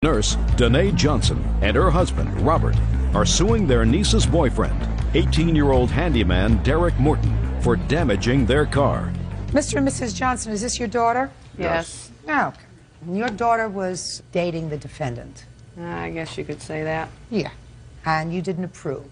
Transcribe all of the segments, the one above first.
Nurse Danae Johnson and her husband, Robert, are suing their niece's boyfriend, 18-year-old handyman Derek Morton, for damaging their car. Mr. and Mrs. Johnson, is this your daughter? Yes. Oh, okay. And your daughter was dating the defendant? I guess you could say that. Yeah. And you didn't approve?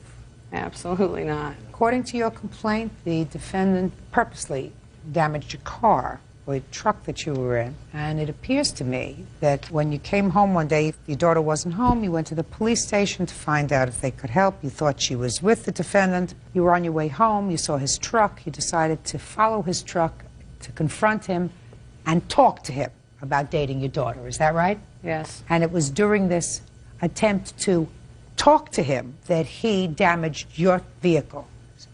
Absolutely not. According to your complaint, the defendant purposely damaged your car, or a truck that you were in. And it appears to me that when you came home one day, your daughter wasn't home, you went to the police station to find out if they could help. You thought she was with the defendant. You were on your way home, you saw his truck, you decided to follow his truck, to confront him, and talk to him about dating your daughter. Is that right? Yes. And it was during this attempt to talk to him that he damaged your vehicle?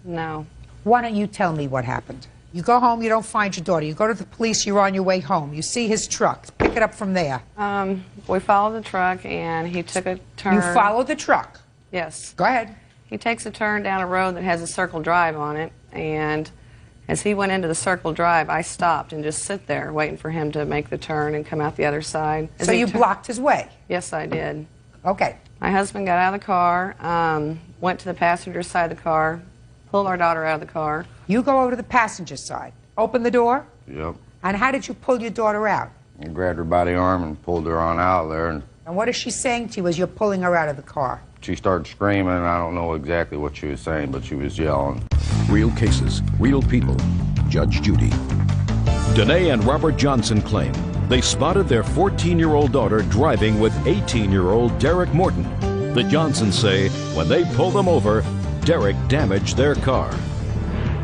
No. Why don't you tell me what happened? You go home, you don't find your daughter. You go to the police, you're on your way home. You see his truck. Pick it up from there. We followed the truck, and he took a turn. You follow the truck? Yes. Go ahead. He takes a turn down a road that has a circle drive on it, and as he went into the circle drive, I stopped and just sit there waiting for him to make the turn and come out the other side. So you blocked his way? Yes, I did. Okay. My husband got out of the car, went to the passenger side of the car, pulled our daughter out of the car. You go over to the passenger side. Open the door? Yep. And how did you pull your daughter out? I grabbed her by the arm and pulled her on out of there. And what is she saying to you as you're pulling her out of the car? she started screaming. I don't know exactly what she was saying, but she was yelling. Real cases, real people. Judge Judy. Danae and Robert Johnson claim they spotted their 14-year-old daughter driving with 18-year-old Derek Morton. The Johnsons say when they pulled them over, Derek damaged their car.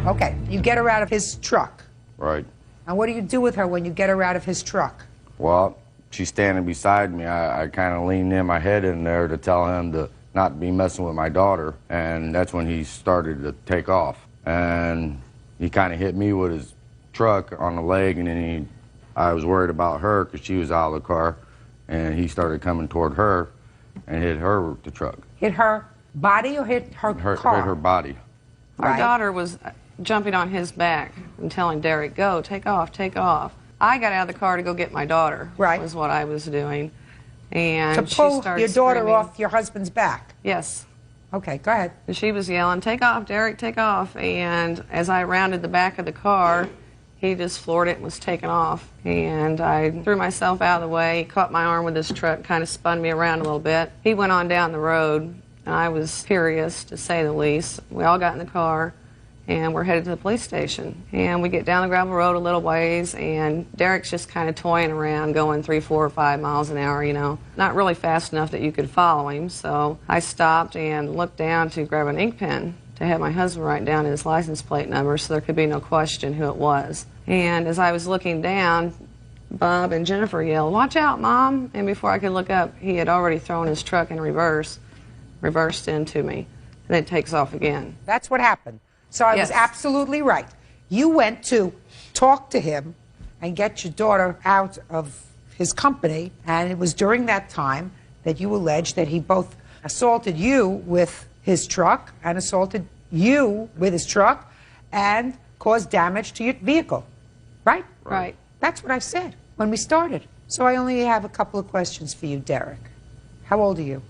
Okay, you get her out of his truck. Right. And what do you do with her when you get her out of his truck? Well, she's standing beside me. I kind of leaned in my head in there to tell him to not be messing with my daughter, and that's when he started to take off. And he kind of hit me with his truck on the leg, and then I was worried about her because she was out of the car, and he started coming toward her and hit her with the truck. Hit her body or hit her car? Hit her body. Our daughter was jumping on his back and telling Derek, go, take off, take off. I got out of the car to go get my daughter, was what I was doing. And to pull she started your daughter screaming. off your husband's back? Yes. Okay, go ahead. And she was yelling, take off, Derek, take off. And as I rounded the back of the car, he just floored it and was taken off. And I threw myself out of the way. He caught my arm with his truck, kind of spun me around a little bit. He went on down the road, and I was furious, to say the least. We all got in the car, and we're headed to the police station. And we get down the gravel road a little ways, and Derek's just kind of toying around, going 3, 4, or 5 miles an hour, you know. Not really fast enough that you could follow him, so I stopped and looked down to grab an ink pen to have my husband write down his license plate number so there could be no question who it was. And as I was looking down, Bob and Jennifer yelled, watch out, Mom! And before I could look up, he had already thrown his truck in reverse, reversed into me, and then it takes off again. That's what happened. So I was absolutely right. You went to talk to him and get your daughter out of his company, and it was during that time that you alleged that he both assaulted you with his truck and assaulted you with his truck and caused damage to your vehicle. Right? Right. That's what I said when we started. So I only have a couple of questions for you, Derek. How old are you?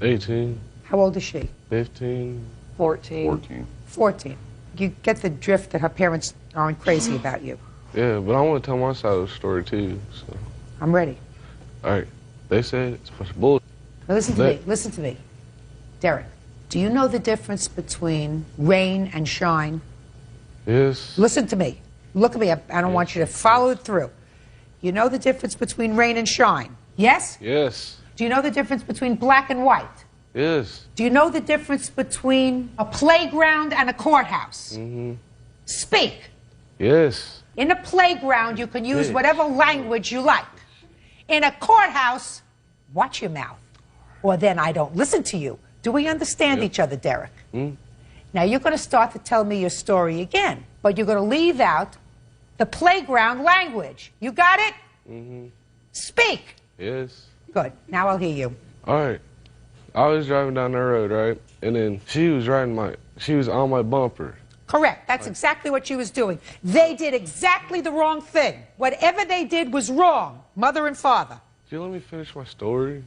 18. How old is she? 15. 14. 14. 14. You get the drift that her parents aren't crazy about you. Yeah, but I want to tell my side of the story too. So. I'm ready. All right. They said it's a bunch of bullshit. Now listen to me. Listen to me. Derek, do you know the difference between rain and shine? Yes. Listen to me. Look at me. I don't want you to follow it through. You know the difference between rain and shine? Yes? Yes. Do you know the difference between black and white? Yes. Do you know the difference between a playground and a courthouse? Mm-hmm. Speak. Yes. In a playground, you can use whatever language you like. In a courthouse, watch your mouth, or then I don't listen to you. Do we understand each other, Derek? Mm. Now, you're going to start to tell me your story again, but you're going to leave out the playground language. You got it? Mm-hmm. Speak. Yes. Good. Now I'll hear you. All right. I was driving down the road, right? And then she was on my bumper. Correct. That's exactly what she was doing. They did exactly the wrong thing. Whatever they did was wrong, mother and father. Can you let me finish my story?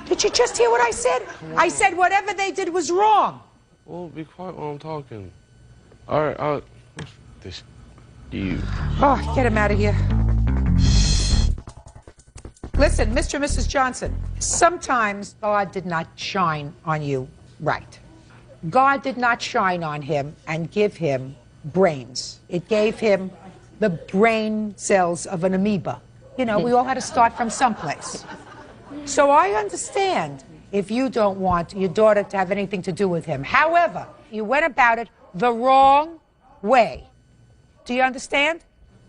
Did you just hear what I said? I said whatever they did was wrong. Well, be quiet while I'm talking. All right, you. Oh, get him out of here. Listen, Mr. and Mrs. Johnson, sometimes God did not shine on you right. God did not shine on him and give him brains. It gave him the brain cells of an amoeba. You know, we all had to start from someplace. So I understand if you don't want your daughter to have anything to do with him. However, you went about it the wrong way. Do you understand?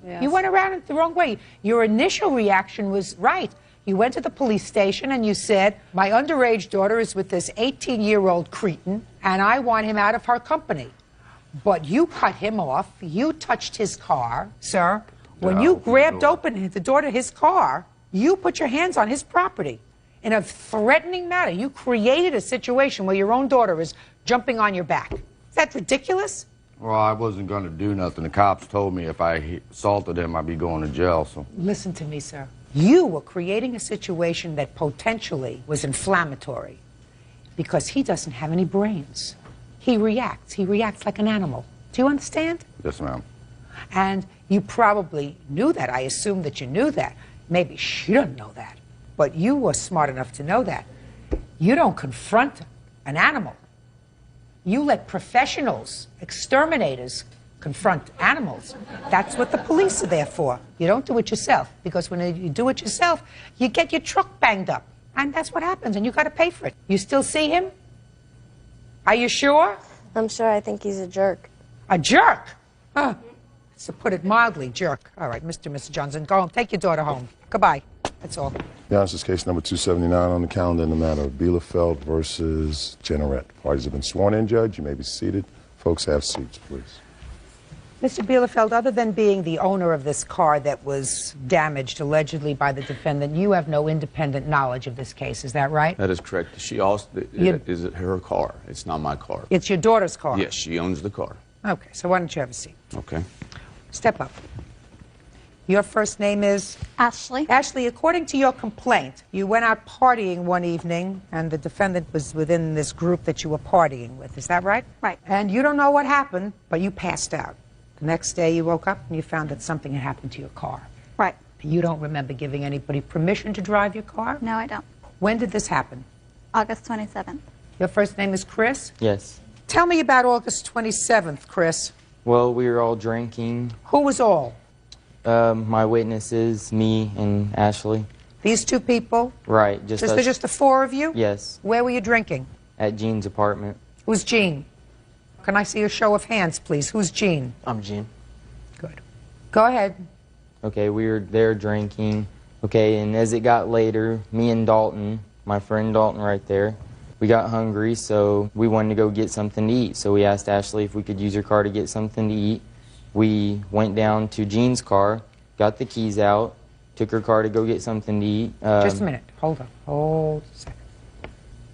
Yes. You went around it the wrong way. Your initial reaction was right. You went to the police station and you said, my underage daughter is with this 18-year-old cretin, and I want him out of her company. But you cut him off. You touched his car, sir. When you grabbed open the door to his car, you put your hands on his property in a threatening manner. You created a situation where your own daughter is jumping on your back. Is that ridiculous? Well, I wasn't going to do nothing. The cops told me if I assaulted him, I'd be going to jail. So listen to me, sir. You were creating a situation that potentially was inflammatory because he doesn't have any brains. He reacts. He reacts like an animal. Do you understand? Yes, ma'am. And you probably knew that. I assume that you knew that. Maybe she doesn't know that. But you were smart enough to know that. You don't confront an animal. You let professionals, exterminators, confront animals. That's what the police are there for. You don't do it yourself, because when you do it yourself, you get your truck banged up. And that's what happens, and you got to pay for it. You still see him? Are you sure? I'm sure. I think he's a jerk. A jerk? Huh. To put it mildly, jerk. All right, Mr. and Mrs. Johnson, go home. Take your daughter home. Goodbye. That's all. This is case number 279 on the calendar in the matter of Bielefeld versus Jenneret. Parties have been sworn in, Judge. You may be seated. Folks, have seats, please. Mr. Bielefeld, other than being the owner of this car that was damaged allegedly by the defendant, you have no independent knowledge of this case. Is that right? That is correct. She also is it her car? It's not my car. It's your daughter's car? Yes, she owns the car. Okay, so why don't you have a seat? Okay. Step up. Your first name is? Ashley. Ashley, according to your complaint, you went out partying one evening, and the defendant was within this group that you were partying with. Is that right? Right. And you don't know what happened, but you passed out. The next day you woke up and you found that something had happened to your car. Right. You don't remember giving anybody permission to drive your car? No, I don't. When did this happen? August 27th. Your first name is Chris? Yes. Tell me about August 27th, Chris. Well, we were all drinking. Who was all? My witnesses, me and Ashley. These two people? Right. Just the four of you? Yes. Where were you drinking? At Jean's apartment. Who's Jean? Can I see a show of hands, please? Who's Jean? I'm Jean. Good. Go ahead. Okay, we were there drinking. Okay, and as it got later, me and Dalton, my friend Dalton right there, we got hungry, so we wanted to go get something to eat. So we asked Ashley if we could use her car to get something to eat. We went down to Jean's car, got the keys out, took her car to go get something to eat. Just a minute. Hold on. Hold a second.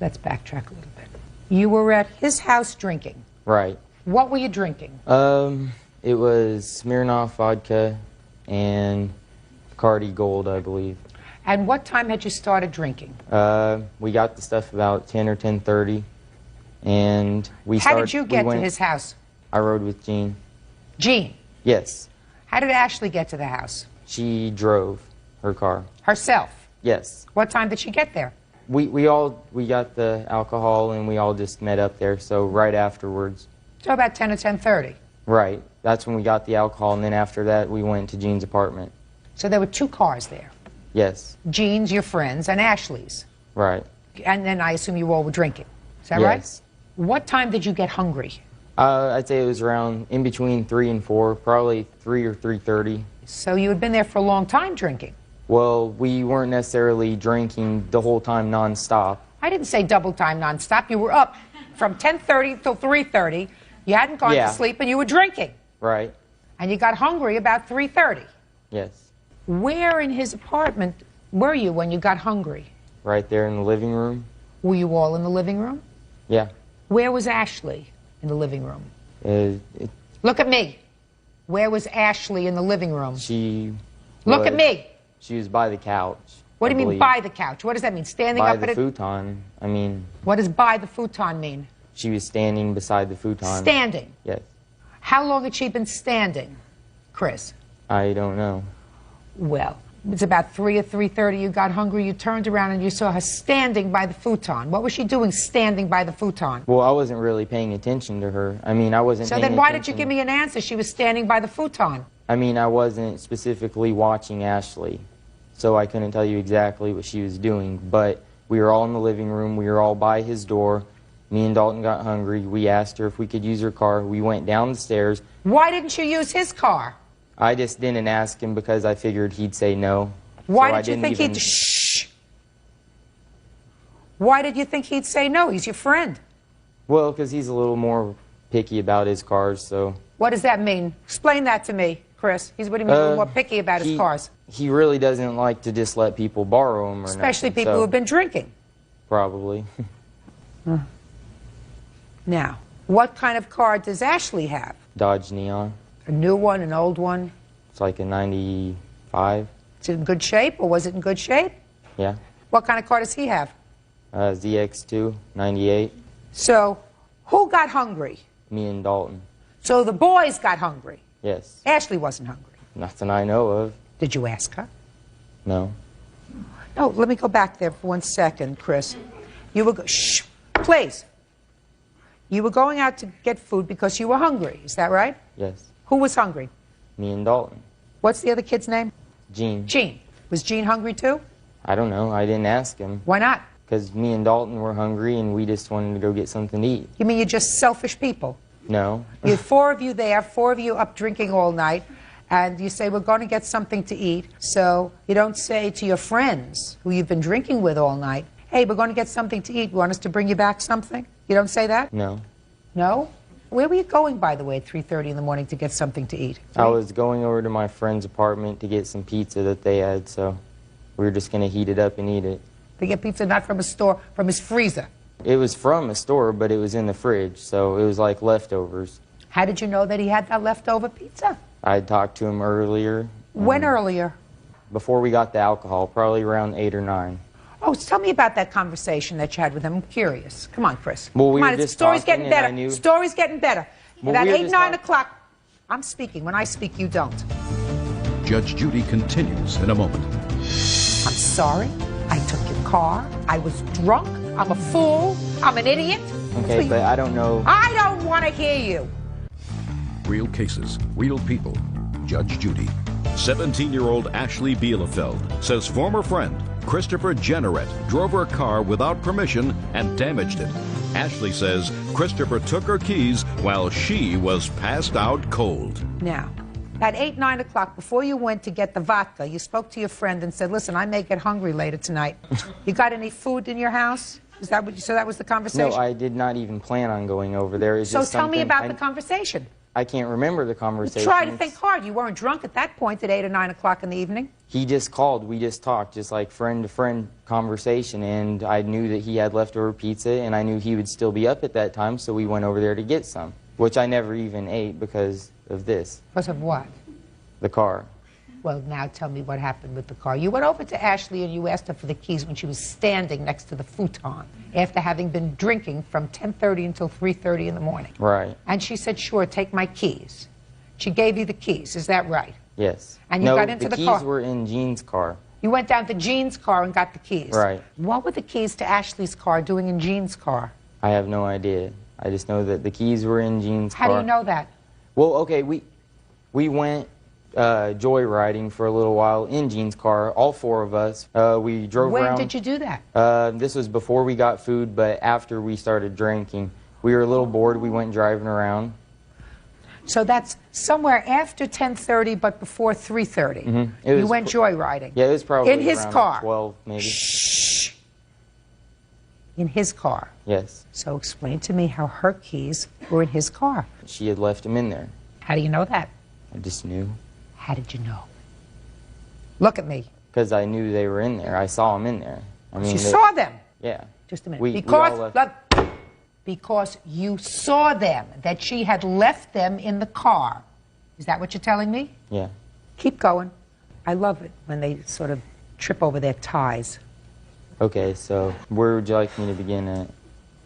Let's backtrack a little bit. You were at his house drinking. Right. What were you drinking? It was Smirnoff vodka and Bacardi Gold, I believe. And what time had you started drinking? We got the stuff about 10 or 10:30, and How did you get to his house? I rode with Jean. Jean? Yes. How did Ashley get to the house? She drove her car. Herself? Yes. What time did she get there? We got the alcohol and we all just met up there, so right afterwards. So about 10 or 10:30? Right. That's when we got the alcohol, and then after that we went to Jean's apartment. So there were two cars there? Yes. Jean's, your friend's, and Ashley's? Right. And then I assume you all were drinking. Is that right? Yes. What time did you get hungry? I'd say it was around in between 3 and 4, probably 3 or 3:30. So you had been there for a long time drinking? Well, we weren't necessarily drinking the whole time nonstop. I didn't say double time nonstop. You were up from 10:30 till 3:30. You hadn't gone to sleep and you were drinking. Right. And you got hungry about 3:30. Yes. Where in his apartment were you when you got hungry? Right there in the living room. Were you all in the living room? Yeah. Where was Ashley in the living room? Look at me. Where was Ashley in the living room? She Look at me. She was by the couch. What do you mean believe. by the couch? What does that mean? Standing By up the at it? futon. I mean, What does by the futon mean? she was standing beside the futon. Standing. Yes. How long had she been standing, Chris? I don't know. Well, it's about 3 or 3:30. You got hungry. You turned around and you saw her standing by the futon. What was she doing standing by the futon? Well, I wasn't really paying attention to her. I mean, I wasn't So paying then why did you attention. give me an answer? She was standing by the futon. I mean, I wasn't specifically watching Ashley, so I couldn't tell you exactly what she was doing. But we were all in the living room. We were all by his door. Me and Dalton got hungry. We asked her if we could use her car. We went down the stairs. Why didn't you use his car? I just didn't ask him because I figured he'd say no. Why So I did you didn't think even- he'd... Shh. Why did you think he'd say no? He's your friend. Well, because he's a little more picky about his cars, so... What does that mean? Explain that to me, Chris. What do you mean a little more picky about his cars? He really doesn't like to just let people borrow them or Especially nothing, people so who have been drinking. Probably. Now, what kind of car does Ashley have? Dodge Neon. A new one, an old one? It's like a 95. Is it in good shape, or was it in good shape? Yeah. What kind of car does he have? ZX2, 98. So, who got hungry? Me and Dalton. So the boys got hungry. Yes. Ashley wasn't hungry. Nothing I know of. Did you ask her? No. No, let me go back there for 1 second, Chris. You were... Shh, please. You were going out to get food because you were hungry. Is that right? Yes. Who was hungry? Me and Dalton. What's the other kid's name? Gene. Gene. Was Gene hungry too? I don't know. I didn't ask him. Why not? Because me and Dalton were hungry and we just wanted to go get something to eat. You mean you're just selfish people? No. You had 4 of you there, 4 of you up drinking all night, and you say, we're going to get something to eat. So you don't say to your friends who you've been drinking with all night, hey, we're going to get something to eat. You want us to bring you back something? You don't say that? No. No? Where were you going, by the way, at 3:30 in the morning to get something to eat? I was going over to my friend's apartment to get some pizza that they had, so we were just going to heat it up and eat it. To get pizza not from a store, from his freezer. It was from a store, but it was in the fridge, so it was like leftovers. How did you know that he had that leftover pizza? I had talked to him earlier. When earlier? Before we got the alcohol, probably around 8 or 9. Oh, tell me about that conversation that you had with him. I'm curious. Come on, Chris. Well, we Come were on, just story's talking getting better. and I knew- Story's getting better. Well, About we were 8, just 9 talk- o'clock. I'm speaking. When I speak, you don't. Judge Judy continues in a moment. I'm sorry. I took your car. I was drunk. I'm a fool. I'm an idiot. Okay, but I don't know. I don't want to hear you. Real cases, real people. Judge Judy. 17-year-old Ashley Bielefeld says former friend Christopher Jenneret drove her car without permission and damaged it. Ashley says Christopher took her keys while she was passed out cold. Now, at 8, 9 o'clock, before you went to get the vodka, you spoke to your friend and said, listen, I may get hungry later tonight. You got any food in your house? Is that what you, so that was the conversation? No, I did not even plan on going over there. It's So just tell me something about the conversation. I can't remember the conversation. Try to think hard. You weren't drunk at that point at 8 or 9 o'clock in the evening. He just called. We just talked, just like friend-to-friend conversation, and I knew that he had leftover pizza, and I knew he would still be up at that time, so we went over there to get some, which I never even ate because of this, Because of what? the car. Well, now tell me what happened with the car. You went over to Ashley and you asked her for the keys when she was standing next to the futon after having been drinking from 10:30 until 3:30 in the morning. Right. And she said, sure, take my keys. She gave you the keys. Is that right? Yes. And you no, got into the keys car. were in Jean's car. You went down to Jean's car and got the keys. Right. What were the keys to Ashley's car doing in Jean's car? I have no idea. I just know that the keys were in Jean's car. How do you know that? Well, okay, we went joyriding for a little while in Jean's car, all 4 of us. We drove around. When did you do that? This was before we got food, but after we started drinking. We were a little bored. We went driving around. So that's somewhere after 10:30 but before 3:30. Mm-hmm. You went joyriding. Yeah, it was probably in his around car. 12 maybe. Shh. In his car. Yes. So explain to me how her keys were in his car. She had left them in there. How do you know that? I just knew. How did you know? Look at me. Because I knew they were in there. I saw them in there. I mean, You saw them. Yeah. Just a minute. We all left. Because you saw them, that she had left them in the car. Is that what you're telling me? Yeah. Keep going. I love it when they sort of trip over their ties. Okay, so where would you like me to begin at?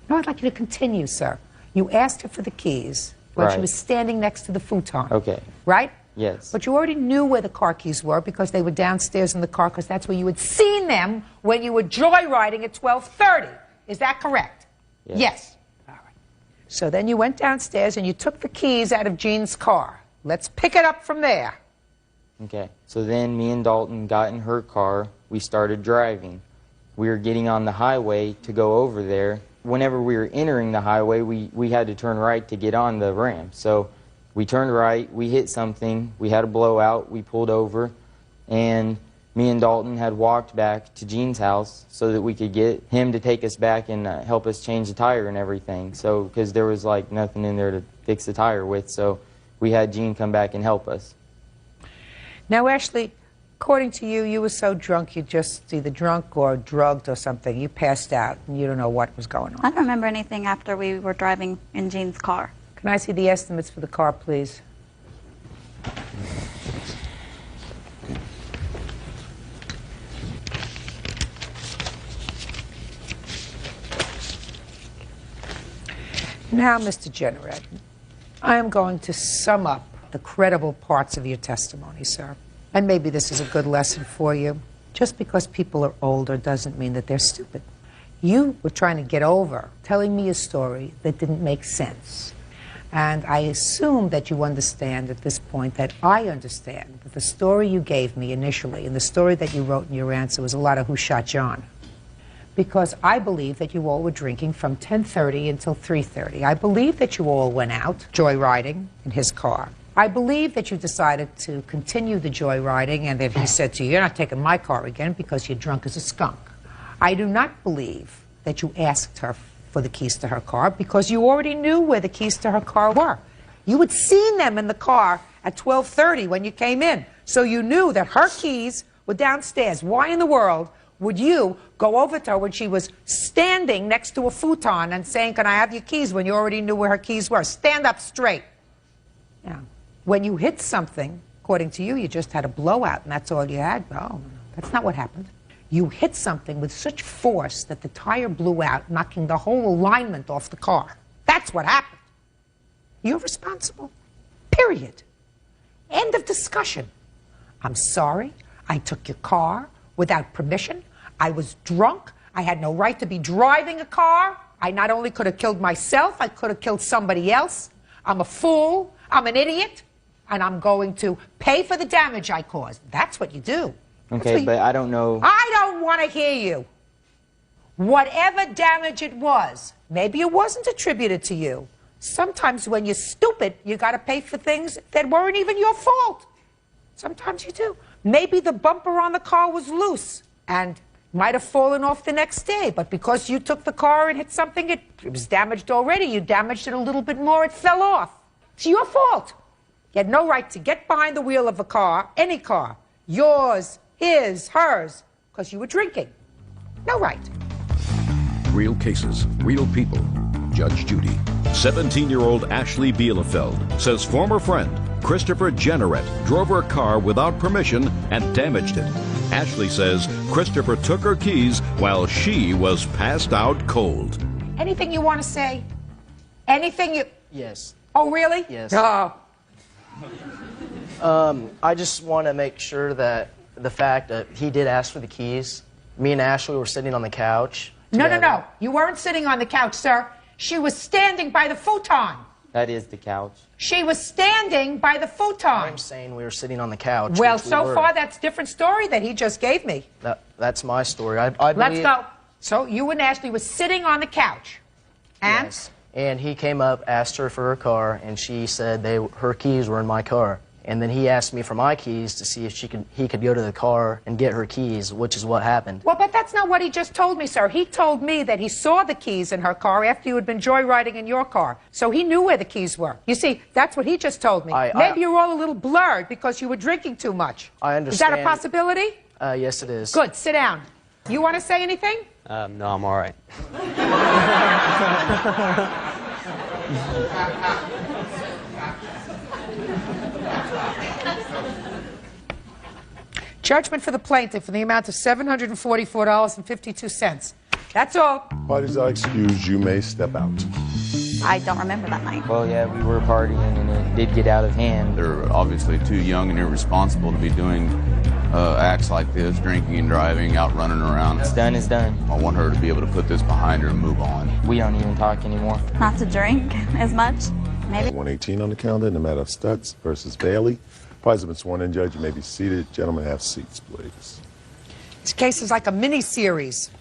No, I'd like you to continue, sir. You asked her for the keys when she Right. was standing next to the futon. Okay. Right? Yes. But you already knew where the car keys were because they were downstairs in the car because that's where you had seen them when you were joyriding at 12:30. Is that correct? Yes. All right. So then you went downstairs and you took the keys out of Jean's car. Let's pick it up from there. Okay. So then me and Dalton got in her car. We started driving. We were getting on the highway to go over there. Whenever we were entering the highway, we had to turn right to get on the ramp. So we turned right, we hit something, we had a blowout, we pulled over, and me and Dalton had walked back to Jean's house so that we could get him to take us back and help us change the tire and everything. So, because there was like nothing in there to fix the tire with, so we had Jean come back and help us. Now, Ashley, according to you, you were so drunk, you just either drunk or drugged or something. You passed out and you don't know what was going on. I don't remember anything after we were driving in Jean's car. Can I see the estimates for the car, please? Now, Mr. Jenneret, I am going to sum up the credible parts of your testimony, sir. And maybe this is a good lesson for you. Just because people are older doesn't mean that they're stupid. You were trying to get over telling me a story that didn't make sense. And I assume that you understand at this point that I understand that the story you gave me initially and the story that you wrote in your answer was a lot of who shot John. Because I believe that you all were drinking from 10:30 until 3:30. I believe that you all went out joyriding in his car. I believe that you decided to continue the joyriding and that he said to you, "You're not taking my car again because you're drunk as a skunk." I do not believe that you asked her for the keys to her car because you already knew where the keys to her car were. You had seen them in the car at 12:30 when you came in, so you knew that her keys were downstairs. Why in the world would you go over to her when she was standing next to a futon and saying, "Can I have your keys?" when you already knew where her keys were? Stand up straight. Now, when you hit something, according to you, you just had a blowout and that's all you had. No, that's not what happened. You hit something with such force that the tire blew out, knocking the whole alignment off the car. That's what happened. You're responsible. Period. End of discussion. I'm sorry. I took your car without permission. I was drunk. I had no right to be driving a car. I not only could have killed myself, I could have killed somebody else. I'm a fool. I'm an idiot. And I'm going to pay for the damage I caused. That's what you do. Okay, but I don't know. I don't want to hear you. Whatever damage it was, maybe it wasn't attributed to you. Sometimes when you're stupid, you got to pay for things that weren't even your fault. Sometimes you do. Maybe the bumper on the car was loose and might have fallen off the next day, but because you took the car and hit something, it was damaged already. You damaged it a little bit more, it fell off. It's your fault. You had no right to get behind the wheel of a car, any car, yours, his, hers, because you were drinking. No right. Real cases, real people. Judge Judy. 17-year-old Ashley Bielefeld says former friend Christopher Jenneret drove her car without permission and damaged it. Ashley says Christopher took her keys while she was passed out cold. Anything you want to say? Anything you... Yes. Oh, really? Yes. Oh. I just want to make sure that the fact that he did ask for the keys, me and Ashley were sitting on the couch. No. You weren't sitting on the couch, sir. She was standing by the futon. That is the couch. She was standing by the futon. I'm saying we were sitting on the couch. Well, so far, that's a different story that he just gave me. That's my story. I Let's go. So you and Ashley were sitting on the couch. And? Yes. And he came up, asked her for her car, and she said her keys were in my car. And then he asked me for my keys to see if he could go to the car and get her keys, which is what happened. Well, but that's not what he just told me, sir. He told me that he saw the keys in her car after you had been joyriding in your car. So he knew where the keys were. You see, that's what he just told me. Maybe you're all a little blurred because you were drinking too much. I understand. Is that a possibility? Yes, it is. Good. Sit down. You want to say anything? No, I'm all right. Judgment for the plaintiff in the amount of $744.52. That's all. Parties are excused. You may step out. I don't remember that night. Well, yeah, we were partying and it did get out of hand. They're obviously too young and irresponsible to be doing acts like this, drinking and driving, out running around. What's done is done. I want her to be able to put this behind her and move on. We don't even talk anymore. Not to drink as much, maybe. 118 on the calendar in the matter of Stutz versus Bailey. Parties have been sworn in, Judge. You may be seated. Gentlemen, have seats, please. This case is like a mini-series.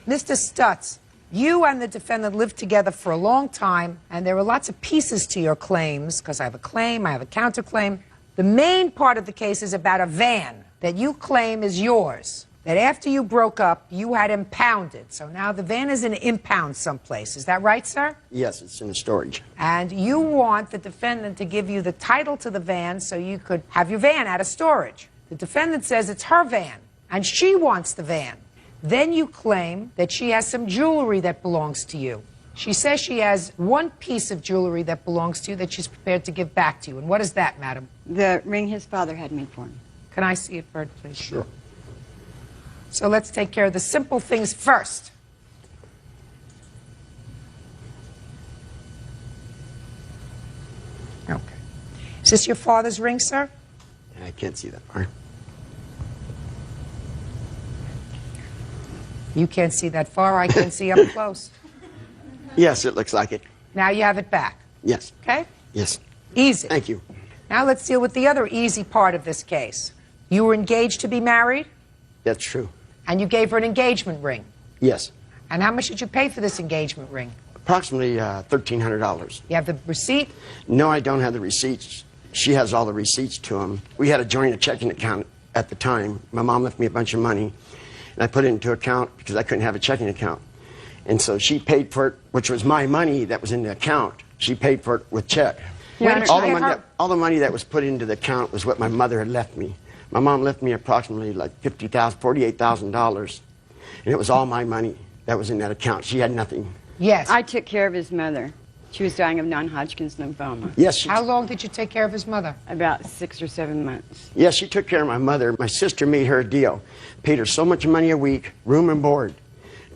Mr. Stutz, you and the defendant lived together for a long time, and there were lots of pieces to your claims, because I have a claim, I have a counterclaim. The main part of the case is about a van that you claim is yours, that after you broke up, you had impounded. So now the van is in impound someplace. Is that right, sir? Yes, it's in the storage. And you want the defendant to give you the title to the van so you could have your van out of storage. The defendant says it's her van, and she wants the van. Then you claim that she has some jewelry that belongs to you. She says she has one piece of jewelry that belongs to you that she's prepared to give back to you. And what is that, madam? The ring his father had made for him. Can I see it first, please? Sure. So let's take care of the simple things first. Okay. Is this your father's ring, sir? I can't see that far. You can't see that far. I can see up close. Yes, it looks like it. Now you have it back. Yes. Okay? Yes. Easy. Thank you. Now let's deal with the other easy part of this case. You were engaged to be married, That's true. and you gave her an engagement ring. Yes. And how much did you pay for this engagement ring? Approximately $1,300. You have the receipt? No, I don't have the receipts. She has all the receipts to them. We had a joint checking account at the time. My mom left me a bunch of money, and I put it into account because I couldn't have a checking account. And so she paid for it, which was my money that was in the account. She paid for it with check. All the money that was put into the account was what my mother had left me. My mom left me approximately like $48,000, and it was all my money that was in that account. She had nothing. Yes. I took care of his mother. She was dying of non-Hodgkin's lymphoma. Yes. How long did you take care of his mother? About 6 or 7 months. Yes, she took care of my mother. My sister made her a deal. Paid her so much money a week, room and board.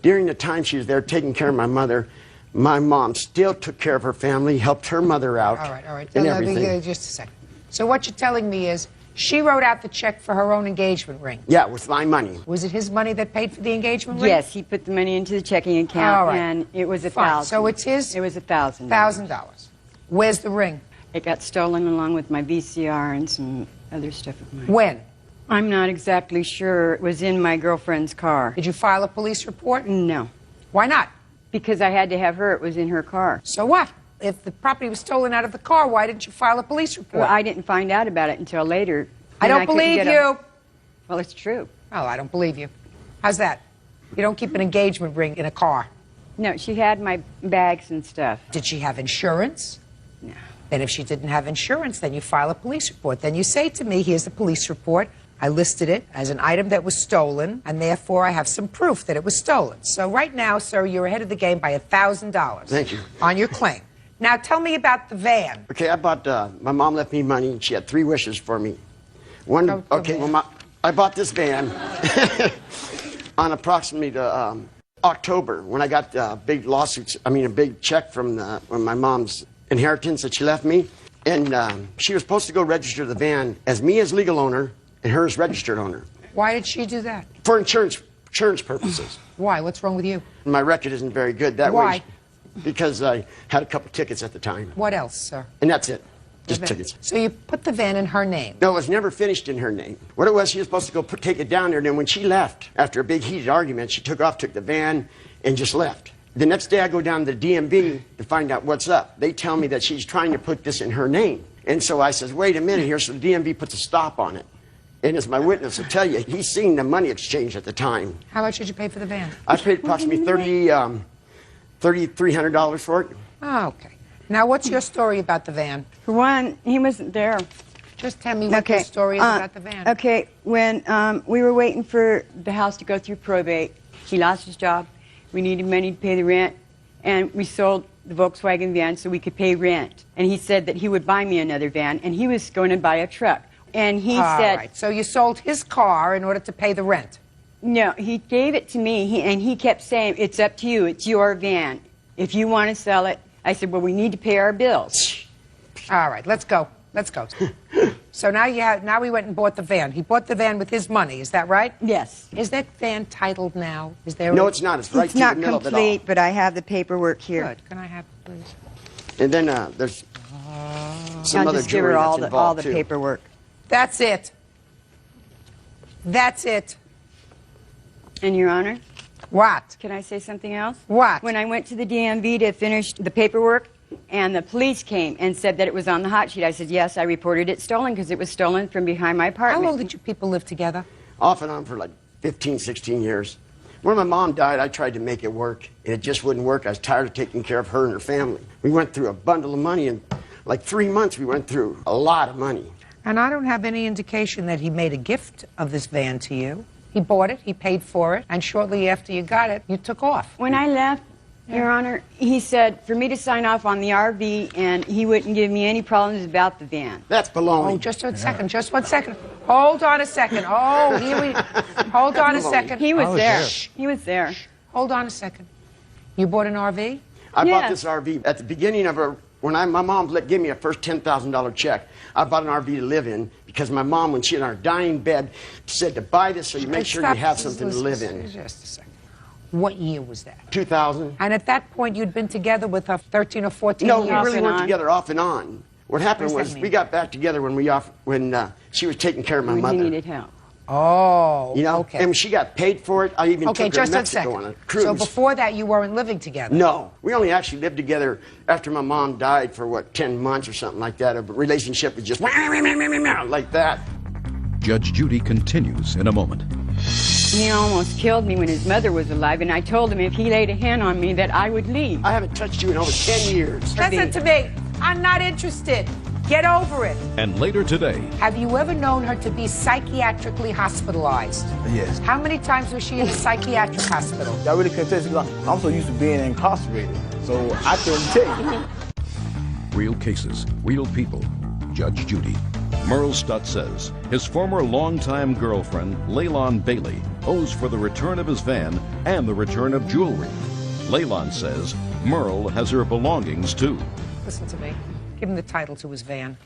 During the time she was there taking care of my mother, my mom still took care of her family, helped her mother out. All right. And Let me everything. just a second. So what you're telling me is she wrote out the check for her own engagement ring. Yeah, it was my money. Was it his money that paid for the engagement ring? Yes, he put the money into the checking account, All right. and it was Fine. $1,000. So it's his? It was $1,000. $1,000. Where's the ring? It got stolen along with my VCR and some other stuff of mine. When? I'm not exactly sure. It was in my girlfriend's car. Did you file a police report? No. Why not? Because I had to have her. It was in her car. So what? If the property was stolen out of the car, why didn't you file a police report? Well, I didn't find out about it until later. I Then don't couldn't believe get you. Well, it's true. Oh, I don't believe you. How's that? You don't keep an engagement ring in a car. No, she had my bags and stuff. Did she have insurance? No. Then if she didn't have insurance, then you file a police report. Then you say to me, here's the police report. I listed it as an item that was stolen, and therefore I have some proof that it was stolen. So right now, sir, you're ahead of the game by $1,000. Thank you. On your claim. Now tell me about the van. Okay, I bought, my mom left me money, and she had 3 wishes for me. One, okay, well, I bought this van on approximately October, when I got a big a big check from my mom's inheritance that she left me. And she was supposed to go register the van as me as legal owner and her as registered owner. Why did she do that? For insurance purposes. Why? What's wrong with you? My record isn't very good that Why? way. Because I had a couple tickets at the time. What else, sir? And that's it. Just tickets. So you put the van in her name? No, it was never finished in her name. What it was, she was supposed to go take it down there, and then when she left, after a big heated argument, she took off, took the van, and just left. The next day I go down to the DMV to find out what's up. They tell me that she's trying to put this in her name. And so I says, wait a minute here, so the DMV puts a stop on it. And as my witness will tell you, he's seen the money exchange at the time. How much did you pay for the van? I paid approximately $3,300 for it. Oh, okay. Now, what's your story about the van? For one, he wasn't there. Just tell me what your story is about the van. Okay, when we were waiting for the house to go through probate, he lost his job. We needed money to pay the rent, and we sold the Volkswagen van so we could pay rent. And he said that he would buy me another van, and he was going to buy a truck. And he All said... right, so you sold his car in order to pay the rent? No, he gave it to me, and he kept saying, it's up to you, it's your van. If you want to sell it. I said, well, we need to pay our bills. All right, let's go. Let's go. So now we went and bought the van. He bought the van with his money, is that right? Yes. Is that van titled now? Is there? No, it's not. It's right It's through not the middle of it all. complete, but I have the paperwork here. Good. Can I have it, please? And then there's some I'll other just give jewelry her that's all the involved too. paperwork. That's it. That's it. And, Your Honor? What? Can I say something else? What? When I went to the DMV to finish the paperwork, and the police came and said that it was on the hot sheet, I said, yes, I reported it stolen because it was stolen from behind my apartment. How long did you people live together? Off and on for like 15, 16 years. When my mom died, I tried to make it work, and it just wouldn't work. I was tired of taking care of her and her family. We went through a bundle of money, and like 3 months, we went through a lot of money. And I don't have any indication that he made a gift of this van to you. He bought it, he paid for it, and shortly after you got it, you took off. When I left, Your Honor, he said for me to sign off on the RV, and he wouldn't give me any problems about the van. That's baloney. Oh, just 1 second, just 1 second. Hold on a second. Oh, here we... Hold on a second. He was there. Shh. He was there. Hold on a second. You bought an RV? I bought Yes. this RV at the beginning of when my mom gave me a first $10,000 check. I bought an RV to live in because my mom, when she was in our dying bed, said to buy this so you make sure you have something to live in. Just a second. What year was that? 2000. And at that point, you'd been together with her 13 or 14 No, years? we really weren't together off and on. What happened What does was that we mean? got back together when she was taking care of my When mother. he needed help. Oh, You know, okay. and when she got paid for it, I even Okay, took her to just a Mexico second. on a cruise. So before that, you weren't living together? No, we only actually lived together after my mom died for, what, 10 months or something like that. A relationship was just like that. Judge Judy continues in a moment. He almost killed me when his mother was alive, and I told him if he laid a hand on me that I would leave. I haven't touched you in over 10 years. Listen to me. I'm not interested. Get over it. And later today, Have you ever known her to be psychiatrically hospitalized? Yes. How many times was she in a psychiatric hospital? I really couldn't tell you because I'm so used to being incarcerated, so I couldn't tell you. real cases, real people. Judge Judy. Merle Stutt says his former longtime girlfriend, Leylon Bailey, owes for the return of his van and the return of jewelry. Leylon says Merle has her belongings too. Listen to me. Give him the title to his van.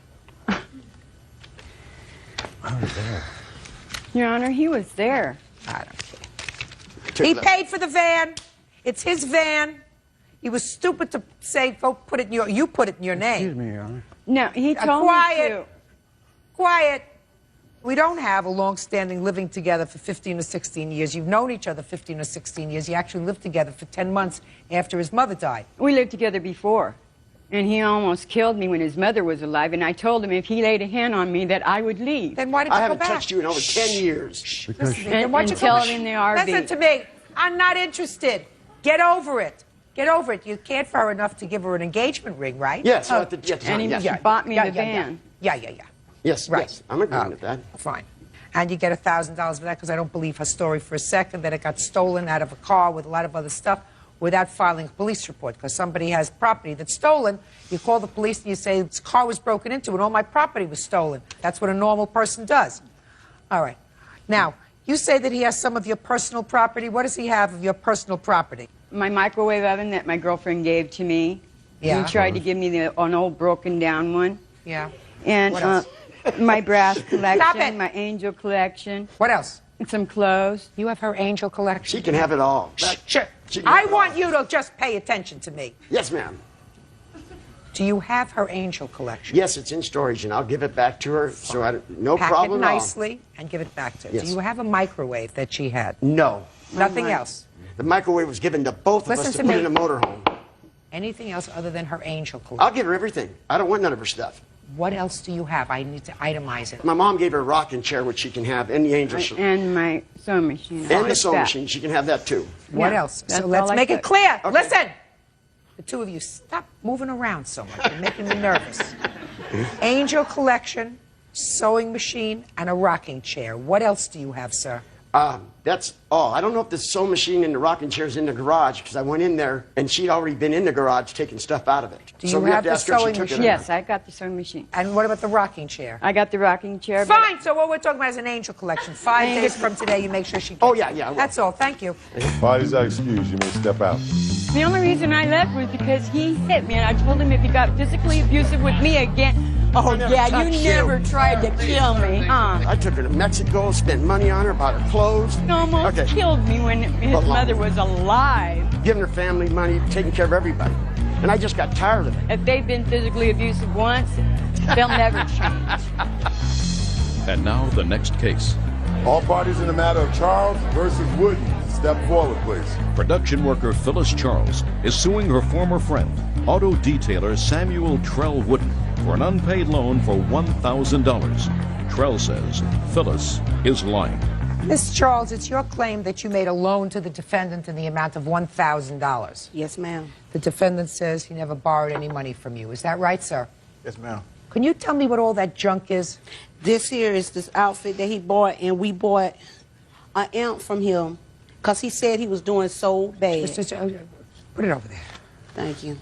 Your Honor, he was there. I don't care. He paid for the van. It's his van. He was stupid to say, go put it in your, you put it in your name. Excuse me, Your Honor. No, he told quiet. me to. Quiet. We don't have a long-standing living together for 15 or 16 years. You've known each other 15 or 16 years. You actually lived together for 10 months after his mother died. We lived together before. And he almost killed me when his mother was alive, and I told him if he laid a hand on me that I would leave. Then why did you I go haven't back? touched you in over 10 years. Listen, then And why'd you until go back? in the RV. Listen to me. I'm not interested. Get over it. Get over it. You cared for her enough to give her an engagement ring, right? Yes, at the And time, he yes. bought me the van. Yeah. Yes, Right. yes, I'm agreeing with that. Fine. And you get $1,000 for that because I don't believe her story for a second that it got stolen out of a car with a lot of other stuff without filing a police report because somebody has property that's stolen. You call the police and you say, this car was broken into and all my property was stolen. That's what a normal person does. All right. Now, you say that he has some of your personal property. What does he have of your personal property? My microwave oven that my girlfriend gave to me. Yeah. He tried to give me an old broken down one. Yeah. And What else? my brass collection, Stop it. my angel collection. What else? And some clothes. You have her angel collection. She can have it all. Sure. She can I have it want all. you to just pay attention to me. Yes, ma'am. Do you have her angel collection? Yes, it's in storage, and I'll give it back to her. So no Pack problem it at all. nicely and give it back to her. Yes. Do you have a microwave that she had? No. Nothing else? The microwave was given to both of Listen us to to put me. in a motorhome. Anything else other than her angel collection? I'll give her everything. I don't want none of her stuff. What else do you have? I need to itemize it. My mom gave her a rocking chair, which she can have, and the angel And my sewing machine. and the sewing machine. She can have that too. What Yeah, else? that's So let's all I make it took. clear. Okay. Listen. The two of you, stop moving around so much. You're making me nervous. Angel collection, sewing machine, and a rocking chair. What else do you have, sir? That's all. I don't know if the sewing machine and the rocking chair's in the garage, because I went in there and she'd already been in the garage taking stuff out of it. Do you have the sewing machine? Yes, I got the sewing machine. And what about the rocking chair? I got the rocking chair. Fine, so what we're talking about is an angel collection. 5 days from today, you make sure she gets it. That's all, thank you. Body's not excused. You may step out. The only reason I left was because he hit me, and I told him if he got physically abusive with me again, oh yeah, you never tried to kill me, huh? I took her to Mexico, spent money on her, bought her clothes. He almost killed me when his mother was alive. Giving her family money, taking care of everybody. And I just got tired of it. If they've been physically abusive once, they'll never change. And now the next case. All parties in the matter of Charles versus Wooden. Step forward, please. Production worker Phyllis Charles is suing her former friend, auto detailer Samuel Trell Wooden, for an unpaid loan for $1,000. Trell says Phyllis is lying. Miss Charles, it's your claim that you made a loan to the defendant in the amount of $1,000. Yes, ma'am. The defendant says he never borrowed any money from you. Is that right, sir? Yes, ma'am. Can you tell me what all that junk is? This here is this outfit that he bought, and we bought an amp from him because he said he was doing so bad. Put it over there. Thank you.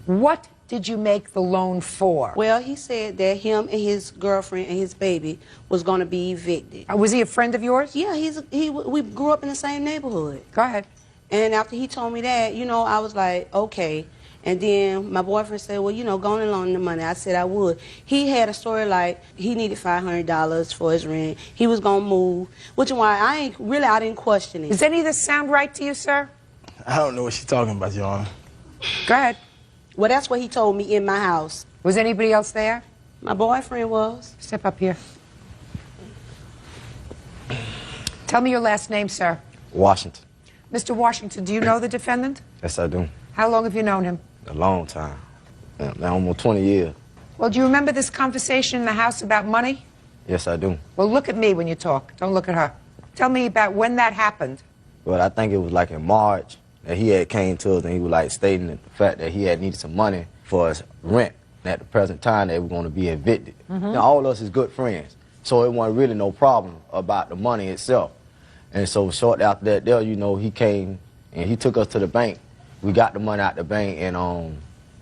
What did you make the loan for? Well, he said that him and his girlfriend and his baby was going to be evicted. Was he a friend of yours? Yeah, we grew up in the same neighborhood. Go ahead. And after he told me that, you know, I was like, okay. And then my boyfriend said, well, you know, go on and loan the money. I said I would. He had a story like he needed $500 for his rent. He was going to move, which is why I didn't question it. Does any of this sound right to you, sir? I don't know what she's talking about, Your Honor. Go ahead. Well, that's what he told me in my house. Was anybody else there? My boyfriend was. Step up here. Tell me your last name, sir. Washington. Mr. Washington, do you know the defendant? Yes, I do. How long have you known him? A long time. Now almost 20 years. Well, do you remember this conversation in the house about money? Yes, I do. Well, look at me when you talk. Don't look at her. Tell me about when that happened. Well, I think it was like in March that he had came to us and he was like stating the fact that he had needed some money for his rent. And at the present time, they were going to be evicted. Now, all of us is good friends, so it wasn't really no problem about the money itself. And so shortly after that, there, you know, he came and he took us to the bank. We got the money out the bank, and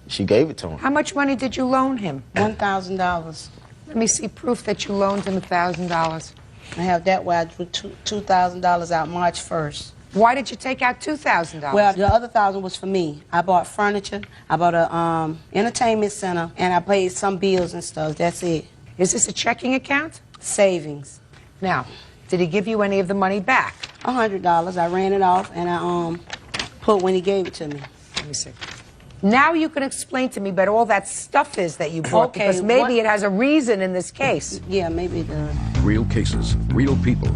she gave it to him. How much money did you loan him? $1,000. Let me see proof that you loaned him $1,000. I have that where I drew $2,000 out March 1st. Why did you take out $2,000? Well, the other $1,000 was for me. I bought furniture, I bought a entertainment center, and I paid some bills and stuff. That's it. Is this a checking account? Savings. Now, did he give you any of the money back? $100. I ran it off, and I put when he gave it to me. Let me see. Now you can explain to me about all that stuff is that you bought, Okay, because maybe it has a reason in this case. Yeah, maybe it does. Real cases, real people.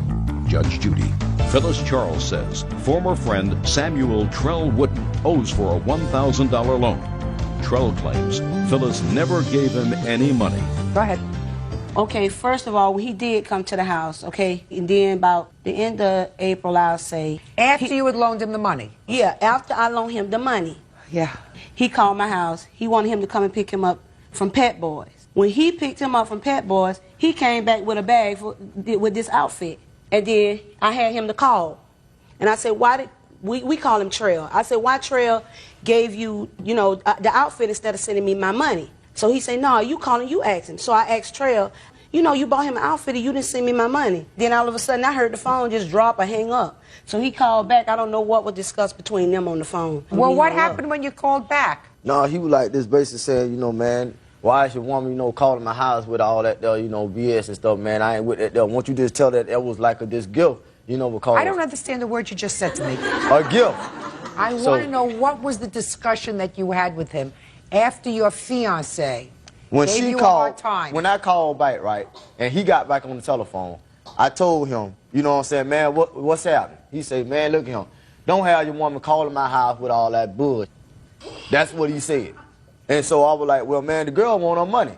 Judge Judy. Phyllis Charles says former friend Samuel Trell Wooden owes for a $1,000 loan. Trell claims Phyllis never gave him any money. Go ahead. Okay, first of all, he did come to the house, okay? And then about the end of April, I'll say. After you had loaned him the money? Yeah, after I loaned him the money. Yeah. He called my house. He wanted him to come and pick him up from Pet Boys. When he picked him up from Pet Boys, he came back with a bag with this outfit. And then I had him to call. And I said, why did, we call him Trail. I said, why Trail gave you, you know, the outfit instead of sending me my money? So he said, no, you calling, you asking. So I asked Trail, you know, you bought him an outfit and you didn't send me my money. Then all of a sudden I heard the phone just drop or hang up. So he called back. I don't know what was discussed between them on the phone. Well, what happened when you called back? No, he was like this, basically saying, you know, man, why is your woman, you know, calling my house with all that, you know, BS and stuff, man? I ain't with that. Won't you just tell that was like this gift, you know, because... I don't understand the word you just said to me. A gift. I want to know what was the discussion that you had with him after your fiancé when gave she you called, a hard time. When I called back, right, and he got back on the telephone, I told him, you know what I'm saying, man, what's happening? He said, man, look at him. Don't have your woman calling my house with all that bullshit. That's what he said. And so I was like, well, man, the girl want her money.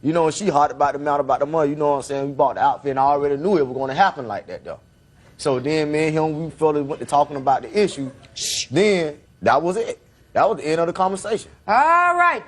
You know, she hot about the amount about the money. You know what I'm saying? We bought the outfit, and I already knew it was going to happen like that, though. So then me and him, we further went to talking about the issue. Then that was it. That was the end of the conversation. All right.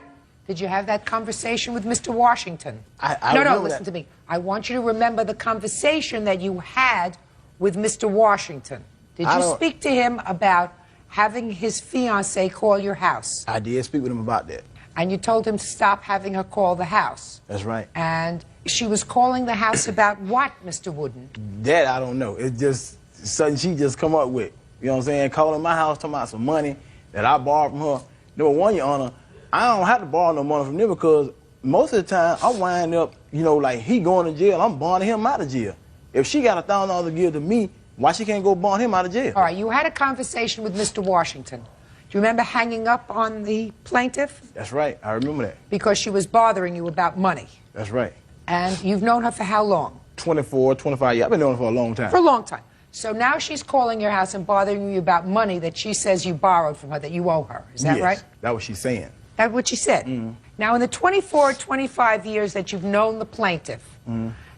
Did you have that conversation with Mr. Washington? I no, remember listen that. to me. I want you to remember the conversation that you had with Mr. Washington? Did you speak to him about having his fiancée call your house? I did speak with him about that. And you told him to stop having her call the house? That's right. And she was calling the house about what, Mr. Wooden? That I don't know. It's just something she just come up with. You know what I'm saying? Calling my house, talking about some money that I borrowed from her. Number one, Your Honor, I don't have to borrow no money from them because most of the time I'm winding up, you know, like he going to jail, I'm bonding him out of jail. If she got $1,000 to give to me, why she can't go bond him out of jail? All right, you had a conversation with Mr. Washington. Do you remember hanging up on the plaintiff? That's right, I remember that. Because she was bothering you about money. That's right. And you've known her for how long? 24, 25 years. I've been knowing her for a long time. For a long time. So now she's calling your house and bothering you about money that she says you borrowed from her, that you owe her. Is that yes, right? That's what she's saying. That's what she said? Mm-hmm. Now, in the 24, 25 years that you've known the plaintiff,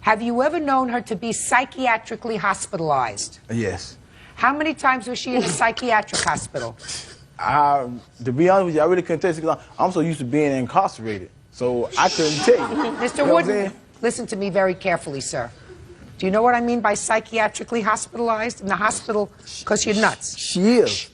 have you ever known her to be psychiatrically hospitalized? Yes. How many times was she in a psychiatric hospital? To be honest with you, I really couldn't tell you because I'm so used to being incarcerated. So I couldn't tell you. Mr. Wooden, listen to me very carefully, sir. Do you know what I mean by psychiatrically hospitalized? In the hospital because you're nuts. She is.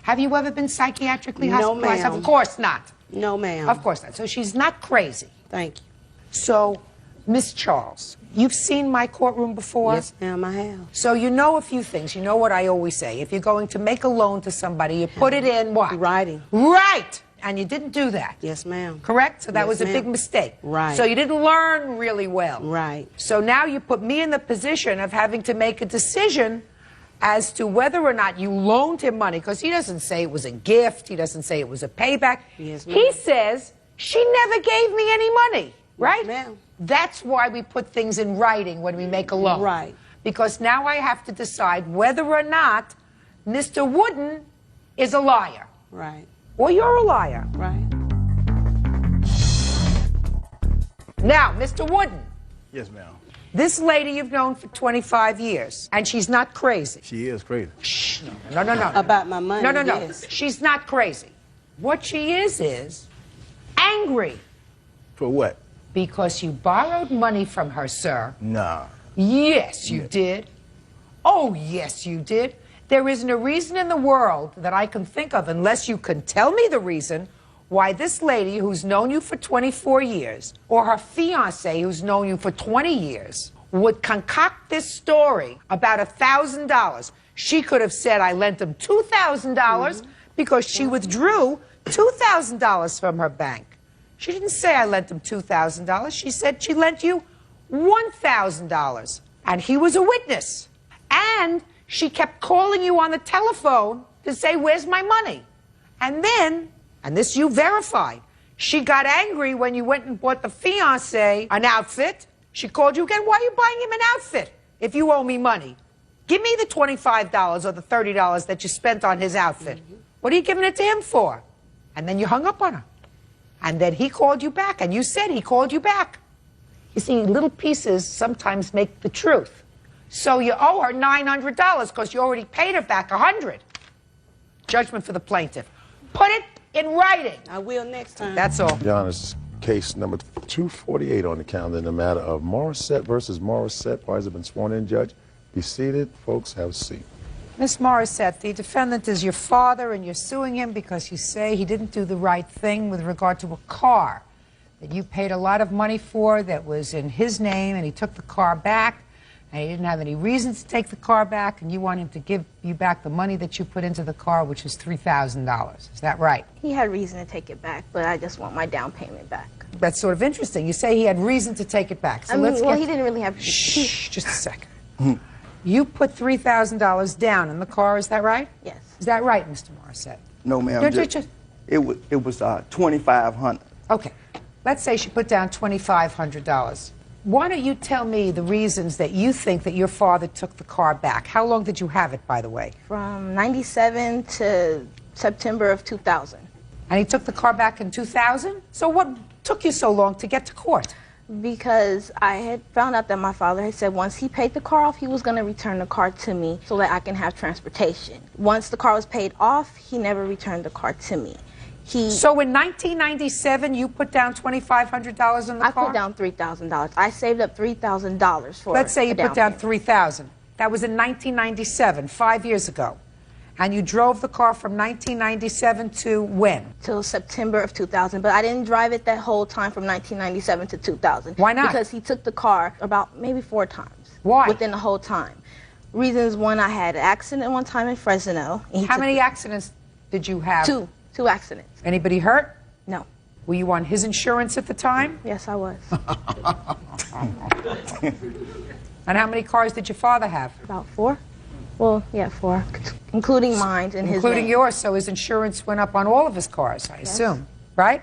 Have you ever been psychiatrically No, hospitalized? ma'am. Of course not. No, ma'am. Of course not. So she's not crazy. Thank you. So, Miss Charles, you've seen my courtroom before? Yes, ma'am, I have. So you know a few things. You know what I always say. If you're going to make a loan to somebody, you put it in what? Writing. Right! And you didn't do that. Yes, ma'am. Correct? So that Yes, was a big ma'am. mistake. Right. So you didn't learn really well. Right. So now you put me in the position of having to make a decision as to whether or not you loaned him money, because he doesn't say it was a gift, he doesn't say it was a payback. Yes, ma'am. He says, she never gave me any money, right? Yes, ma'am. That's why we put things in writing when we make a loan. Right. Because now I have to decide whether or not Mr. Wooden is a liar. Right. Or you're a liar. Right. Now, Mr. Wooden, Yes, ma'am. this lady you've known for 25 years, and she's not crazy. She is crazy. Shh, no, no, no. About my money, No, no, no. yes. She's not crazy. What she is angry. For what? Because you borrowed money from her, sir. Nah. Yes, you did. Oh, yes, you did. There isn't a reason in the world that I can think of, unless you can tell me the reason, why this lady who's known you for 24 years, or her fiancé who's known you for 20 years, would concoct this story about $1,000. She could have said, I lent him $2,000 because she withdrew $2,000 from her bank. She didn't say I lent him $2,000. She said she lent you $1,000. And he was a witness. And she kept calling you on the telephone to say, where's my money? And then, and this you verified, she got angry when you went and bought the fiancé an outfit. She called you again. Why are you buying him an outfit if you owe me money? Give me the $25 or the $30 that you spent on his outfit. What are you giving it to him for? And then you hung up on her. And then he called you back, and you said he called you back. You see, little pieces sometimes make the truth. So you owe her $900 because you already paid her back $100. Judgment for the plaintiff. Put it in writing. I will next time. That's all. Your Honor, case number 248 on the calendar in the matter of Morissette versus Morissette. Parties have been sworn in, Judge. Be seated. Folks, have a seat. Miss Morissette, the defendant is your father, and you're suing him because you say he didn't do the right thing with regard to a car that you paid a lot of money for that was in his name, and he took the car back, and he didn't have any reason to take the car back, and you want him to give you back the money that you put into the car, which was $3,000. Is that right? He had reason to take it back, but I just want my down payment back. That's sort of interesting. You say he had reason to take it back. So I mean, let's well, get... he didn't really have... Shh, just a second. You put $3,000 down in the car, is that right? Yes. Is that right, Mr. Morissette? No, ma'am. It was $2,500. Okay. Let's say she put down $2,500. Why don't you tell me the reasons that you think that your father took the car back? How long did you have it, by the way? From 97 to September of 2000. And he took the car back in 2000? So what took you so long to get to court? Because I had found out that my father had said once he paid the car off, he was going to return the car to me so that I can have transportation. Once the car was paid off, he never returned the car to me. So in 1997, you put down $2,500 in the car? I put down $3,000. I saved up $3,000 for Let's say you put down $3,000. That was in 1997, 5 years ago. And you drove the car from 1997 to when? Till September of 2000, but I didn't drive it that whole time from 1997 to 2000. Why not? Because he took the car about maybe 4 times. Why? Within the whole time. Reasons: one, I had an accident one time in Fresno. How many accidents did you have? 2 accidents. Anybody hurt? No. Were you on his insurance at the time? Yes, I was. And how many cars did your father have? About 4. Well, yeah, 4, including mine and his Including name. yours, so his insurance went up on all of his cars, I assume, right?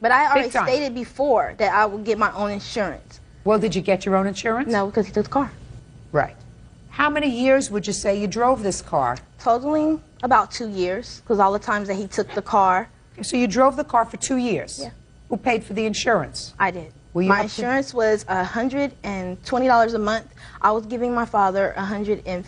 But I already Big time. stated before that I would get my own insurance. Well, did you get your own insurance? No, because he took the car. Right. How many years would you say you drove this car? Totaling about 2 years, because all the times that he took the car. So you drove the car for 2 years? Yeah. Who paid for the insurance? I did. Were you My up to- insurance was $120 a month. I was giving my father $150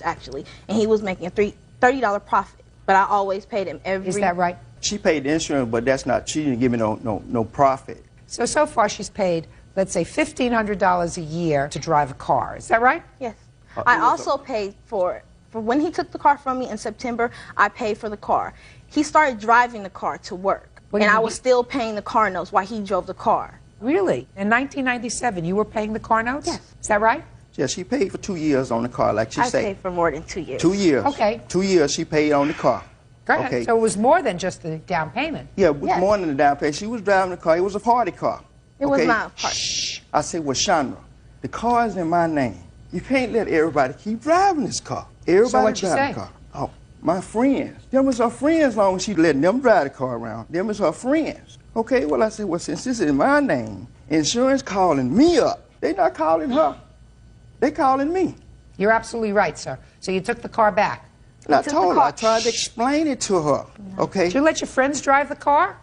actually, and he was making a $30 profit. But I always paid him every. Is that right? She paid the insurance, but that's not. She didn't give me no profit. So far she's paid, let's say, $1,500 a year to drive a car. Is that right? Yes. I also paid for when he took the car from me in September. I paid for the car. He started driving the car to work, and I was still paying the car notes while he drove the car. Really? In 1997, you were paying the car notes? Yes. Is that right? Yeah, she paid for 2 years on the car, like she I said. paid for more than 2 years. 2 years. Okay. 2 years she paid on the car. Go ahead. Okay. So it was more than just the down payment. Yeah, it was more than the down payment. She was driving the car. It was a party car. It was Okay? not a party. I said, well, Chandra, the car is in my name. You can't let everybody keep driving this car. Everybody So what'd you drive say? the car. Oh, my friends. Them was her friends long as she letting them drive the car around. Them is her friends. Okay, well, I said, well, since this is my name, insurance calling me up. They not calling her. They calling me. You're absolutely right, sir. So you took the car back. And I told her, I tried to explain it to her. Okay? Did you let your friends drive the car?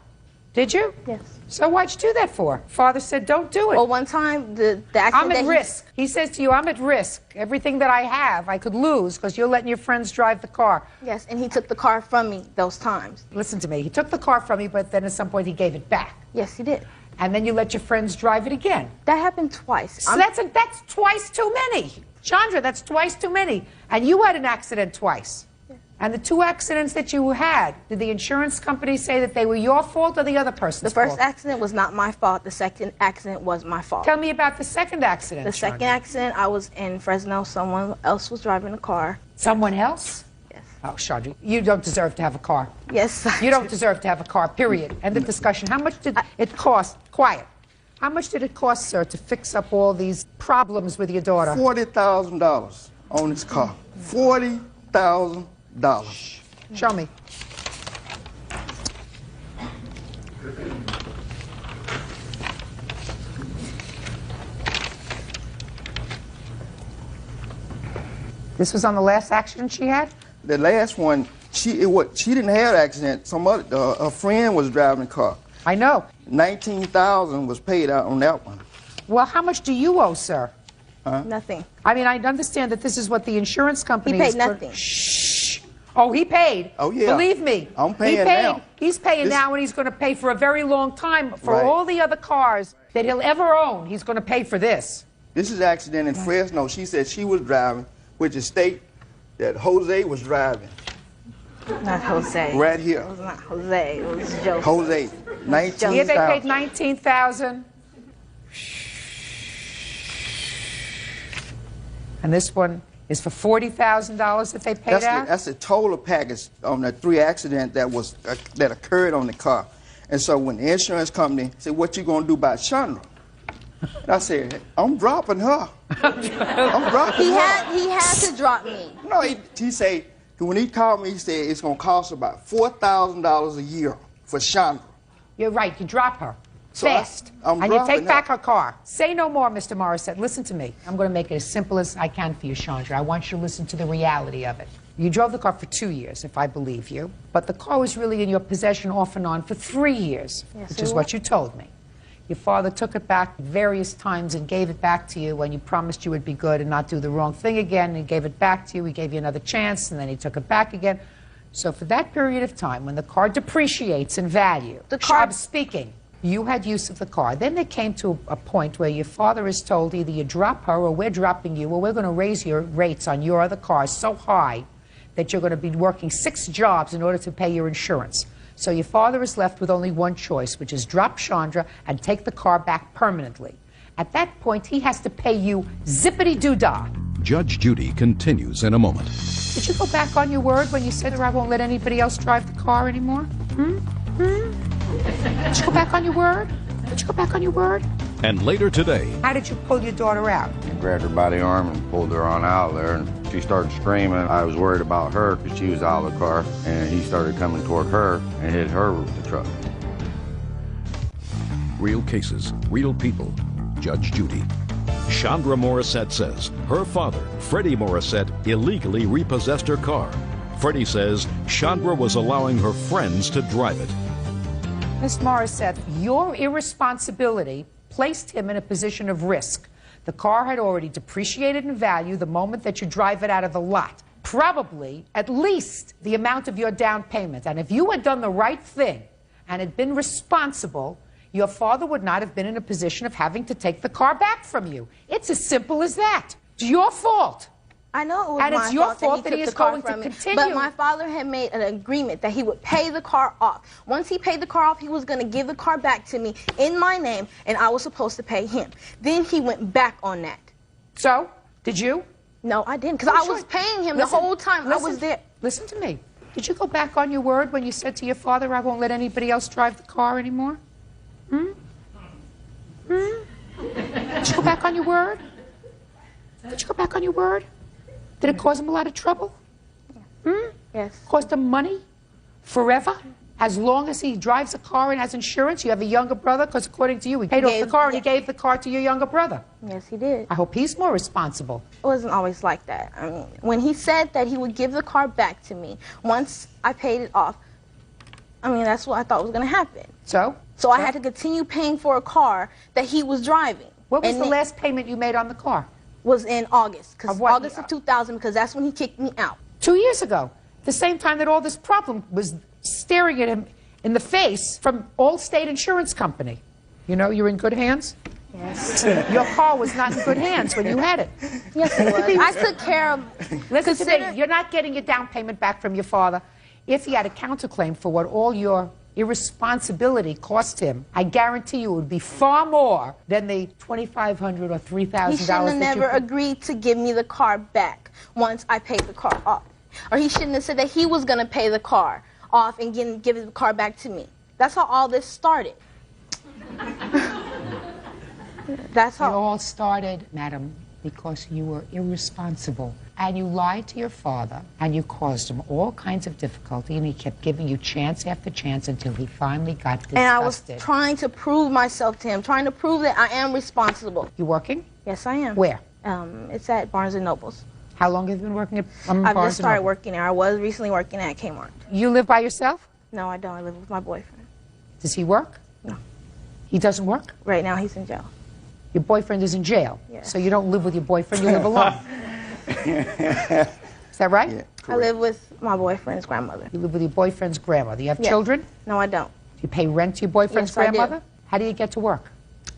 Did you? Yes. So why'd you do that for? Father said, don't do it. Well, one time, the accident I'm at that risk. He says to you, I'm at risk. Everything that I have, I could lose because you're letting your friends drive the car. Yes, and he took the car from me those times. Listen to me. He took the car from me, but then at some point he gave it back. Yes, he did. And then you let your friends drive it again. That happened twice. So that's twice too many. Chandra, that's twice too many. And you had an accident twice. And the 2 accidents that you had, did the insurance company say that they were your fault or the other person's The first fault? accident was not my fault. The second accident was my fault. Tell me about the second accident, The second accident, I was in Fresno. Someone else was driving a car. Someone else? Yes. Oh, Chandra, you don't deserve to have a car. Yes. You don't deserve to have a car, period. End of discussion. How much did it cost? Quiet. How much did it cost, sir, to fix up all these problems with your daughter? $40,000 on this car. $40,000. Show me. This was on the last accident she had? The last one, she didn't have an accident. Her friend was driving the car. I know. $19,000 was paid out on that one. Well, how much do you owe, sir? Huh? Nothing. I mean, I understand that this is what the insurance company He paid is nothing. Shh. Oh, he paid. Oh, yeah. Believe me. I'm paying he paid. now. He's paying now, and he's going to pay for a very long time for Right. all the other cars that he'll ever own. He's going to pay for this. This is an accident in Fresno. She said she was driving, which is state that Jose was driving. Not Jose. Right here. It was not Jose. It was Joseph. Jose, $19,000. Here they paid $19,000. And this one is for $40,000 that they paid out? That's the total package on the 3 accidents that occurred on the car. And so when the insurance company said, what you going to do about Chandra? I said, I'm dropping her. I'm dropping her. He had to drop me. No, he said, when he called me, he said it's going to cost about $4,000 a year for Chandra. You're right. You drop her. So Fast. I'm and you dropping take back her. her car. Say no more, Mr. Morissette. Listen to me. I'm going to make it as simple as I can for you, Chandra. I want you to listen to the reality of it. You drove the car for 2 years, if I believe you. But the car was really in your possession off and on for 3 years, Yes, which it is was. what you told me. Your father took it back various times and gave it back to you when you promised you would be good and not do the wrong thing again. He gave it back to you. He gave you another chance, and then he took it back again. So for that period of time, when the car depreciates in value, The car- I'm speaking, You had use of the car. Then they came to a point where your father is told either you drop her or we're dropping you or we're going to raise your rates on your other cars so high that you're going to be working 6 jobs in order to pay your insurance. So your father is left with only one choice, which is drop Chandra and take the car back permanently. At that point, he has to pay you zippity-doo-dah. Judge Judy continues in a moment. Did you go back on your word when you said to her, I won't let anybody else drive the car anymore? Did you go back on your word? Did you go back on your word? And later today... How did you pull your daughter out? I grabbed her by the arm and pulled her on out there, and she started screaming. I was worried about her because she was out of the car, and he started coming toward her and hit her with the truck. Real cases, real people. Judge Judy. Chandra Morissette says her father, Freddie Morissette, illegally repossessed her car. Freddie says Chandra was allowing her friends to drive it. Miss Morissette, your irresponsibility placed him in a position of risk. The car had already depreciated in value the moment that you drive it out of the lot. Probably at least the amount of your down payment. And if you had done the right thing and had been responsible, your father would not have been in a position of having to take the car back from you. It's as simple as that. It's your fault. I know it was and my it's your fault that he is going to continue. But my father had made an agreement that he would pay the car off. Once he paid the car off, he was going to give the car back to me in my name, and I was supposed to pay him. Then he went back on that. So, did you? No, I didn't, because I was paying him the whole time. I was there. Listen to me. Did you go back on your word when you said to your father, I won't let anybody else drive the car anymore? Did you go back on your word? Did you go back on your word? Did it cause him a lot of trouble? Yes. Cost him money? Forever? As long as he drives a car and has insurance? You have a younger brother? Because according to you, he paid off the car and he gave the car to your younger brother. Yes, he did. I hope he's more responsible. It wasn't always like that. I mean, when he said that he would give the car back to me once I paid it off, I mean, that's what I thought was going to happen. So? So I had to continue paying for a car that he was driving. What was the last payment you made on the car? Was in August. August of 2000, because that's when he kicked me out. 2 years ago. The same time that all this problem was staring at him in the face from Allstate Insurance Company. You know, you're in good hands? Yes. Your car was not in good hands when you had it. Yes, it was. I took care of... Listen to me. You're not getting your down payment back from your father. If he had a counterclaim for what all your irresponsibility cost him, I guarantee you it would be far more than the $2,500 or $3,000 He shouldn't have never agreed to give me the car back once I paid the car off. Or he shouldn't have said that he was going to pay the car off and give the car back to me. That's how all this started. That's how. It all started, madam, because you were irresponsible. And you lied to your father, and you caused him all kinds of difficulty, and he kept giving you chance after chance until he finally got disgusted. And I was trying to prove myself to him, trying to prove that I am responsible. You working? Yes, I am. Where? It's at Barnes & Noble's. How long have you been working at I've just started working there. I was recently working at Kmart. You live by yourself? No, I don't. I live with my boyfriend. Does he work? No. He doesn't work? Right now, he's in jail. Your boyfriend is in jail? Yes. So you don't live with your boyfriend, you live alone? Is that right? Yeah, I live with my boyfriend's grandmother. You live with your boyfriend's grandmother. You have Yes. children? No, I don't. Do you pay rent to your boyfriend's Yes, I do. grandmother? How do you get to work?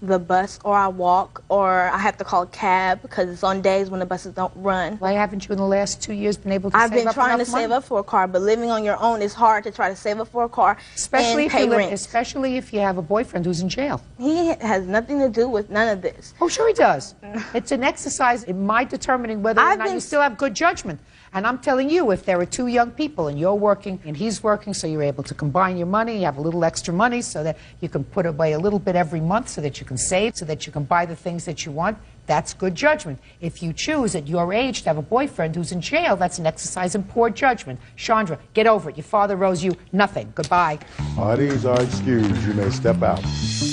The bus, or I walk, or I have to call a cab because it's on days when the buses don't run. Why haven't you in the last 2 years been able to I've save been up trying to enough money? save up for a car, but living on your own is hard to try to save up for a car Especially and if you pay rent. especially if you have a boyfriend who's in jail. He has nothing to do with none of this. Oh, sure he does. It's an exercise in my determining whether or not you still have good judgment. And I'm telling you, if there are two young people and you're working and he's working, so you're able to combine your money, you have a little extra money so that you can put away a little bit every month so that you can save, so that you can buy the things that you want, that's good judgment. If you choose at your age to have a boyfriend who's in jail, that's an exercise in poor judgment. Chandra, get over it. Your father owes you nothing. Goodbye. Parties are excused. You may step out.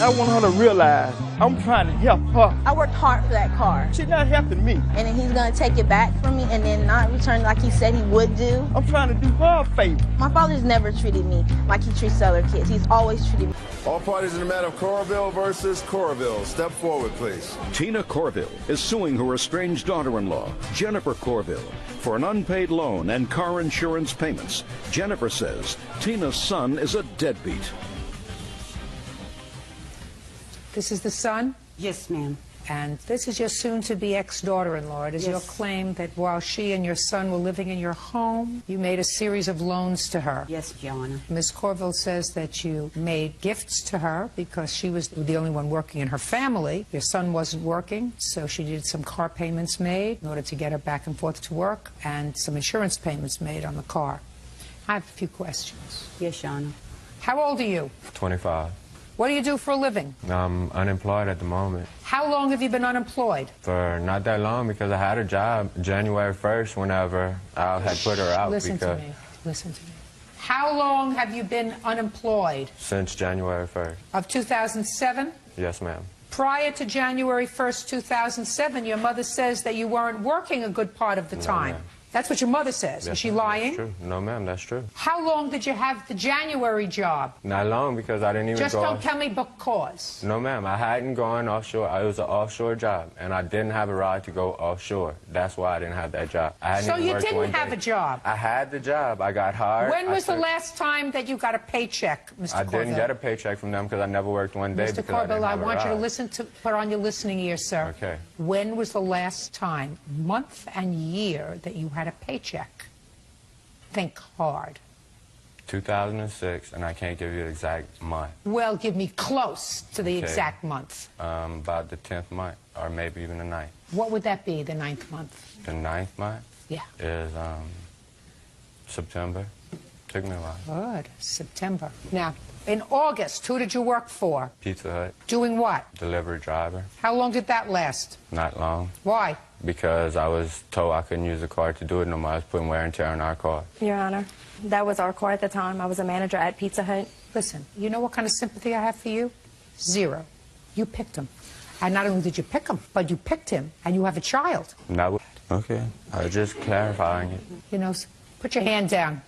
I want her to realize I'm trying to help her. I worked hard for that car. She's not helping me. And then he's going to take it back from me and then not return like he said he would do. I'm trying to do her a favor. My father's never treated me like he treats other kids. He's always treated me. All parties in the matter of Corville versus Corville. Step forward, please. Tina Corville is suing her estranged daughter-in-law, Jennifer Corville, for an unpaid loan and car insurance payments. Jennifer says Tina's son is a deadbeat. This is the son? Yes, ma'am. And this is your soon-to-be ex-daughter-in-law. It is your claim that while she and your son were living in your home, you made a series of loans to her. Yes, Your Honor. Ms. Corville says that you made gifts to her because she was the only one working in her family. Your son wasn't working, so she did some car payments made in order to get her back and forth to work, and some insurance payments made on the car. I have a few questions. Yes, Your Honor. How old are you? 25. What do you do for a living? I'm unemployed at the moment. How long have you been unemployed? For not that long, because I had a job January 1st whenever I had put her out. Listen to me. Listen to me. How long have you been unemployed? Since January 1st. Of 2007? Yes, ma'am. Prior to January 1st, 2007, your mother says that you weren't working a good part of the time. That's what your mother says. Yes, Is she ma'am, lying? that's true. No, ma'am, that's true. How long did you have the January job? Not long, because I didn't even Just go don't tell me because. No, ma'am, I hadn't gone offshore. It was an offshore job, and I didn't have a ride to go offshore. That's why I didn't have that job. I hadn't So even you worked didn't one have day. a job? I had the job. I got hired. When was the took- last time that you got a paycheck, Mr. I Corville? didn't get a paycheck from them because I never worked one day Mr. because Corville, I I didn't have a want you to ride. listen to, put on your listening ear, sir. Okay. When was the last time, month and year, that you had a paycheck? Think hard. 2006, and I can't give you the exact month. Well, give me close to the Okay. exact month. About the 10th month, or maybe even the 9th. What would that be, the 9th month? The 9th month Yeah. is September. Took me a while. Good. September. Now, in August, who did you work for? Pizza Hut, Doing what? delivery driver. How long did that last? Not long. Why? Because I was told I couldn't use the car to do it no more. I was putting wear and tear on our car. Your Honor, that was our car at the time. I was a manager at Pizza Hut. Listen, you know what kind of sympathy I have for you? Zero. You picked him. And not only did you pick him, but you picked him, and you have a child. Okay. I was just clarifying it. You know, put your hand down.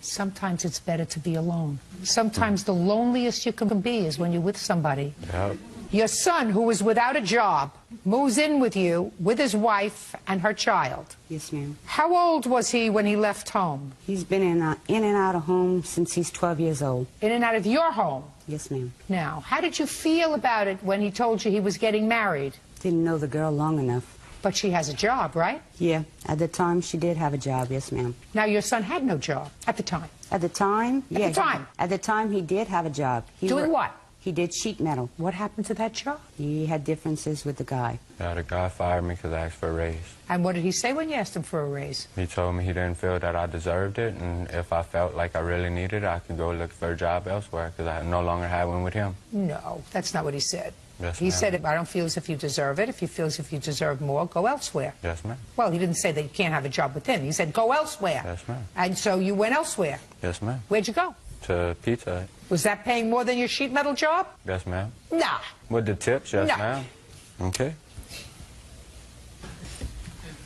Sometimes it's better to be alone. Sometimes the loneliest you can be is when you're with somebody. Yep. Your son, who is without a job, moves in with you, with his wife and her child. Yes, ma'am. How old was he when he left home? He's been in and out of home since he's 12 years old. In and out of your home? Yes, ma'am. Now, how did you feel about it when he told you he was getting married? Didn't know the girl long enough. But she has a job, right? Yeah, at the time she did have a job, yes, ma'am. Now, your son had no job at the time. At the time? At the time? At the time he did have a job. Doing what? He did sheet metal. What happened to that job? He had differences with the guy. Yeah, the guy fired me because I asked for a raise. And what did he say when you asked him for a raise? He told me he didn't feel that I deserved it, and if I felt like I really needed it, I could go look for a job elsewhere because I no longer had one with him. No, that's not what he said. Yes, He ma'am. said, I don't feel as if you deserve it. If you feel as if you deserve more, go elsewhere. Yes, ma'am. Well, he didn't say that you can't have a job with him. He said, go elsewhere. Yes, ma'am. And so you went elsewhere. Yes, ma'am. Where'd you go? To Pizza Hut. Was that paying more than your sheet metal job? Yes, ma'am. Nah. With the tips, yes, No. ma'am. Okay.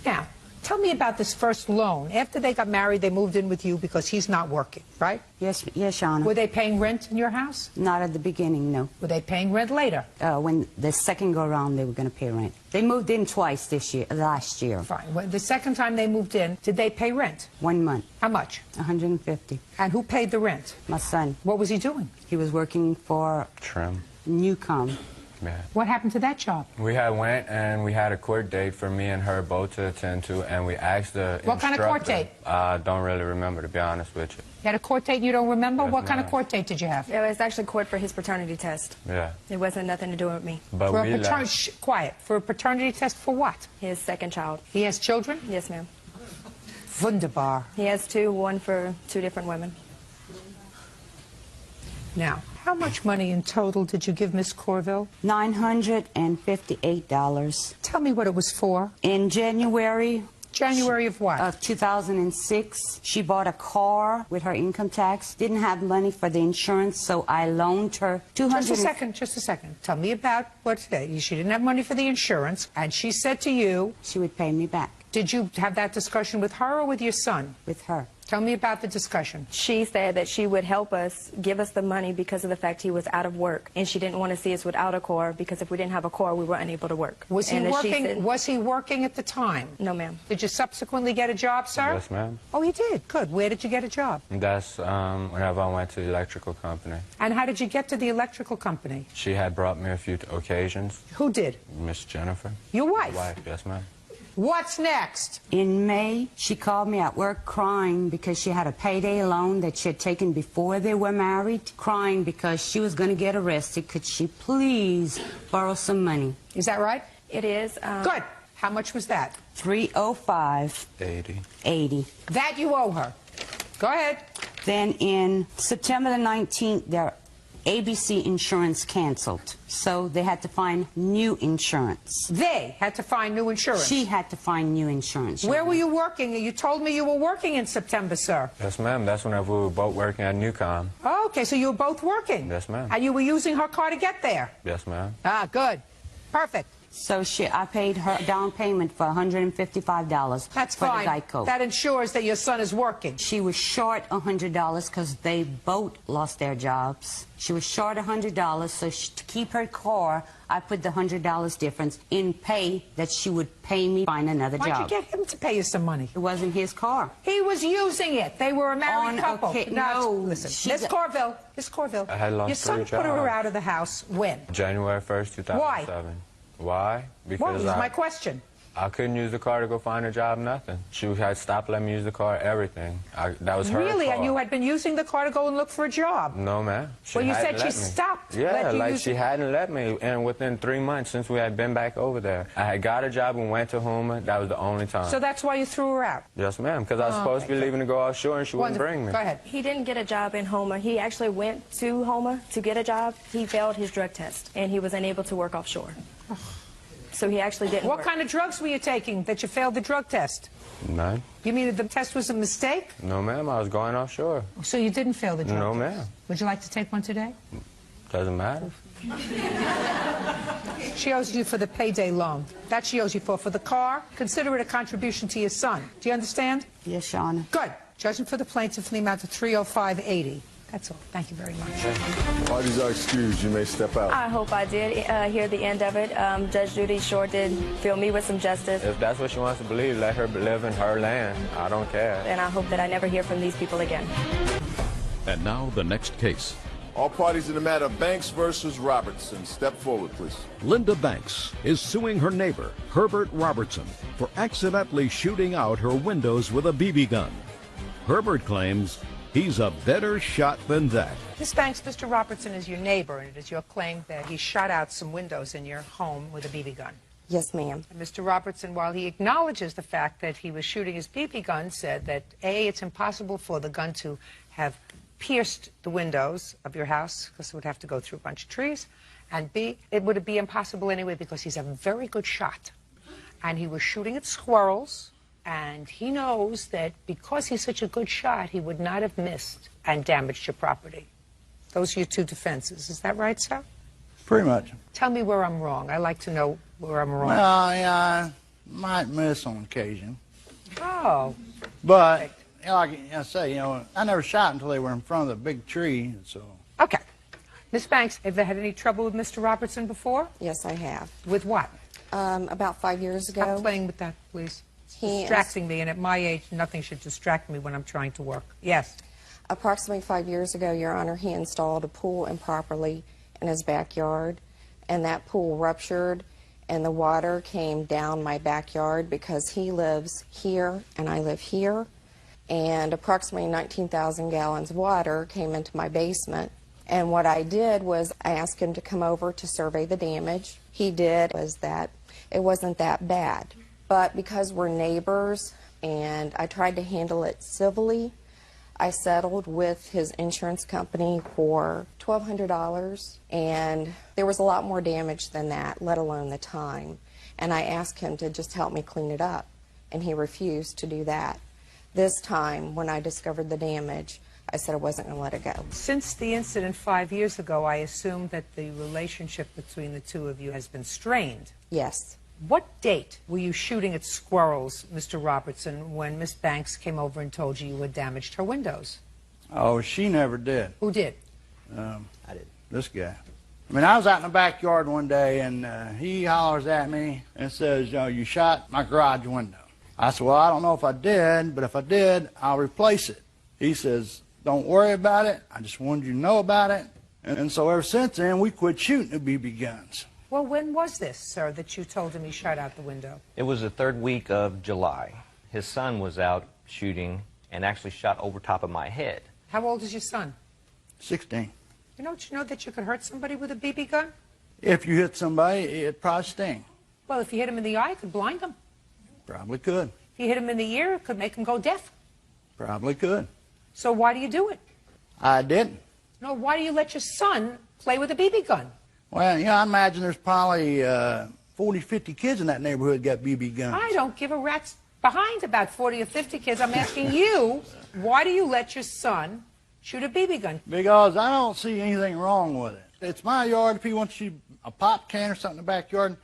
Now, tell me about this first loan. After they got married, they moved in with you because he's not working, right? Yes, Your Honor. Were they paying rent in your house? Not at the beginning, no. Were they paying rent later? When the second go around, they were going to pay rent. They moved in twice last year. Fine. Well, the second time they moved in, did they pay rent? 1 month. How much? $150. And who paid the rent? My son. What was he doing? He was working for Trim. Newcom. Yeah. What happened to that job? We had went and we had a court date for me and her both to attend to, and we asked the What kind of court date? I don't really remember, to be honest with you. You had a court date and you don't remember? Yes, What kind of ma'am. court date did you have? It was actually court for his paternity test. Yeah. It wasn't nothing to do with me. But For we a left. quiet. For a paternity test for what? His second child. He has children? Yes, ma'am. Wunderbar. He has two, one for two different women. Now, how much money in total did you give Miss Corville? $958. Tell me what it was for. In January. January of what? Of 2006. She bought a car with her income tax. Didn't have money for the insurance, so I loaned her $200. Just a second. Tell me about what she didn't have money for the insurance, and she said to you... She would pay me back. Did you have that discussion with her or with your son? With her. Tell me about the discussion. She said that she would help us, give us the money because of the fact he was out of work, and she didn't want to see us without a car because if we didn't have a car, we were unable to work. Was he working? Was he working at the time? No, ma'am. Did you subsequently get a job, sir? Yes, ma'am. Oh, you did. Good. Where did you get a job? That's whenever I went to the electrical company. And how did you get to the electrical company? She had brought me a few occasions. Who did? Miss Jennifer. Your wife? My wife, yes, ma'am. What's next? In May, she called me at work crying because she had a payday loan that she had taken before they were married, crying because she was going to get arrested. Could she please borrow some money? Is that right? It is. Good. How much was that? $305. 80. That you owe her. Go ahead. Then in September the 19th, their ABC insurance canceled. So they had to find new insurance. They had to find new insurance? She had to find new insurance. Where were you working? You told me you were working in September, sir. Yes, ma'am. That's whenever we were both working at Newcom. Oh, okay, so you were both working? Yes, ma'am. And you were using her car to get there? Yes, ma'am. Ah, good. Perfect. So I paid her down payment for $155. That's for fine. The Geico. That ensures that your son is working. She was short $100 because they both lost their jobs. She was short $100, so to keep her car, I put the $100 difference in pay that she would pay me find another job. Why'd you get him to pay you some money? It wasn't his car. He was using it. They were a married couple. No, listen. Miss Corville. I had lost your son 3 put her jobs. out of the house when? January 1st, 2007. Why? Because what was my question? I couldn't use the car to go find a job, nothing. She had stopped letting me use the car, everything. That was her Really? car. And you had been using the car to go and look for a job? No, ma'am. Well, you said she stopped. Yeah, like she hadn't let me. And within 3 months since we had been back over there, I had got a job and went to Houma. That was the only time. So that's why you threw her out? Yes, ma'am, because I was supposed to be leaving to go offshore and she wouldn't bring me. Go ahead. He didn't get a job in Houma. He actually went to Houma to get a job. He failed his drug test, and he was unable to work offshore. So he actually didn't What work. kind of drugs were you taking that you failed the drug test? None. You mean that the test was a mistake? No, ma'am, I was going offshore. So you didn't fail the drug No, test? ma'am. Would you like to take one today? Doesn't matter. She owes you for the payday loan. That she owes you for. For the car, consider it a contribution to your son. Do you understand? Yes, Your Honor. Good. Judgment for the plaintiff in the amount of $305.80. That's all. Thank you very much. Parties are excused. You may step out. I hope I did hear the end of it. Judge Judy sure did fill me with some justice. If that's what she wants to believe, let her live in her land. I don't care. And I hope that I never hear from these people again. And now the next case. All parties in the matter, Banks versus Robertson. Step forward, please. Linda Banks is suing her neighbor, Herbert Robertson, for accidentally shooting out her windows with a BB gun. Herbert claims he's a better shot than that. Miss Banks, Mr. Robertson is your neighbor, and it is your claim that he shot out some windows in your home with a BB gun. Yes, ma'am. And Mr. Robertson, while he acknowledges the fact that he was shooting his BB gun, said that, A, it's impossible for the gun to have pierced the windows of your house because it would have to go through a bunch of trees, and B, it would be impossible anyway because he's a very good shot. And he was shooting at squirrels, and he knows that because he's such a good shot, he would not have missed and damaged your property. Those are your two defenses. Is that right, sir? Pretty much. Tell me where I'm wrong. I like to know where I'm wrong. Well, yeah, I might miss on occasion. Oh. But, you know, like I say, you know, I never shot until they were in front of the big tree, so. Okay. Miss Banks, have you had any trouble with Mr. Robertson before? Yes, I have. With what? About 5 years ago. Stop playing with that, please. It's distracting me, and at my age, nothing should distract me when I'm trying to work. Yes. Approximately 5 years ago, Your Honor, he installed a pool improperly in his backyard, and that pool ruptured, and the water came down my backyard because he lives here and I live here, and approximately 19,000 gallons of water came into my basement. And what I did was I asked him to come over to survey the damage. He did. Was that it wasn't that bad. But because we're neighbors and I tried to handle it civilly, I settled with his insurance company for $1,200, and there was a lot more damage than that, let alone the time. And I asked him to just help me clean it up, and he refused to do that. This time, when I discovered the damage, I said I wasn't going to let it go. Since the incident 5 years ago, I assume that the relationship between the two of you has been strained. Yes. What date were you shooting at squirrels, Mr. Robertson, when Miss Banks came over and told you you had damaged her windows? Oh, she never did. Who did? I did. This guy. I mean, I was out in the backyard one day, and he hollers at me and says, you shot my garage window. I said, well, I don't know if I did, but if I did, I'll replace it. He says, don't worry about it. I just wanted you to know about it. And so ever since then, we quit shooting the BB guns. Well, when was this, sir, that you told him he shot out the window? It was the third week of July. His son was out shooting and actually shot over top of my head. How old is your son? 16. Don't you know that you could hurt somebody with a BB gun? If you hit somebody, it'd probably sting. Well, if you hit him in the eye, it could blind him. Probably could. If you hit him in the ear, it could make him go deaf. Probably could. So why do you do it? I didn't. No, why do you let your son play with a BB gun? Well, I imagine there's probably 40, 50 kids in that neighborhood got BB guns. I don't give a rat's behind about 40 or 50 kids. I'm asking you, why do you let your son shoot a BB gun? Because I don't see anything wrong with it. It's my yard. If he wants to shoot a pop can or something in the backyard,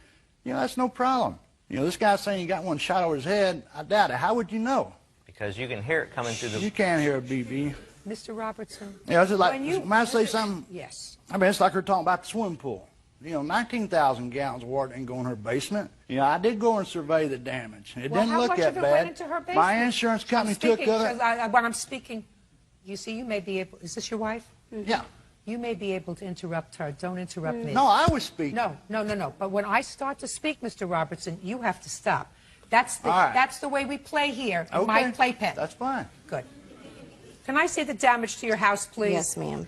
that's no problem. This guy's saying he got one shot over his head. I doubt it. How would you know? Because you can hear it coming through the... You can't hear a BB. Mr. Robertson. Yeah, it's just like, when I say something... Yes. I mean, it's like we're talking about the swimming pool. 19,000 gallons of water didn't go in her basement. I did go and survey the damage. It didn't look that bad. Went into her basement? My insurance company took it. When I'm speaking, you see, you may be able... Is this your wife? Yeah. You may be able to interrupt her. Don't interrupt me. No, I was speaking. No. But when I start to speak, Mr. Robertson, you have to stop. That's the way we play here in my playpen. That's fine. Good. Can I see the damage to your house, please? Yes, ma'am.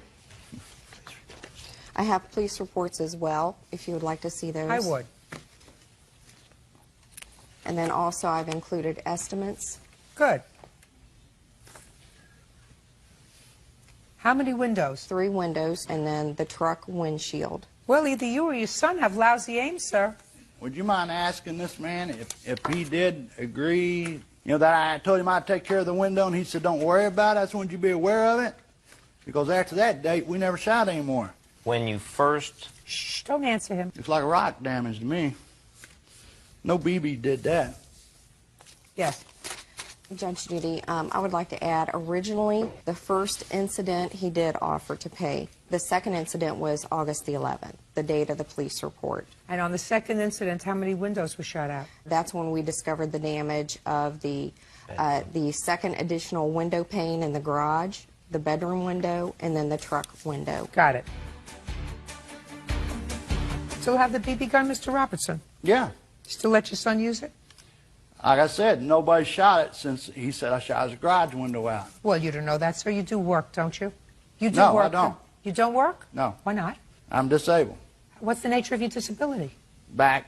I have police reports as well, if you would like to see those. I would. And then also I've included estimates. Good. How many windows? 3 windows, and then the truck windshield. Well, either you or your son have lousy aim, sir. Would you mind asking this man if he did agree, that I told him I'd take care of the window, and he said, don't worry about it, I just wanted you to be aware of it? Because after that date, we never shot anymore. When you first... Shh, don't answer him. It's like rock damage to me. No BB did that. Yes. Judge Judy, I would like to add, originally, the first incident he did offer to pay. The second incident was August the 11th, the date of the police report. And on the second incident, how many windows were shot out? That's when we discovered the damage of the second additional window pane in the garage, the bedroom window, and then the truck window. Got it. Still have the BB gun, Mr. Robertson? Yeah. Still let your son use it? Like I said, nobody shot it since he said I shot his garage window out. Well, you don't know that, sir. You do work, don't you? You do No, work. I don't. You don't work? No. Why not? I'm disabled. What's the nature of your disability? Back.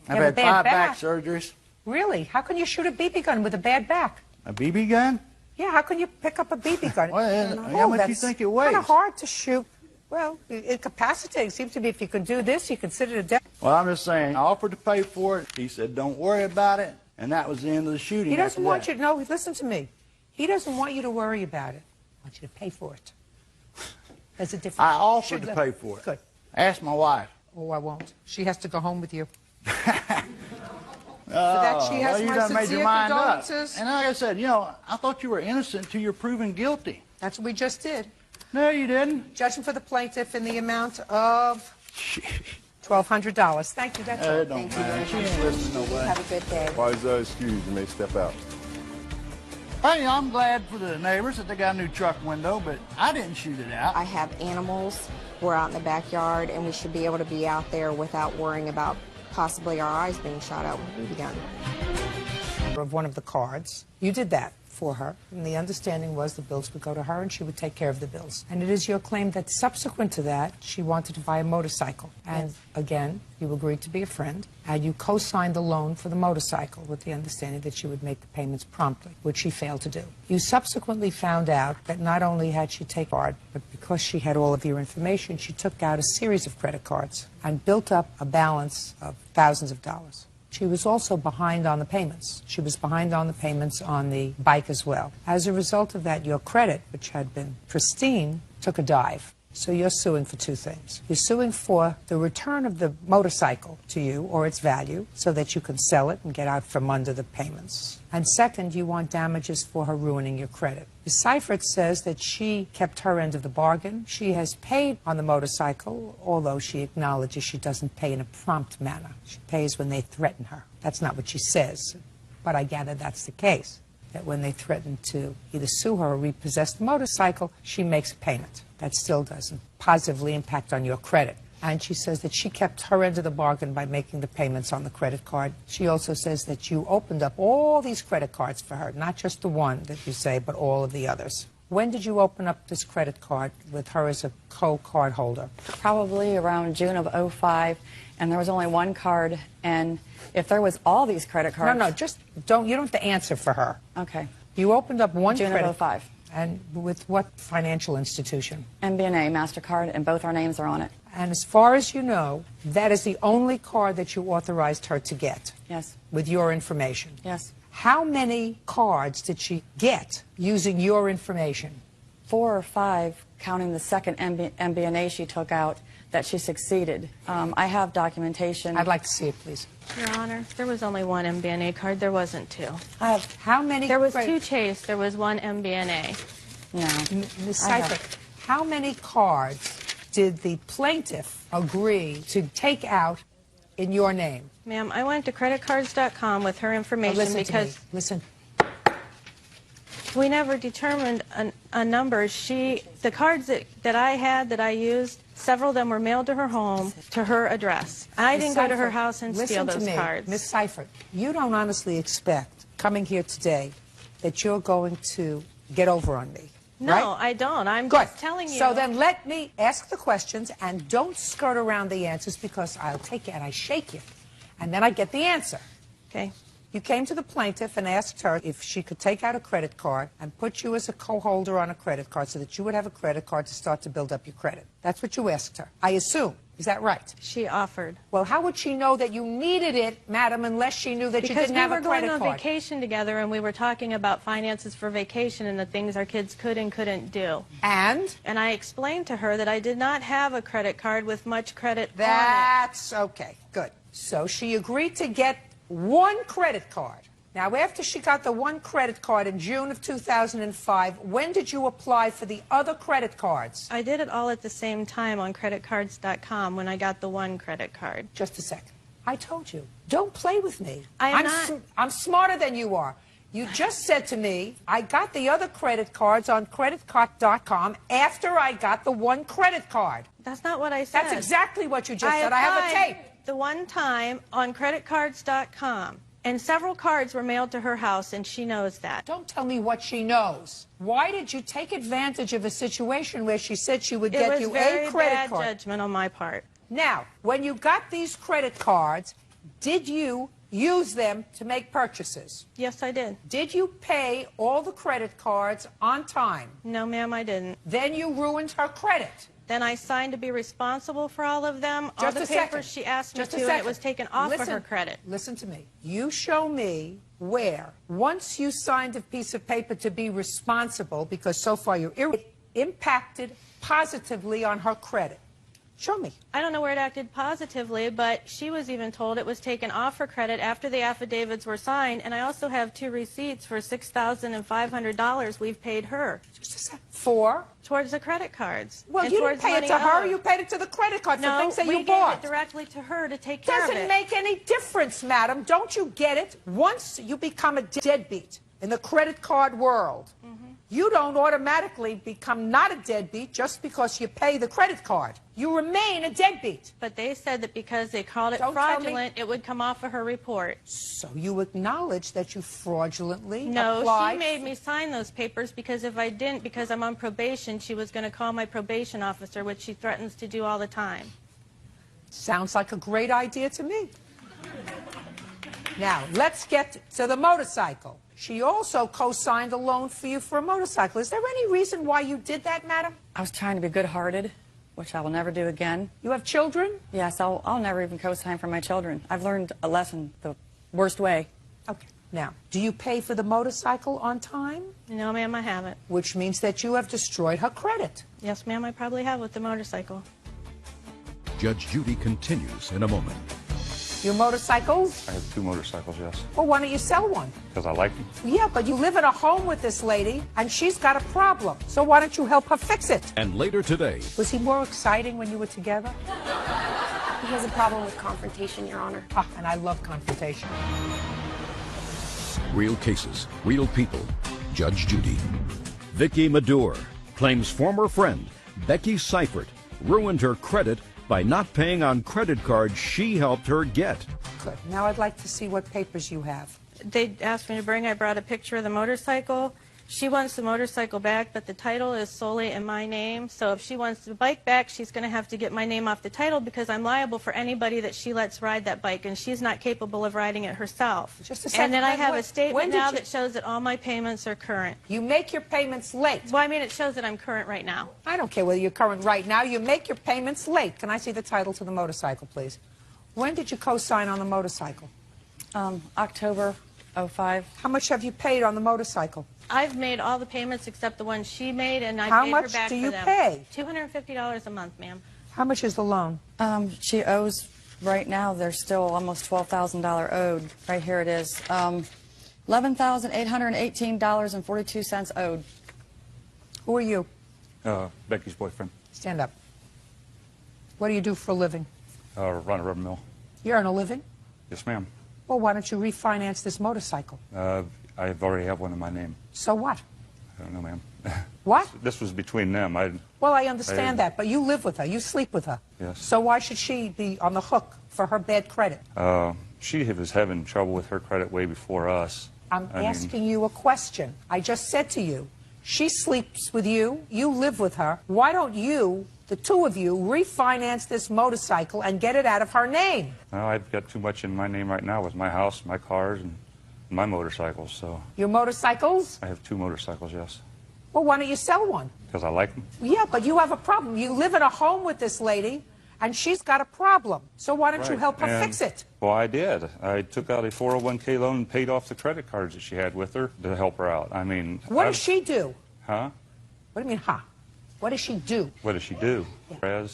I've have a had bad 5 back back. surgeries. Really? How can you shoot a BB gun with a bad back? A BB gun? Yeah, how can you pick up a BB gun? Well, how much do you think it weighs? Kind of hard to shoot. Well, incapacitating. Seems to be if you can do this, you can sit at a desk. Well, I'm just saying, I offered to pay for it. He said, don't worry about it. And that was the end of the shooting. He doesn't want that. you to know. Listen to me. He doesn't want you to worry about it. He wants you to pay for it. There's a difference. I offered to pay for it. Good. Ask my wife. Oh, I won't. She has to go home with you. Oh, that she has well, you my done made sincere your mind up. condolences. And like I said, I thought you were innocent until you're proven guilty. That's what we just did. No, you didn't. Judgment for the plaintiff in the amount of $1,200. Thank you. That's all. It don't matter. She ain't listening to nobody. Have a good day. Why is excused? You may step out. Hey, I'm glad for the neighbors that they got a new truck window, but I didn't shoot it out. I have animals. We're out in the backyard, and we should be able to be out there without worrying about possibly our eyes being shot out with a BB gun. Of one of the cards. You did that for her, and the understanding was the bills would go to her and she would take care of the bills. And it is your claim that subsequent to that, she wanted to buy a motorcycle. And again, you agreed to be a friend, and you co-signed the loan for the motorcycle with the understanding that she would make the payments promptly, which she failed to do. You subsequently found out that not only had she taken card, but because she had all of your information, she took out a series of credit cards and built up a balance of thousands of dollars. She was also behind on the payments. She was behind on the payments on the bike as well. As a result of that, your credit, which had been pristine, took a dive. So you're suing for two things. You're suing for the return of the motorcycle to you, or its value, so that you can sell it and get out from under the payments. And second, you want damages for her ruining your credit. Ms. Seifert says that she kept her end of the bargain. She has paid on the motorcycle, although she acknowledges she doesn't pay in a prompt manner. She pays when they threaten her. That's not what she says, but I gather that's the case, that when they threaten to either sue her or repossess the motorcycle, she makes a payment. That still doesn't positively impact on your credit. And she says that she kept her end of the bargain by making the payments on the credit card. She also says that you opened up all these credit cards for her, not just the one that you say, but all of the others. When did you open up this credit card with her as a co-card holder? Probably around June of '05, and there was only one card, and if there was all these credit cards... No, just don't, you don't have to answer for her. Okay. You opened up one June credit... of '05. And with what financial institution? MBNA, MasterCard, and both our names are on it. And as far as you know, that is the only card that you authorized her to get? Yes. With your information? Yes. How many cards did she get using your information? 4 or 5, counting the second MBNA she took out, that she succeeded. I have documentation. I'd like to see it, please. Your Honor, there was only one MBNA card. There wasn't two. I have how many? There was two Chase. There was one MBNA. No. Ms. Seifert, how many cards did the plaintiff agree to take out in your name? Ma'am, I went to creditcards.com with her information because... Listen. We never determined a number. The cards that I had, that I used, several of them were mailed to her home, to her address. I didn't go to her house and steal those cards. Ms. Seifert, you don't honestly expect, coming here today, that you're going to get over on me, No, right? I don't. I'm Good. just telling you. So then let me ask the questions and don't skirt around the answers, because I'll take you and I shake you, and then I get the answer. Okay. You came to the plaintiff and asked her if she could take out a credit card and put you as a co-holder on a credit card so that you would have a credit card to start to build up your credit. That's what you asked her, I assume. Is that right? She offered. Well, how would she know that you needed it, madam, unless she knew that you didn't have a credit card? Because we were going on vacation together, and we were talking about finances for vacation and the things our kids could and couldn't do. And? And I explained to her that I did not have a credit card with much credit on it. That's okay. Good. So she agreed to get one credit card. Now, after she got the one credit card in June of 2005, when did you apply for the other credit cards? I did it all at the same time on creditcards.com when I got the one credit card. Just a second. I told you, don't play with me. I'm smarter than you are. You just said to me, I got the other credit cards on creditcard.com after I got the one credit card. That's not what I said. That's exactly what you just said. I have a tape. The one time on creditcards.com, and several cards were mailed to her house, and she knows that. Don't tell me what she knows. Why did you take advantage of a situation where she said she would get you a credit card? It was very bad judgment on my part. Now, when you got these credit cards, did you use them to make purchases? Yes, I did. Did you pay all the credit cards on time? No, ma'am, I didn't. Then you ruined her credit. Then I signed to be responsible for all of them, all the papers she asked me to, and it was taken off of her credit. Listen to me. You show me where, once you signed a piece of paper to be responsible, because so far it impacted positively on her credit. Show me. I don't know where it acted positively, but she was even told it was taken off her credit after the affidavits were signed, and I also have 2 receipts for $6,500 we've paid her. Just a sec. For? Towards the credit cards. Well, you didn't pay it to her, you paid it to the credit card for things that you bought. No, we gave it directly to her to take care of it. Doesn't make any difference, madam. Don't you get it? Once you become a deadbeat in the credit card world, you don't automatically become not a deadbeat just because you pay the credit card. You remain a deadbeat. But they said that because they called it fraudulent, it would come off of her report. So you acknowledge that you fraudulently applied? No, she made me sign those papers because if I didn't, because I'm on probation, she was going to call my probation officer, which she threatens to do all the time. Sounds like a great idea to me. Now, let's get to the motorcycle. She also co-signed a loan for you for a motorcycle. Is there any reason why you did that, madam? I was trying to be good-hearted, which I will never do again. You have children? Yes, I'll never even co-sign for my children. I've learned a lesson the worst way. Okay. Now, do you pay for the motorcycle on time? No, ma'am, I haven't. Which means that you have destroyed her credit. Yes, ma'am, I probably have with the motorcycle. Judge Judy continues in a moment. Your motorcycles? I have 2 motorcycles, yes. Well, why don't you sell one? Because I like them. Yeah, but you live in a home with this lady, and she's got a problem. So why don't you help her fix it? And later today, Was he more exciting when you were together? He has a problem with confrontation, Your Honor. Ah, and I love confrontation. real cases, real people. Judge Judy. Vicky Madure claims former friend Becky Seifert ruined her credit by not paying on credit cards she helped her get. Good. Now I'd like to see what papers you have. They asked me to bring, I brought a picture of the motorcycle. She wants the motorcycle back, but the title is solely in my name. So if she wants the bike back, she's going to have to get my name off the title because I'm liable for anybody that she lets ride that bike, and she's not capable of riding it herself. Just a second. And then I have a statement now you... that shows that all my payments are current. You make your payments late. Well, I mean, it shows that I'm current right now. I don't care whether you're current right now. You make your payments late. Can I see the title to the motorcycle, please? When did you co-sign on the motorcycle? October 05. How much have you paid on the motorcycle? I've made all the payments except the one she made, and I How paid her much back do for you them. pay? $250 a month, ma'am. How much is the loan? She owes, right now, there's still almost $12,000 owed. Right here it is. $11,818.42 owed. Who are you? Becky's boyfriend. Stand up. What do you do for a living? Run a rubber mill. You earn a living? Yes, ma'am. Well, why don't you refinance this motorcycle? I already have one in my name. So what? I don't know, ma'am. What? This was between them. Well, I understand that, but you live with her. You sleep with her. Yes. So why should she be on the hook for her bad credit? She was having trouble with her credit way before us. I'm asking you a question. I just said to you, she sleeps with you, you live with her. Why don't you, the two of you, refinance this motorcycle and get it out of her name? Well, I've got too much in my name right now with my house, my cars, and my motorcycles, so... Your motorcycles? I have 2 motorcycles, yes. Well, why don't you sell one? Because I like them. Yeah, but you have a problem. You live in a home with this lady, and she's got a problem. So why don't you help her fix it? Well, I did. I took out a 401k loan and paid off the credit cards that she had with her to help her out. I mean... What does she do? Huh? What do you mean, huh? What does she do? What does she do? Yeah.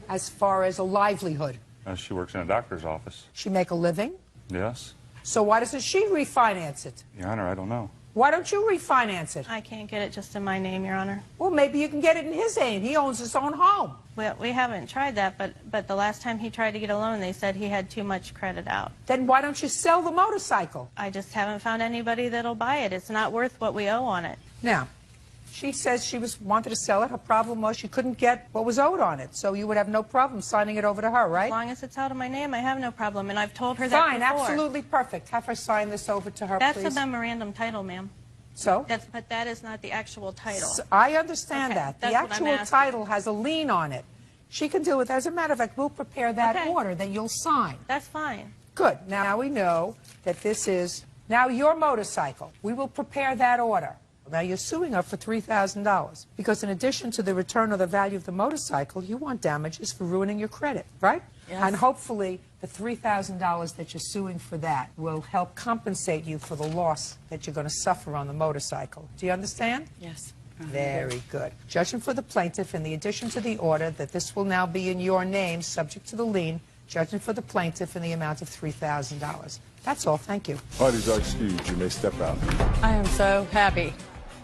As far as a livelihood? She works in a doctor's office. She make a living? Yes. So why doesn't she refinance it? Your Honor, I don't know. Why don't you refinance it? I can't get it just in my name, Your Honor. Well, maybe you can get it in his name. He owns his own home. Well, we haven't tried that, but the last time he tried to get a loan, they said he had too much credit out. Then why don't you sell the motorcycle? I just haven't found anybody that'll buy it. It's not worth what we owe on it. Now, she says she wanted to sell it. Her problem was she couldn't get what was owed on it. So you would have no problem signing it over to her, right? As long as it's out of my name, I have no problem, and I've told her that Fine, before. absolutely perfect. Have her sign this over to her, That's please. a memorandum title, ma'am. So? But that is not the actual title. So, I understand that. The that's what I'm actual asking. title has a lien on it. She can do it. As a matter of fact, we'll prepare that order that you'll sign. That's fine. Good. Now we know that this is now your motorcycle. We will prepare that order. Now you're suing her for $3,000 because in addition to the return of the value of the motorcycle, you want damages for ruining your credit, right? Yes. And hopefully the $3,000 that you're suing for that will help compensate you for the loss that you're going to suffer on the motorcycle. Do you understand? Yes. Very good. Judgment for the plaintiff in the addition to the order that this will now be in your name subject to the lien, judgment for the plaintiff in the amount of $3,000. That's all. Thank you. Parties are excused. You may step out. I am so happy.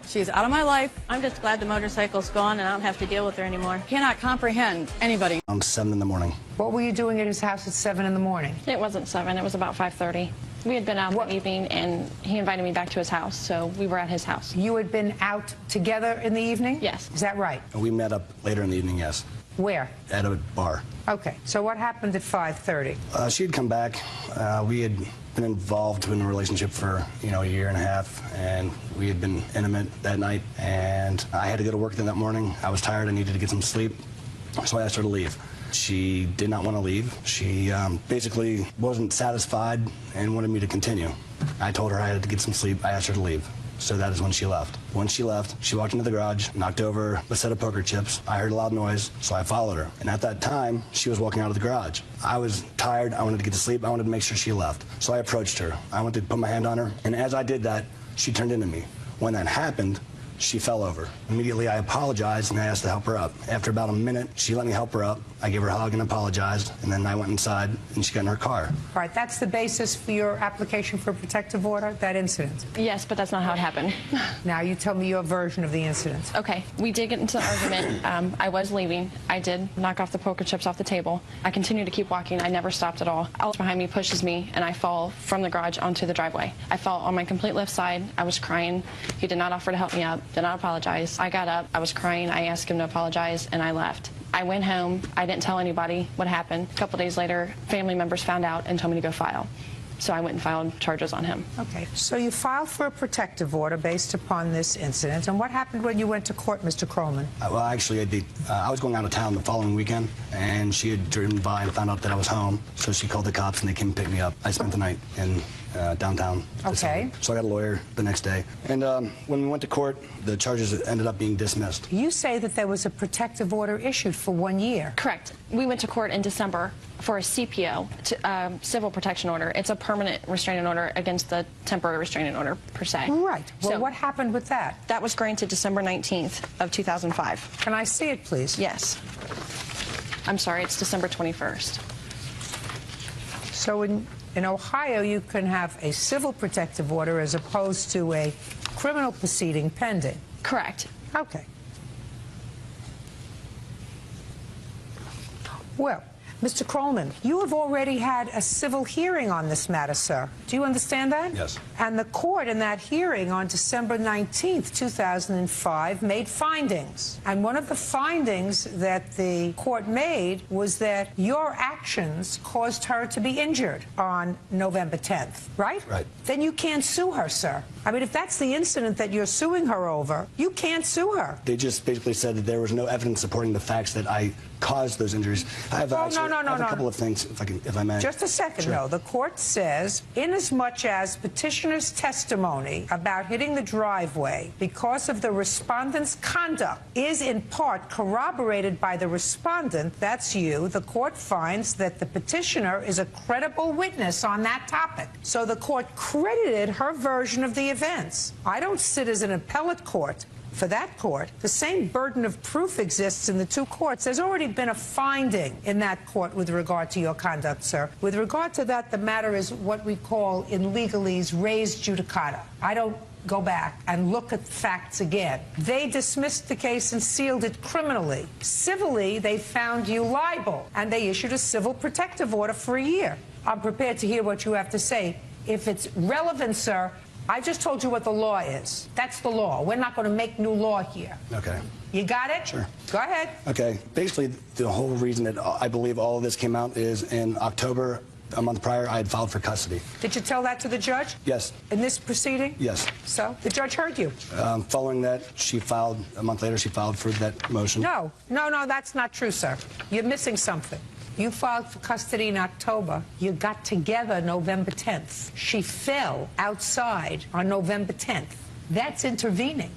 She's out of my life. I'm just glad the motorcycle's gone and I don't have to deal with her anymore. Cannot comprehend anybody. 7 in the morning. What were you doing at his house at 7 in the morning? It wasn't 7. It was about 5:30. We had been out that evening, and he invited me back to his house, so we were at his house. You had been out together in the evening? Yes. Is that right? We met up later in the evening, yes. Where? At a bar. Okay. So what happened at 5:30? She had come back. We had been involved in a relationship for, a year and a half, and we had been intimate that night, and I had to go to work that morning. I was tired. I needed to get some sleep, so I asked her to leave. She did not want to leave. She basically wasn't satisfied and wanted me to continue. I told her I had to get some sleep. I asked her to leave. so that is when she left. When she left, she walked into the garage, knocked over a set of poker chips. I heard a loud noise, so I followed her. And at that time, she was walking out of the garage. I was tired. I wanted to get to sleep. I wanted to make sure she left. So I approached her. I went to put my hand on her, and as I did that, she turned into me. When that happened, she fell over. Immediately, I apologized, and I asked to help her up. After about a minute, she let me help her up. I gave her a hug and apologized, and then I went inside, and she got in her car. All right, that's the basis for your application for protective order, that incident? Yes, but that's not how it happened. Now, you tell me your version of the incident. Okay, we did get into an argument. I was leaving. I did knock off the poker chips off the table. I continued to keep walking. I never stopped at all. Alex behind me pushes me, and I fall from the garage onto the driveway. I fell on my complete left side. I was crying. He did not offer to help me up, did not apologize. I got up. I was crying. I asked him to apologize, and I left. I went home. I didn't tell anybody what happened. A couple days later, family members found out and told me to go file. So I went and filed charges on him. Okay, so you filed for a protective order based upon this incident. And what happened when you went to court, Mr. Krollman? Well, actually, I was going out of town the following weekend, and she had driven by and found out that I was home. So she called the cops, and they came and picked me up. I spent the night in downtown. Okay. So I got a lawyer the next day. And when we went to court, the charges ended up being dismissed. You say that there was a protective order issued for 1 year. Correct. We went to court in December for a CPO, civil protection order. It's a permanent restraining order against the temporary restraining order, per se. Right. Well, So what happened with that? that was granted December 19th of 2005. Can I see it, please? Yes. I'm sorry, it's December 21st. So in Ohio, you can have a civil protective order as opposed to a criminal proceeding pending. Correct. Okay. Well, Mr. Krollman, you have already had a civil hearing on this matter, sir. Do you understand that? Yes. And the court in that hearing on December 19th, 2005, made findings. And one of the findings that the court made was that your actions caused her to be injured on November 10th, right? Right. Then you can't sue her, sir. I mean, if that's the incident that you're suing her over, you can't sue her. They just basically said that there was no evidence supporting the facts that I caused those injuries. I have, I have a couple of things, if I may. Just a second, no. The court says, inasmuch as petitioner's testimony about hitting the driveway because of the respondent's conduct is in part corroborated by the respondent, that's you, the court finds that the petitioner is a credible witness on that topic. So the court credited her version of the events. I don't sit as an appellate court. For that court, the same burden of proof exists in the two courts. There's already been a finding in that court with regard to your conduct, sir. With regard to that, the matter is what we call in legalese res judicata. I don't go back and look at facts again. They dismissed the case and sealed it criminally. Civilly, they found you liable, and they issued a civil protective order for a year. I'm prepared to hear what you have to say. If it's relevant, sir, I just told you what the law is. That's the law. We're not going to make new law here. Okay. You got it? Sure. Go ahead. Okay. Basically, the whole reason that I believe all of this came out is in October, a month prior, I had filed for custody. Did you tell that to the judge? Yes. In this proceeding? Yes. So? The judge heard you? Following that, she filed, a month later, she filed for that motion. No, that's not true, sir. You're missing something. You filed for custody in October. You got together November 10th. She fell outside on November 10th. That's intervening.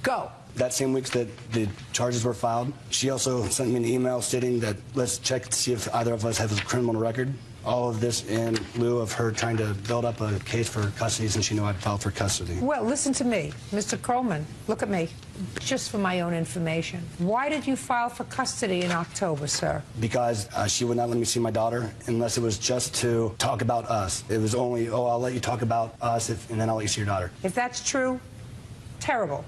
Go. That same week that the charges were filed, she also sent me an email stating that let's check to see if either of us have a criminal record. All of this in lieu of her trying to build up a case for custody since she knew I'd filed for custody. Well, listen to me. Mr. Krollman, look at me. Just for my own information. Why did you file for custody in October, sir? Because she would not let me see my daughter unless it was just to talk about us. It was only, oh, I'll let you talk about us and then I'll let you see your daughter. If that's true, terrible.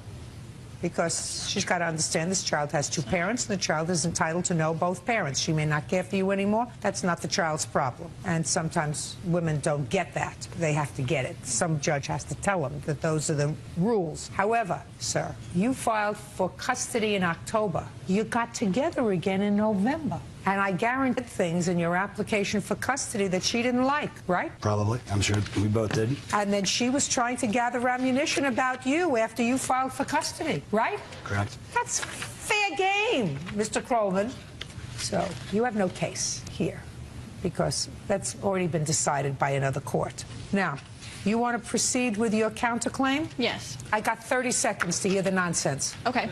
Because she's got to understand this child has two parents, and the child is entitled to know both parents. She may not care for you anymore. That's not the child's problem. And sometimes women don't get that. They have to get it. Some judge has to tell them that those are the rules. However, sir, you filed for custody in October. You got together again in November. And I guaranteed things in your application for custody that she didn't like, right? Probably. I'm sure we both did. And then she was trying to gather ammunition about you after you filed for custody, right? Correct. That's fair game, Mr. Krollman. So you have no case here because that's already been decided by another court. Now, You want to proceed with your counterclaim? Yes. I got 30 seconds to hear the nonsense. Okay.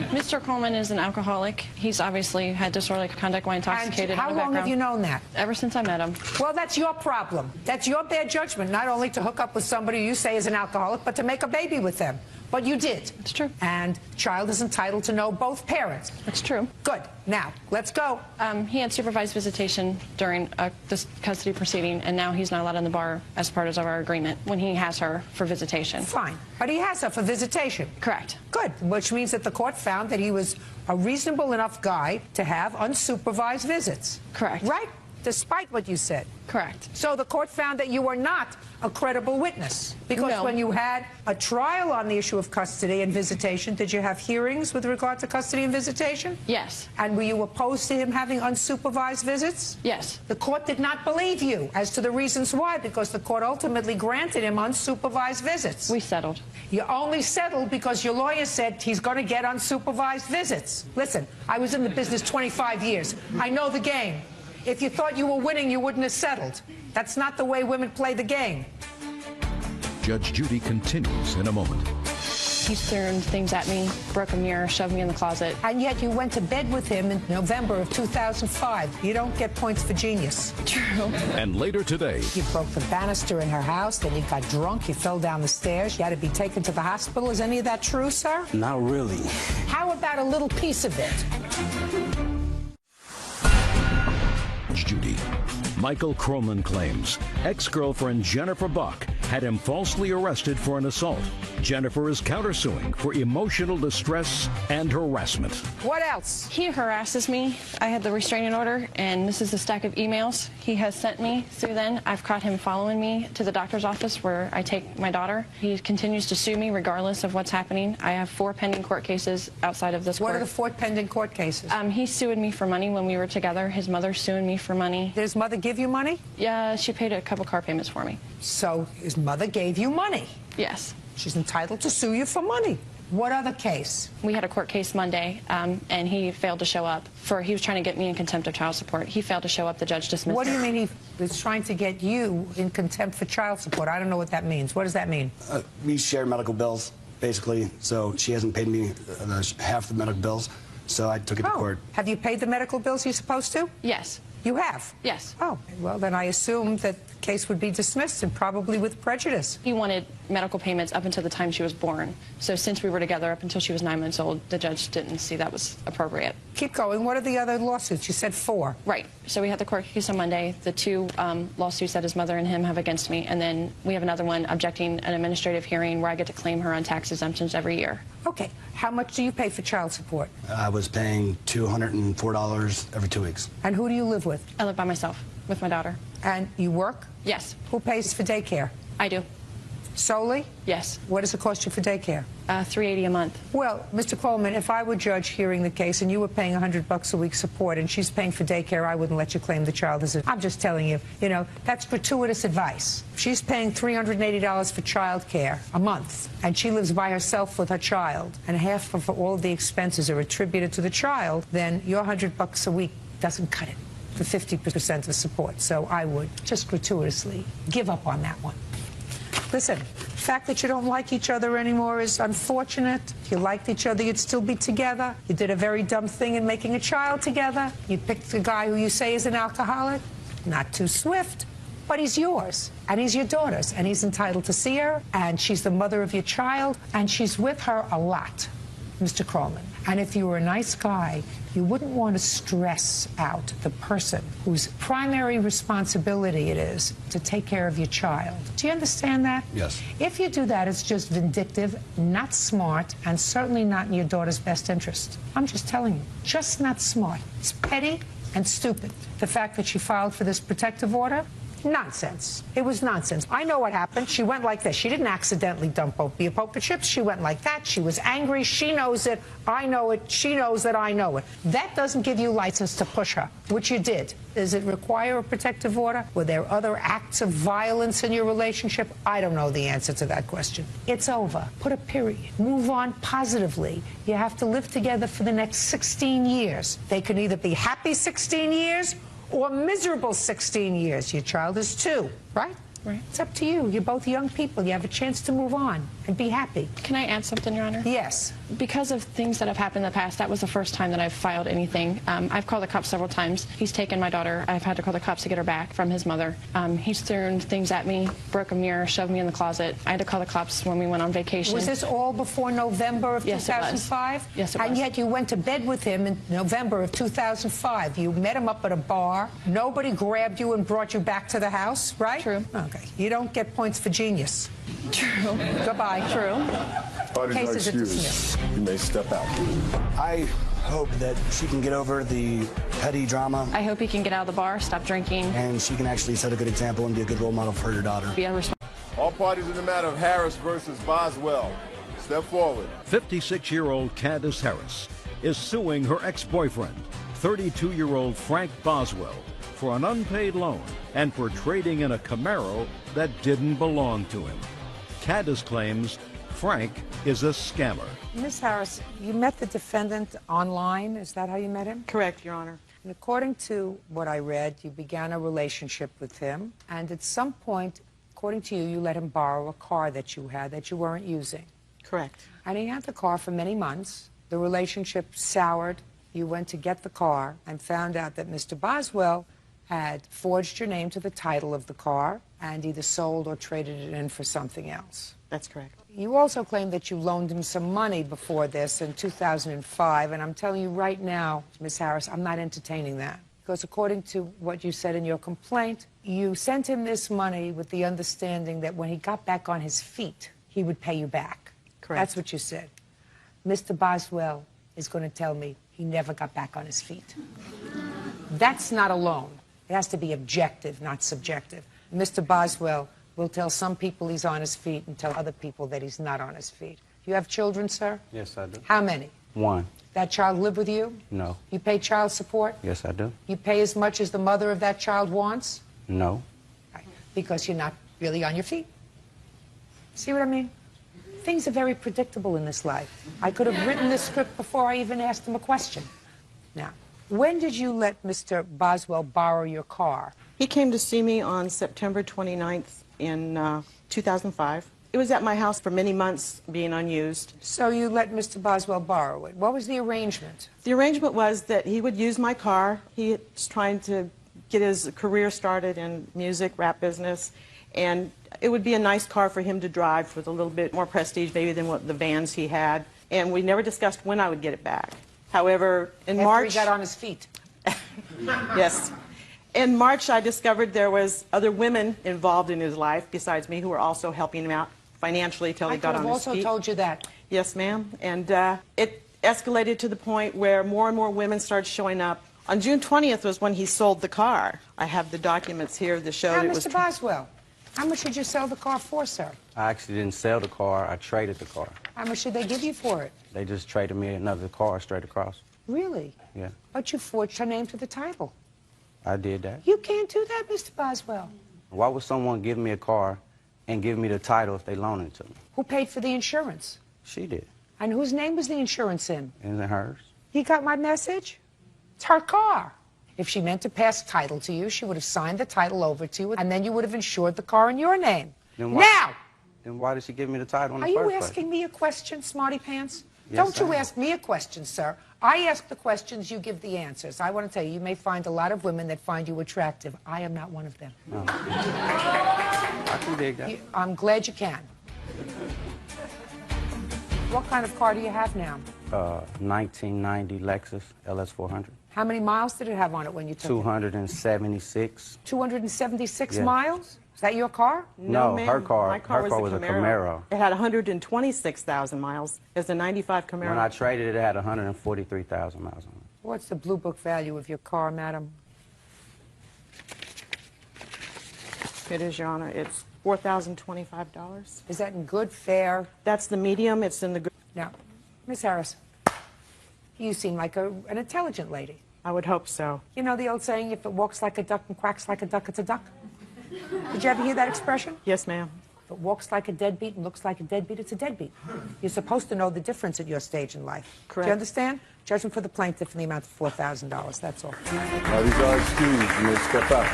Mr. Coleman is an alcoholic. He's obviously had disorderly conduct while intoxicated. And how long have you known that? Ever since I met him. Well, that's your problem. That's your bad judgment, not only to hook up with somebody you say is an alcoholic, but to make a baby with them. But you did. It's true. And child is entitled to know both parents. It's true. Good. Now, let's go. He had supervised visitation during this custody proceeding, and now he's not allowed in the bar as part of our agreement when he has her for visitation. Fine. But he has her for visitation. Correct. Good. Which means that the court found that he was a reasonable enough guy to have unsupervised visits. Correct. Right? Despite what you said. Correct. So the court found that you were not a credible witness. Because when you had a trial on the issue of custody and visitation, did you have hearings with regard to custody and visitation? Yes. And were you opposed to him having unsupervised visits? Yes. The court did not believe you as to the reasons why, because the court ultimately granted him unsupervised visits. We settled. You only settled because your lawyer said he's going to get unsupervised visits. Listen, I was in the business 25 years. I know the game. If you thought you were winning, you wouldn't have settled. That's not the way women play the game. Judge Judy continues in a moment. He's throwing things at me, broke a mirror, shoved me in the closet. And yet you went to bed with him in November of 2005. You don't get points for genius. True. And later today, You broke the banister in her house, then you got drunk, you fell down the stairs, you had to be taken to the hospital. Is any of that true, sir? Not really. How about a little piece of it? Judy. Michael Kroman claims ex-girlfriend Jennifer Buck had him falsely arrested for an assault. Jennifer is countersuing for emotional distress and harassment. What else? He harasses me. I had the restraining order, and this is the stack of emails he has sent me through then. I've caught him following me to the doctor's office where I take my daughter. He continues to sue me regardless of what's happening. I have 4 pending court cases outside of this court. What are the 4 pending court cases? He sued me for money when we were together. His mother's suing me for money. Did his mother give you money? Yeah, she paid a couple car payments for me. So his mother gave you money? Yes. She's entitled to sue you for money. What other case? We had a court case Monday, and he failed to show up. He was trying to get me in contempt of child support. He failed to show up. The judge dismissed What do him. you mean he was trying to get you in contempt for child support? I don't know what that means. What does that mean? We share medical bills, basically, so she hasn't paid me half the medical bills, so I took it to court. Have you paid the medical bills you're supposed to? Yes. You have? Yes. Oh, well, then I assumed that the case would be dismissed, and probably with prejudice. He wanted medical payments up until the time she was born. So since we were together up until she was 9 months old, the judge didn't see that was appropriate. Keep going. What are the other lawsuits? You said 4. Right. So we had the court case on Monday, the 2 lawsuits that his mother and him have against me, and then we have another one objecting an administrative hearing where I get to claim her on tax exemptions every year. Okay. How much do you pay for child support? I was paying $204 every 2 weeks. And who do you live with? I live by myself with my daughter. And you work? Yes. Who pays for daycare? I do. Solely? Yes. What does it cost you for daycare? $380 a month. Well, Mr. Coleman, if I were judge hearing the case and you were paying $100 a week support and she's paying for daycare, I wouldn't let you claim the child as a... I'm just telling you, that's gratuitous advice. If she's paying $380 for child care a month and she lives by herself with her child and half of all of the expenses are attributed to the child, then your $100 a week doesn't cut it for 50% of support. So I would just gratuitously give up on that one. Listen, the fact that you don't like each other anymore is unfortunate. If you liked each other, you'd still be together. You did a very dumb thing in making a child together. You picked a guy who you say is an alcoholic. Not too swift, but he's yours, and he's your daughter's, and he's entitled to see her, and she's the mother of your child, and she's with her a lot, Mr. Kroman. And if you were a nice guy, you wouldn't want to stress out the person whose primary responsibility it is to take care of your child. Do you understand that? Yes. If you do that, it's just vindictive, not smart, and certainly not in your daughter's best interest. I'm just telling you, just not smart. It's petty and stupid. The fact that she filed for this protective order, nonsense. It was nonsense. I know what happened. She went like this. She didn't accidentally dump both your poker chips. She went like that. She was angry. She knows it. I know it. She knows that I know it. That doesn't give you license to push her, which you did. Does it require a protective order? Were there other acts of violence in your relationship? I don't know the answer to that question. It's over. Put a period. Move on positively. You have to live together for the next 16 years. They can either be happy 16 years or miserable 16 years. Your child is 2, right? Right. It's up to you. You're both young people. You have a chance to move on and be happy. Can I add something, Your Honor? Yes. Because of things that have happened in the past, that was the first time that I've filed anything. I've called the cops several times. He's taken my daughter. I've had to call the cops to get her back from his mother. He's thrown things at me, broke a mirror, shoved me in the closet. I had to call the cops when we went on vacation. Was this all before November of Yes, 2005? Yes, it was. And yet you went to bed with him in November of 2005. You met him up at a bar. Nobody grabbed you and brought you back to the house, right? True. Okay. You don't get points for genius. True. Goodbye. True. Parties are Cases are excused. dismissed. You may step out. I hope that she can get over the petty drama. I hope he can get out of the bar, stop drinking. And she can actually set a good example and be a good role model for her daughter. Be a All parties in the matter of Harris versus Boswell. Step forward. 56-year-old Candace Harris is suing her ex-boyfriend, 32-year-old Frank Boswell, for an unpaid loan and for trading in a Camaro that didn't belong to him. Candace claims Frank is a scammer. Ms. Harris, you met the defendant online. Is that how you met him? Correct, Your Honor. And according to what I read, you began a relationship with him, and at some point, according to you, you let him borrow a car that you had that you weren't using. Correct. And he had the car for many months. The relationship soured. You went to get the car and found out that Mr. Boswell had forged your name to the title of the car and either sold or traded it in for something else. That's correct. You also claim that you loaned him some money before this in 2005, and I'm telling you right now, Ms. Harris, I'm not entertaining that. Because according to what you said in your complaint, you sent him this money with the understanding that when he got back on his feet, he would pay you back. Correct. That's what you said. Mr. Boswell is going to tell me he never got back on his feet. That's not a loan. It has to be objective, not subjective. Mr. Boswell will tell some people he's on his feet and tell other people that he's not on his feet. You have children, sir? Yes, I do. How many? One. That child live with you? No. You pay child support? Yes, I do. You pay as much as the mother of that child wants? No. Right. Because you're not really on your feet. See what I mean? Things are very predictable in this life. I could have written this script before I even asked him a question. Now, when did you let Mr. Boswell borrow your car? He came to see me on September 29th in 2005. It was at my house for many months being unused. So you let Mr. Boswell borrow it. What was the arrangement? The arrangement was that he would use my car. He was trying to get his career started in music, rap business, and it would be a nice car for him to drive with a little bit more prestige maybe than what the vans he had. And we never discussed when I would get it back. However, in March... After he got on his feet. Yes. In March, I discovered there was other women involved in his life besides me who were also helping him out financially till he got on his feet. I could have also told you that. Yes, ma'am. And it escalated to the point where more and more women started showing up. On June 20th was when he sold the car. I have the documents here that show Now, it was... Mr. Boswell, how much did you sell the car for, sir? I actually didn't sell the car. I traded the car. How much did they give you for it? They just traded me another car straight across. Really? Yeah, But you forged her name to the title. I did that. You can't do that, Mr. Boswell. Why would someone give me a car and give me the title if they loaned it to me? Who paid for the insurance? She did. And whose name was the insurance in? Isn't it hers? You got my message? It's her car. If she meant to pass title to you, she would have signed the title over to you, and then you would have insured the car in your name. Then why, Now! Then why did she give me the title in the Are first you place? asking me a question, smarty pants? Yes, Don't you I am. ask me a question, sir. I ask the questions, you give the answers. I want to tell you, you may find a lot of women that find you attractive. I am not one of them. No. I can dig that. I'm glad you can. What kind of car do you have now? 1990 Lexus LS400. How many miles did it have on it when you took 276. it? 276 Yeah. miles? Is that your car? No, ma'am. her car. My car her car was a Camaro. It had 126,000 miles. It was a 95 Camaro. When I traded it, it had 143,000 miles on it. What's the blue book value of your car, madam? It is, Your Honor. It's $4,025. Is that in good, fair? That's the medium. It's in the good. Now, Miss Harris, you seem like an intelligent lady. I would hope so. You know the old saying, if it walks like a duck and quacks like a duck, it's a duck? Did you ever hear that expression? Yes, ma'am. If it walks like a deadbeat and looks like a deadbeat, it's a deadbeat. You're supposed to know the difference at your stage in life. Correct. Do you understand? Judgment for the plaintiff in the amount of $4,000. That's all. Parties are excused. You may step out.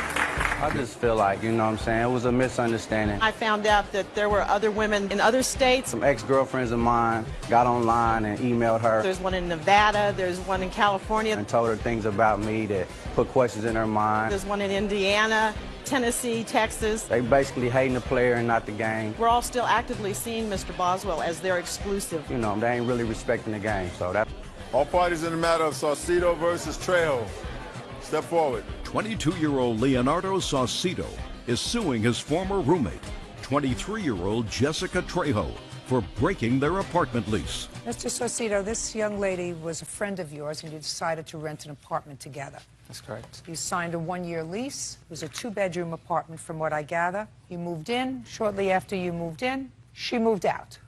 I just feel like, you know what I'm saying, it was a misunderstanding. I found out that there were other women in other states. Some ex-girlfriends of mine got online and emailed her. There's one in Nevada, there's one in California. And told her things about me that put questions in her mind. There's one in Indiana, Tennessee, Texas. They basically hating the player and not the game. We're all still actively seeing Mr. Boswell as their exclusive. You know, they ain't really respecting the game, so that... All parties in the matter of Saucedo versus Trejo. Step forward. 22-year-old Leonardo Saucedo is suing his former roommate, 23-year-old Jessica Trejo, for breaking their apartment lease. Mr. Saucedo, this young lady was a friend of yours, and you decided to rent an apartment together. That's correct. You signed a one-year lease. It was a two-bedroom apartment, from what I gather. You moved in. Shortly after you moved in, she moved out.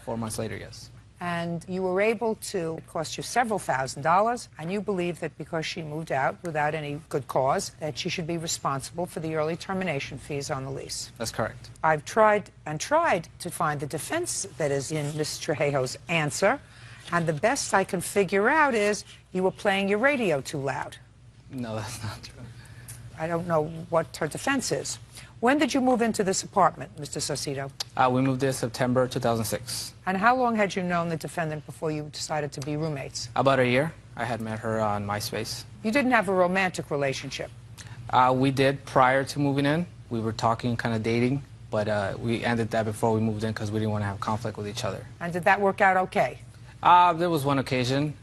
4 months later, yes. And you were able to, it cost you several $1,000s, and you believe that because she moved out without any good cause, that she should be responsible for the early termination fees on the lease. That's correct. I've tried and tried to find the defense that is in Ms. Trejo's answer, and the best I can figure out is you were playing your radio too loud. No, that's not true. I don't know what her defense is. When did you move into this apartment, Mr. Saucedo? We moved there September 2006. And how long had you known the defendant before you decided to be roommates? About a year. I had met her on MySpace. You didn't have a romantic relationship? We did prior to moving in. We were talking, kind of dating, but we ended that before we moved in because we didn't want to have conflict with each other. And did that work out okay? There was one occasion.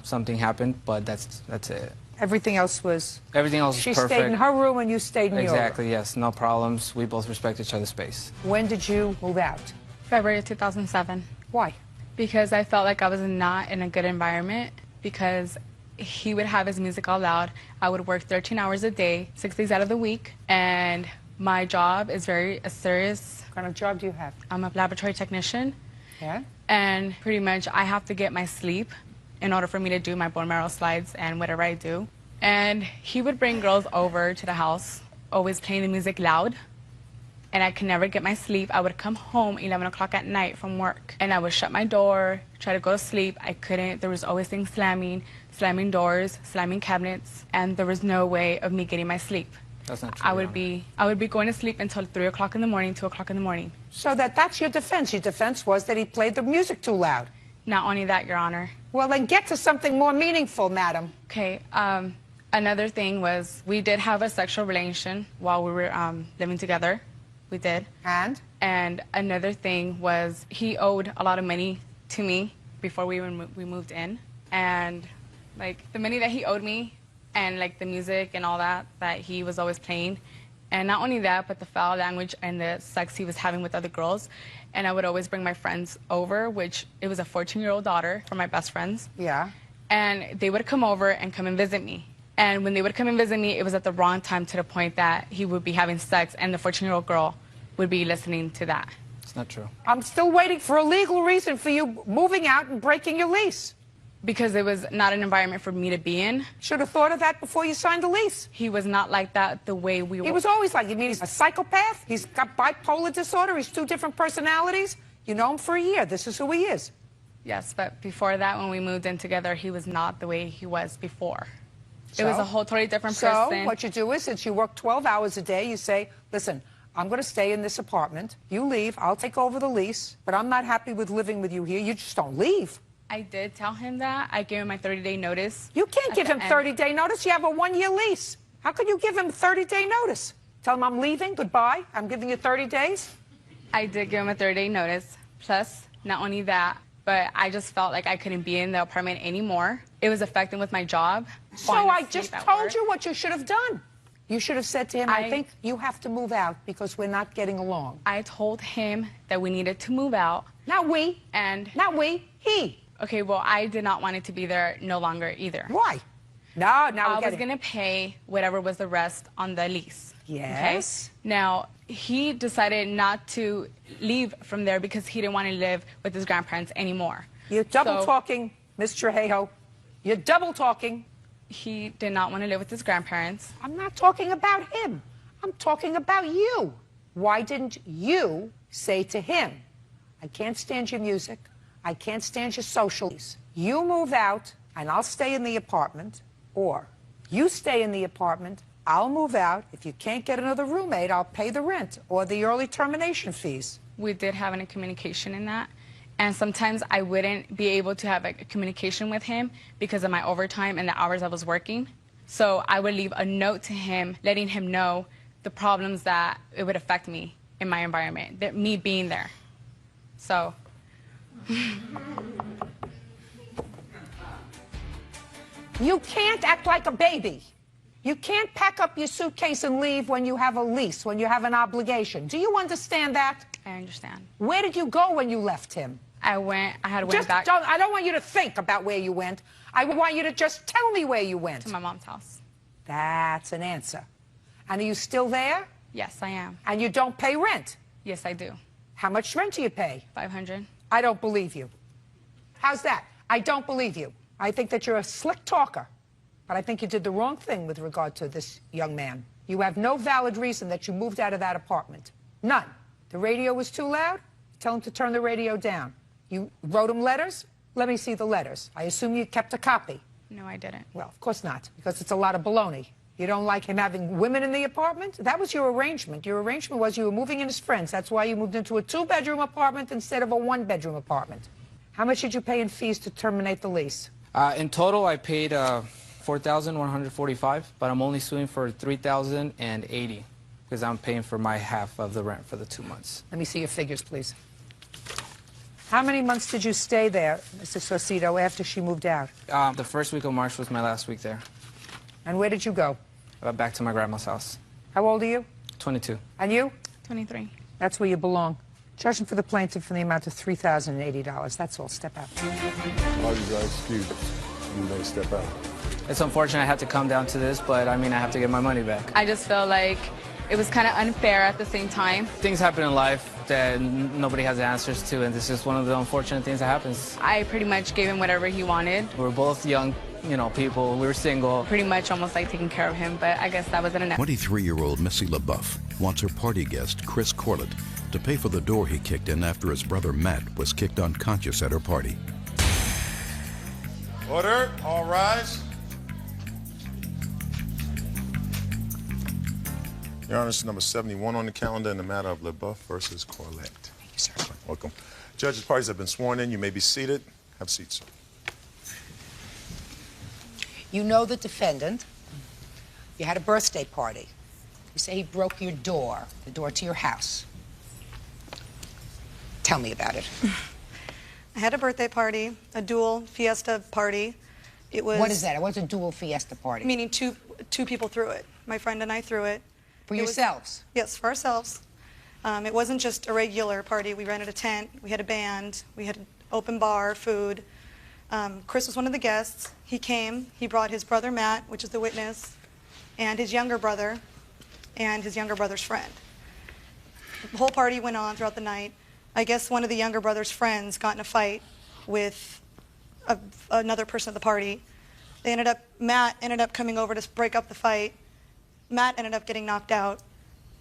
Something happened, but that's it. Everything else was... Everything else was perfect. She stayed in her room and you stayed in yours. Exactly, yes. No problems. We both respect each other's space. When did you move out? February of 2007. Why? Because I felt like I was not in a good environment, because he would have his music all loud. I would work 13 hours a day, 6 days out of the week, and my job is very serious. What kind of job do you have? I'm a laboratory technician. Yeah? And pretty much I have to get my sleep in order for me to do my bone marrow slides and whatever I do. And he would bring girls over to the house, always playing the music loud, and I could never get my sleep. I would come home 11 o'clock at night from work, and I would shut my door, try to go to sleep. I couldn't. There was always things slamming doors, slamming cabinets, and there was no way of me getting my sleep. That's not true. I would be going to sleep until 3 o'clock in the morning, 2 o'clock in the morning. So that's your defense. Your defense was that he played the music too loud. Not only that, Your Honor. Well, then get to something more meaningful, madam. Okay, another thing was we did have a sexual relation while we were living together. We did. And? And another thing was he owed a lot of money to me before we moved in. And, like, the money that he owed me and, like, the music and all that he was always playing. And not only that, but the foul language and the sex he was having with other girls. And I would always bring my friends over, which it was a 14-year-old daughter from my best friends. Yeah. And they would come over and come and visit me. And when they would come and visit me, it was at the wrong time, to the point that he would be having sex and the 14-year-old girl would be listening to that. It's not true. I'm still waiting for a legal reason for you moving out and breaking your lease. Because it was not an environment for me to be in. Should have thought of that before you signed the lease. He was not like that the way we were. He was always like, you mean he's a psychopath? He's got bipolar disorder? He's 2 different personalities? You know him for a year. This is who he is. Yes, but before that, when we moved in together, he was not the way he was before. It was a whole totally different person. So what you do is, since you work 12 hours a day, you say, listen, I'm going to stay in this apartment. You leave. I'll take over the lease. But I'm not happy with living with you here. You just don't leave. I did tell him that. I gave him my 30-day notice. You can't give him 30-day notice. You have a 1-year lease. How could you give him 30-day notice? Tell him I'm leaving. Goodbye. I'm giving you 30 days. I did give him a 30-day notice. Plus, not only that, but I just felt like I couldn't be in the apartment anymore. It was affecting with my job. So I just told you what you should have done. You should have said to him, I think you have to move out because we're not getting along. I told him that we needed to move out. Not we. And not we. He. Okay, well, I did not want it to be there no longer either. Why? No, I was going to pay whatever was the rest on the lease. Yes. Okay? Now, he decided not to leave from there because he didn't want to live with his grandparents anymore. You're double-talking, Ms. Trejo. You're double-talking. He did not want to live with his grandparents. I'm not talking about him. I'm talking about you. Why didn't you say to him, I can't stand your music. I can't stand your socials. You move out, and I'll stay in the apartment, or you stay in the apartment, I'll move out. If you can't get another roommate, I'll pay the rent or the early termination fees. We did have a communication in that. And sometimes I wouldn't be able to have a communication with him because of my overtime and the hours I was working. So I would leave a note to him, letting him know the problems that it would affect me in my environment, that me being there. So. You can't act like a baby. You can't pack up your suitcase and leave when you have a lease, when you have an obligation. Do you understand that? I understand. Where did you go when you left him? I had went back. I don't want you to think about where you went. I want you to just tell me where you went. To my mom's house. That's an answer. And are you still there? Yes, I am. And you don't pay rent? Yes, I do. How much rent do you pay? $500. I don't believe you. How's that? I don't believe you. I think that you're a slick talker. But I think you did the wrong thing with regard to this young man. You have no valid reason that you moved out of that apartment. None. The radio was too loud? Tell him to turn the radio down. You wrote him letters? Let me see the letters. I assume you kept a copy. No, I didn't. Well, of course not, because it's a lot of baloney. You don't like him having women in the apartment? That was your arrangement. Your arrangement was you were moving in as friends. That's why you moved into a 2-bedroom apartment instead of a 1-bedroom apartment. How much did you pay in fees to terminate the lease? In total, I paid $4,145, but I'm only suing for $3,080 because I'm paying for my half of the rent for the 2 months. Let me see your figures, please. How many months did you stay there, Mr. Saucedo, after she moved out? The first week of March was my last week there. And where did you go? Back to my grandma's house. How old are you? 22. And you? 23. That's where you belong. Judging for the plaintiff in the amount of $3,080. That's all. Step out. All you guys excused. You may step out. It's unfortunate I had to come down to this, but I mean, I have to get my money back. I just feel like it was kind of unfair at the same time. Things happen in life that nobody has answers to, and this is one of the unfortunate things that happens. I pretty much gave him whatever he wanted. We're both young, people. We were single. Pretty much almost like taking care of him, but I guess that wasn't enough. 23-year-old Missy LaBeouf wants her party guest, Chris Corlett, to pay for the door he kicked in after his brother Matt was kicked unconscious at her party. Order, all rise. Your Honor, this is number 71 on the calendar in the matter of LaBeouf versus Corlett. Thank you, sir. Welcome. Judges, parties have been sworn in. You may be seated. Have a seat, sir. You know the defendant. You had a birthday party. You say he broke your door, the door to your house. Tell me about it. I had a birthday party, a dual fiesta party. It was. What is that? What's a dual fiesta party? Meaning two people threw it. My friend and I threw it. For yourselves? Yes, for ourselves. It wasn't just a regular party. We rented a tent. We had a band. We had an open bar, food. Chris was one of the guests. He came. He brought his brother Matt, which is the witness, and his younger brother, and his younger brother's friend. The whole party went on throughout the night. I guess one of the younger brother's friends got in a fight with another person at the party. Matt ended up coming over to break up the fight. Matt ended up getting knocked out.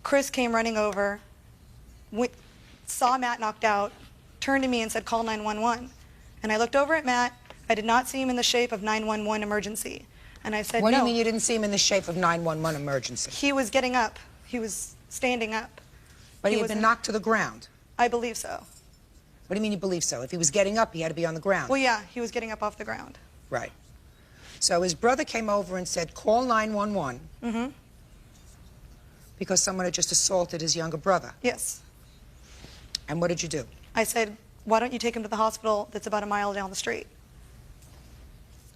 Chris came running over, saw Matt knocked out, turned to me and said, "Call 911." And I looked over at Matt. I did not see him in the shape of 911 emergency. And I said, "What do you "No." mean you didn't see him in the shape of 911 emergency? He was getting up. He was standing up. But he had been knocked to the ground? I believe so. What do you mean you believe so? If he was getting up, he had to be on the ground. Well, yeah, he was getting up off the ground. Right. So his brother came over and said, "Call 911." Mm-hmm. Because someone had just assaulted his younger brother. Yes. And what did you do? I said, "Why don't you take him to the hospital that's about a mile down the street?"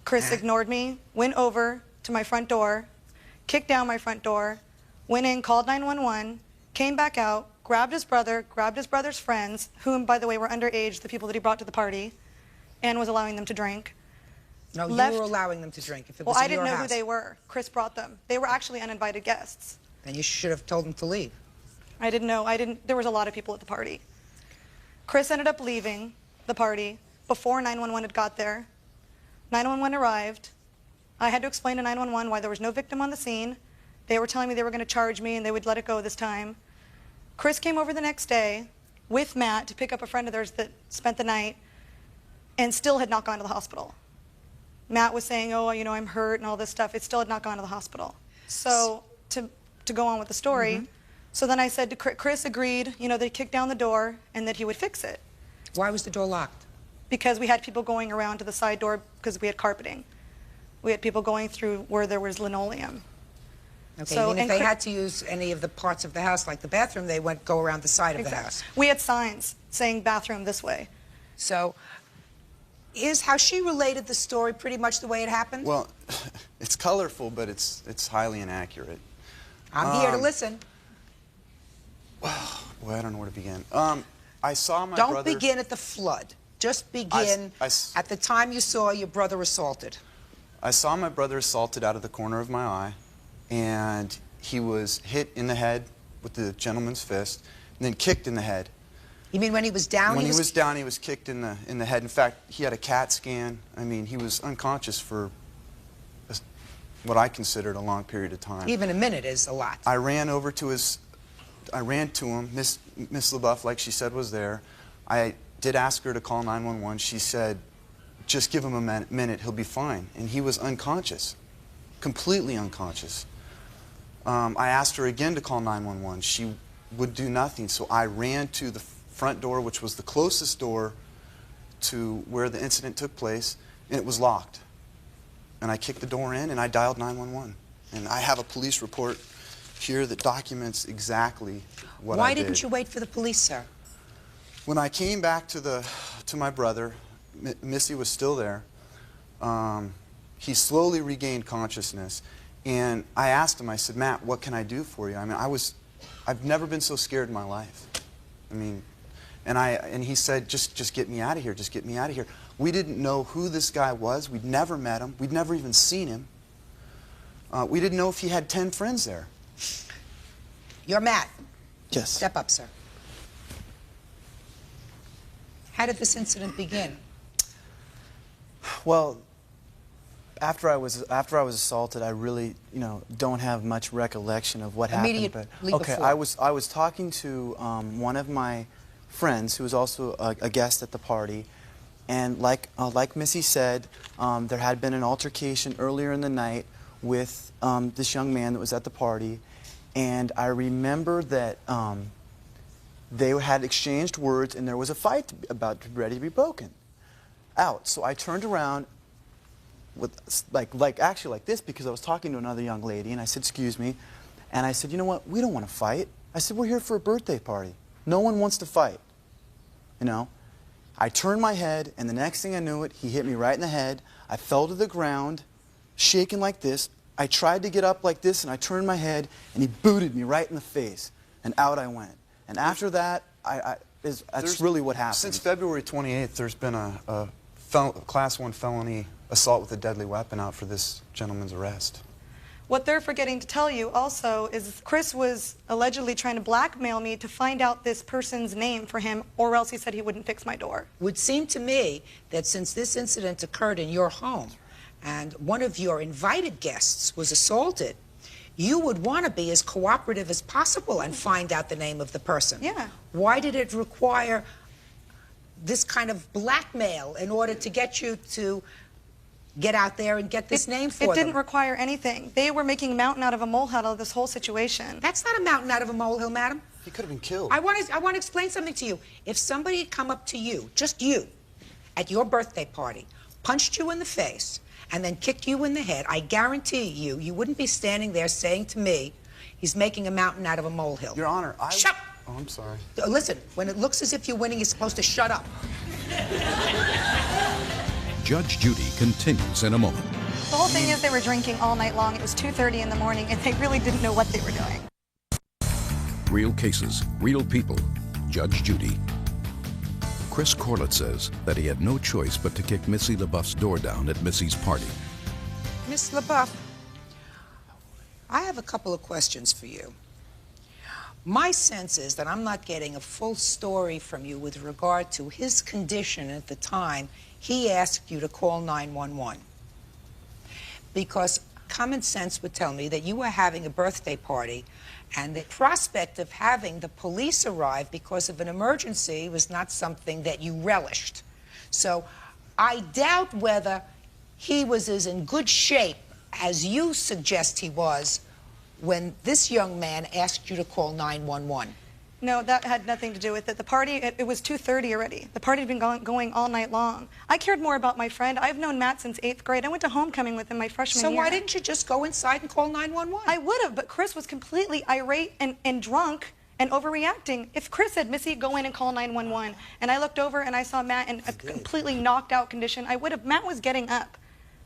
Chris ignored me, went over to my front door, kicked down my front door, went in, called 911, came back out, grabbed his brother's friends, whom, by the way, were underage, the people that he brought to the party, and was allowing them to drink. No, you were allowing them to drink. If it was Well, I in didn't your know who house. they were. Chris brought them. They were actually uninvited guests. Then you should have told them to leave. I didn't know. There was a lot of people at the party. Chris ended up leaving the party before 911 had got there. 911 arrived. I had to explain to 911 why there was no victim on the scene. They were telling me they were going to charge me and they would let it go this time. Chris came over the next day with Matt to pick up a friend of theirs that spent the night and still had not gone to the hospital. Matt was saying, "Oh, I'm hurt and all this stuff." It still had not gone to the hospital. So to go on with the story. So then I said to Chris agreed, you know, they'd kick down the door and that he would fix it. Why was the door locked? Because we had people going around to the side door because we had carpeting. We had people going through where there was linoleum. Okay, So, even if and they had to use any of the parts of the house, like the bathroom, they went go around the side of the house. We had signs saying bathroom this way. So, is how she related the story pretty much the way it happened? Well, it's colorful, but it's highly inaccurate. I'm here to listen. Well, I don't know where to begin. I saw my Don't brother... begin at the flood. Just begin at the time you saw your brother assaulted. I saw my brother assaulted out of the corner of my eye, and he was hit in the head with the gentleman's fist, and then kicked in the head. You mean when he was down? When he was down, he was kicked in the head. In fact, he had a CAT scan. I mean, he was unconscious for what I considered a long period of time. Even a minute is a lot. I ran over to him. Miss LaBeouf, like she said, was there. I did ask her to call 911. She said, just give him a minute, he'll be fine. And he was unconscious, completely unconscious. I asked her again to call 911. She would do nothing, so I ran to the front door, which was the closest door to where the incident took place, and it was locked. And I kicked the door in, and I dialed 911. And I have a police report here that documents exactly what I did. Why didn't you wait for the police, sir? When I came back to my brother, Missy was still there. He slowly regained consciousness, and I asked him, I said, Matt, what can I do for you? I mean, I've never been so scared in my life. I mean, and he said, just get me out of here, just get me out of here. We didn't know who this guy was. We'd never met him. We'd never even seen him. We didn't know if he had 10 friends there. You're Matt. Yes. Step up, sir. How did this incident begin? Well, after I was assaulted, I really, don't have much recollection of what happened. Immediately okay, before. I was talking to one of my friends who was also a guest at the party, and like Missy said, there had been an altercation earlier in the night with this young man that was at the party, and I remember that they had exchanged words, and there was a fight ready to be broken out. So I turned around with actually like this, because I was talking to another young lady, and I said, excuse me, and I said, you know what, we don't want to fight. I said, we're here for a birthday party. No one wants to fight, I turned my head, and the next thing I knew it, he hit me right in the head. I fell to the ground, shaking like this. I tried to get up like this, and I turned my head, and he booted me right in the face, and out I went. And after that, that's really what happened. Since February 28th, there's been a Class 1 felony assault with a deadly weapon out for this gentleman's arrest. What they're forgetting to tell you also is Chris was allegedly trying to blackmail me to find out this person's name for him, or else he said he wouldn't fix my door. It would seem to me that since this incident occurred in your home and one of your invited guests was assaulted, you would want to be as cooperative as possible and find out the name of the person. Yeah. Why did it require this kind of blackmail in order to get you to get out there and get this name for them? It didn't require anything. They were making a mountain out of a molehill out of this whole situation. That's not a mountain out of a molehill, madam. He could have been killed. I want to explain something to you. If somebody had come up to you, just you, at your birthday party, punched you in the face, and then kicked you in the head, I guarantee you wouldn't be standing there saying to me, he's making a mountain out of a molehill. Your Honor, Shut up! Oh, I'm sorry. Listen, when it looks as if you're winning, you're supposed to shut up. Judge Judy continues in a moment. The whole thing is they were drinking all night long. It was 2:30 in the morning, and they really didn't know what they were doing. Real cases, real people. Judge Judy. Chris Corlett says that he had no choice but to kick Missy LaBeouf's door down at Missy's party. Miss LaBeouf, I have a couple of questions for you. My sense is that I'm not getting a full story from you with regard to his condition at the time he asked you to call 911. Because common sense would tell me that you were having a birthday party, and the prospect of having the police arrive because of an emergency was not something that you relished. So I doubt whether he was as in good shape as you suggest he was when this young man asked you to call 911? No, that had nothing to do with it. The party, it was 2:30 already. The party had been going all night long. I cared more about my friend. I've known Matt since 8th grade. I went to homecoming with him my freshman year. So why didn't you just go inside and call 911? I would have, but Chris was completely irate and drunk and overreacting. If Chris said, Missy, go in and call 911, and I looked over and I saw Matt in a completely knocked out condition, I would have. Matt was getting up.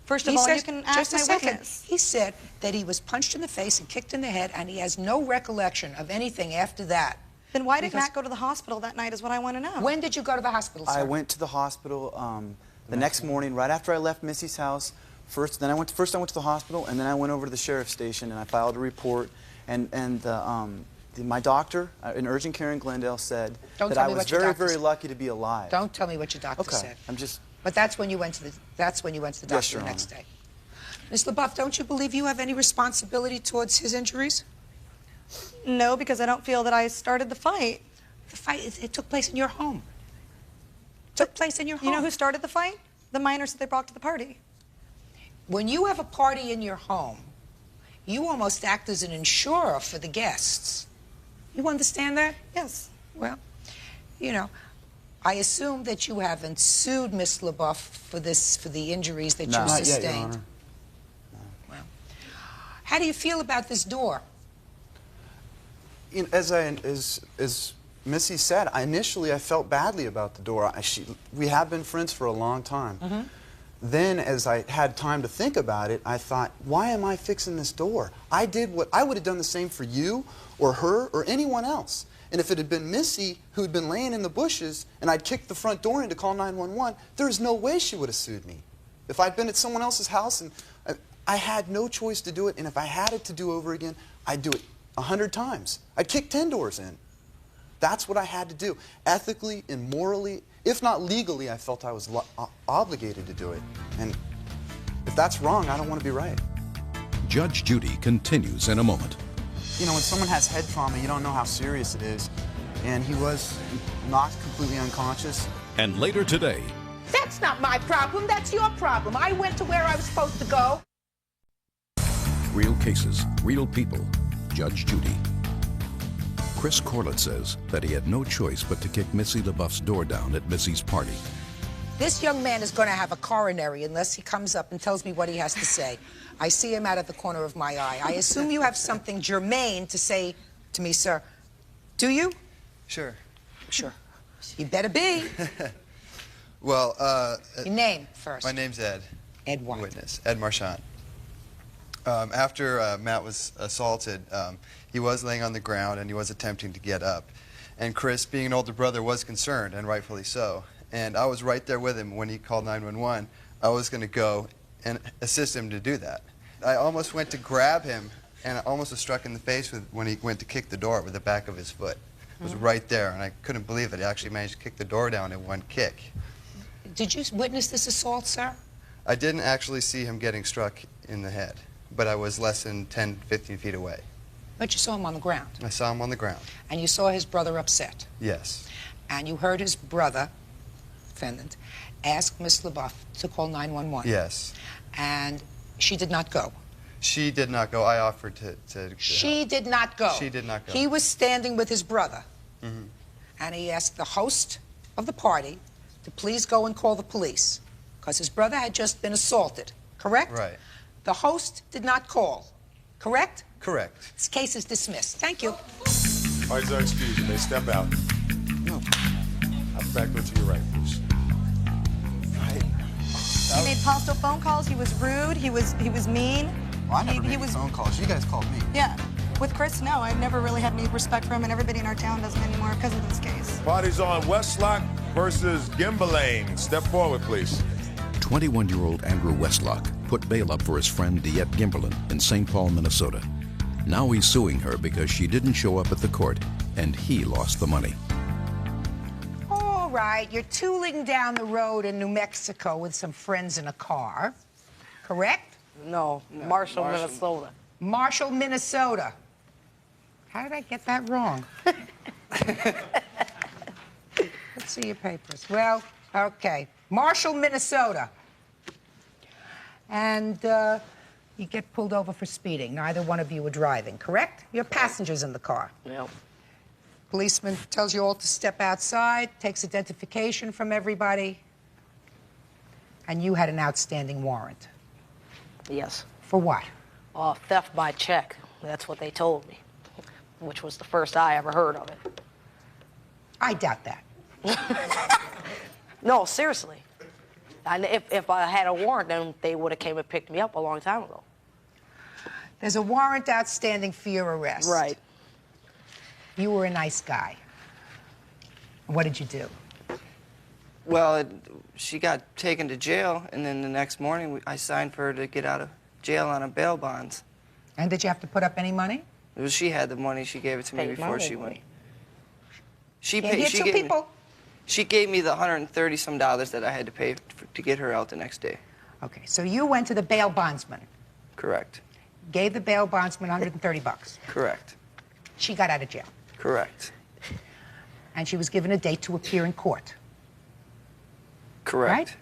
First of all, you can ask my witness. He said that he was punched in the face and kicked in the head, and he has no recollection of anything after that. Then why did Matt go to the hospital that night is what I want to know. When did you go to the hospital, sir? I went to the hospital the next morning, right after I left Missy's house. First I went to the hospital, and then I went over to the sheriff's station, and I filed a report. And my doctor in urgent care in Glendale said that I was very, very lucky to be alive. Don't tell me what your doctor said. I'm just... But that's when you went to the doctor the next day. Ms. LaBeouf, don't you believe you have any responsibility towards his injuries? No, because I don't feel that I started the fight. The fight, it took place in your home. It took place in your home. You know who started the fight? The minors that they brought to the party. When you have a party in your home, you almost act as an insurer for the guests. You understand that? Yes. Well, you know, I assume that you haven't sued Miss LaBeouf for the injuries that you sustained. Not yet, Your Honor. Well, how do you feel about this door? You know, as Missy said, initially I felt badly about the door. We have been friends for a long time. Mm-hmm. Then, as I had time to think about it, I thought, why am I fixing this door? I did what I would have done the same for you or her or anyone else. And if it had been Missy who'd been laying in the bushes and I'd kicked the front door in to call 911, there's no way she would have sued me. If I'd been at someone else's house, and I had no choice to do it, and if I had it to do over again, I'd do it 100 times. I'd kick 10 doors in. That's what I had to do. Ethically and morally, if not legally, I felt I was obligated to do it. And if that's wrong, I don't want to be right. Judge Judy continues in a moment. You know, when someone has head trauma, you don't know how serious it is. And he was knocked completely unconscious. And later today... That's not my problem, that's your problem. I went to where I was supposed to go. Real cases, real people. Judge Judy. Chris Corlett says that he had no choice but to kick Missy LaBeouf's door down at Missy's party. This young man is going to have a coronary unless he comes up and tells me what he has to say. I see him out of the corner of my eye. I assume you have something germane to say to me, sir. Do you? Sure. Sure. You better be. Well, your name first. My name's Ed. Ed what? Witness. Ed Marchant. After Matt was assaulted, he was laying on the ground and he was attempting to get up. And Chris, being an older brother, was concerned, and rightfully so. And I was right there with him when he called 911. I was going to go and assist him to do that. I almost went to grab him, and I almost was struck in the face when he went to kick the door with the back of his foot. It was right there, and I couldn't believe it. He actually managed to kick the door down in one kick. Did you witness this assault, sir? I didn't actually see him getting struck in the head, but I was less than 10, 15 feet away. But you saw him on the ground. I saw him on the ground. And you saw his brother upset. Yes. And you heard his brother, defendant, ask Miss LaBeouf to call 911. Yes. And she did not go. She did not go. I offered to She help. did not go. She did not go. He was standing with his brother. Mm-hmm. And he asked the host of the party to please go and call the police because his brother had just been assaulted, correct? Right. The host did not call, correct? Correct. This case is dismissed. Thank you. All right, sir, excuse me. Step out. No. I'll back to your right, please. He made hostile phone calls. He was rude. He was mean. Well, I never made any phone calls. You guys called me. Yeah. With Chris, no. I've never really had any respect for him, and everybody in our town doesn't anymore because of this case. Party's on Westlock versus Gimbalane. Step forward, please. 21-year-old Andrew Westlock put bail up for his friend DeEtte Gimberlin in St. Paul, Minnesota. Now he's suing her because she didn't show up at the court and he lost the money. All right, you're tooling down the road in New Mexico with some friends in a car, correct? No, Marshall, Minnesota. Marshall, Minnesota. How did I get that wrong? Let's see your papers. Well, okay. Marshall, Minnesota. And You get pulled over for speeding. Neither one of you were driving, correct? You're passengers in the car. Yep. Policeman tells you all to step outside, takes identification from everybody, and you had an outstanding warrant. Yes. For what? Theft by check. That's what they told me, which was the first I ever heard of it. I doubt that. No, seriously. And if I had a warrant, then they would have came and picked me up a long time ago. There's a warrant outstanding for your arrest. Right. You were a nice guy. What did you do? Well, she got taken to jail, and then the next morning I signed for her to get out of jail on a bail bonds. And did you have to put up any money? It was, she had the money. She gave it to me before she went. She Can't paid. hit two people. She gave me the $130-some that I had to pay to get her out the next day. Okay, so you went to the bail bondsman. Correct. Gave the bail bondsman $130. Correct. She got out of jail. Correct. And she was given a date to appear in court. Correct. Right?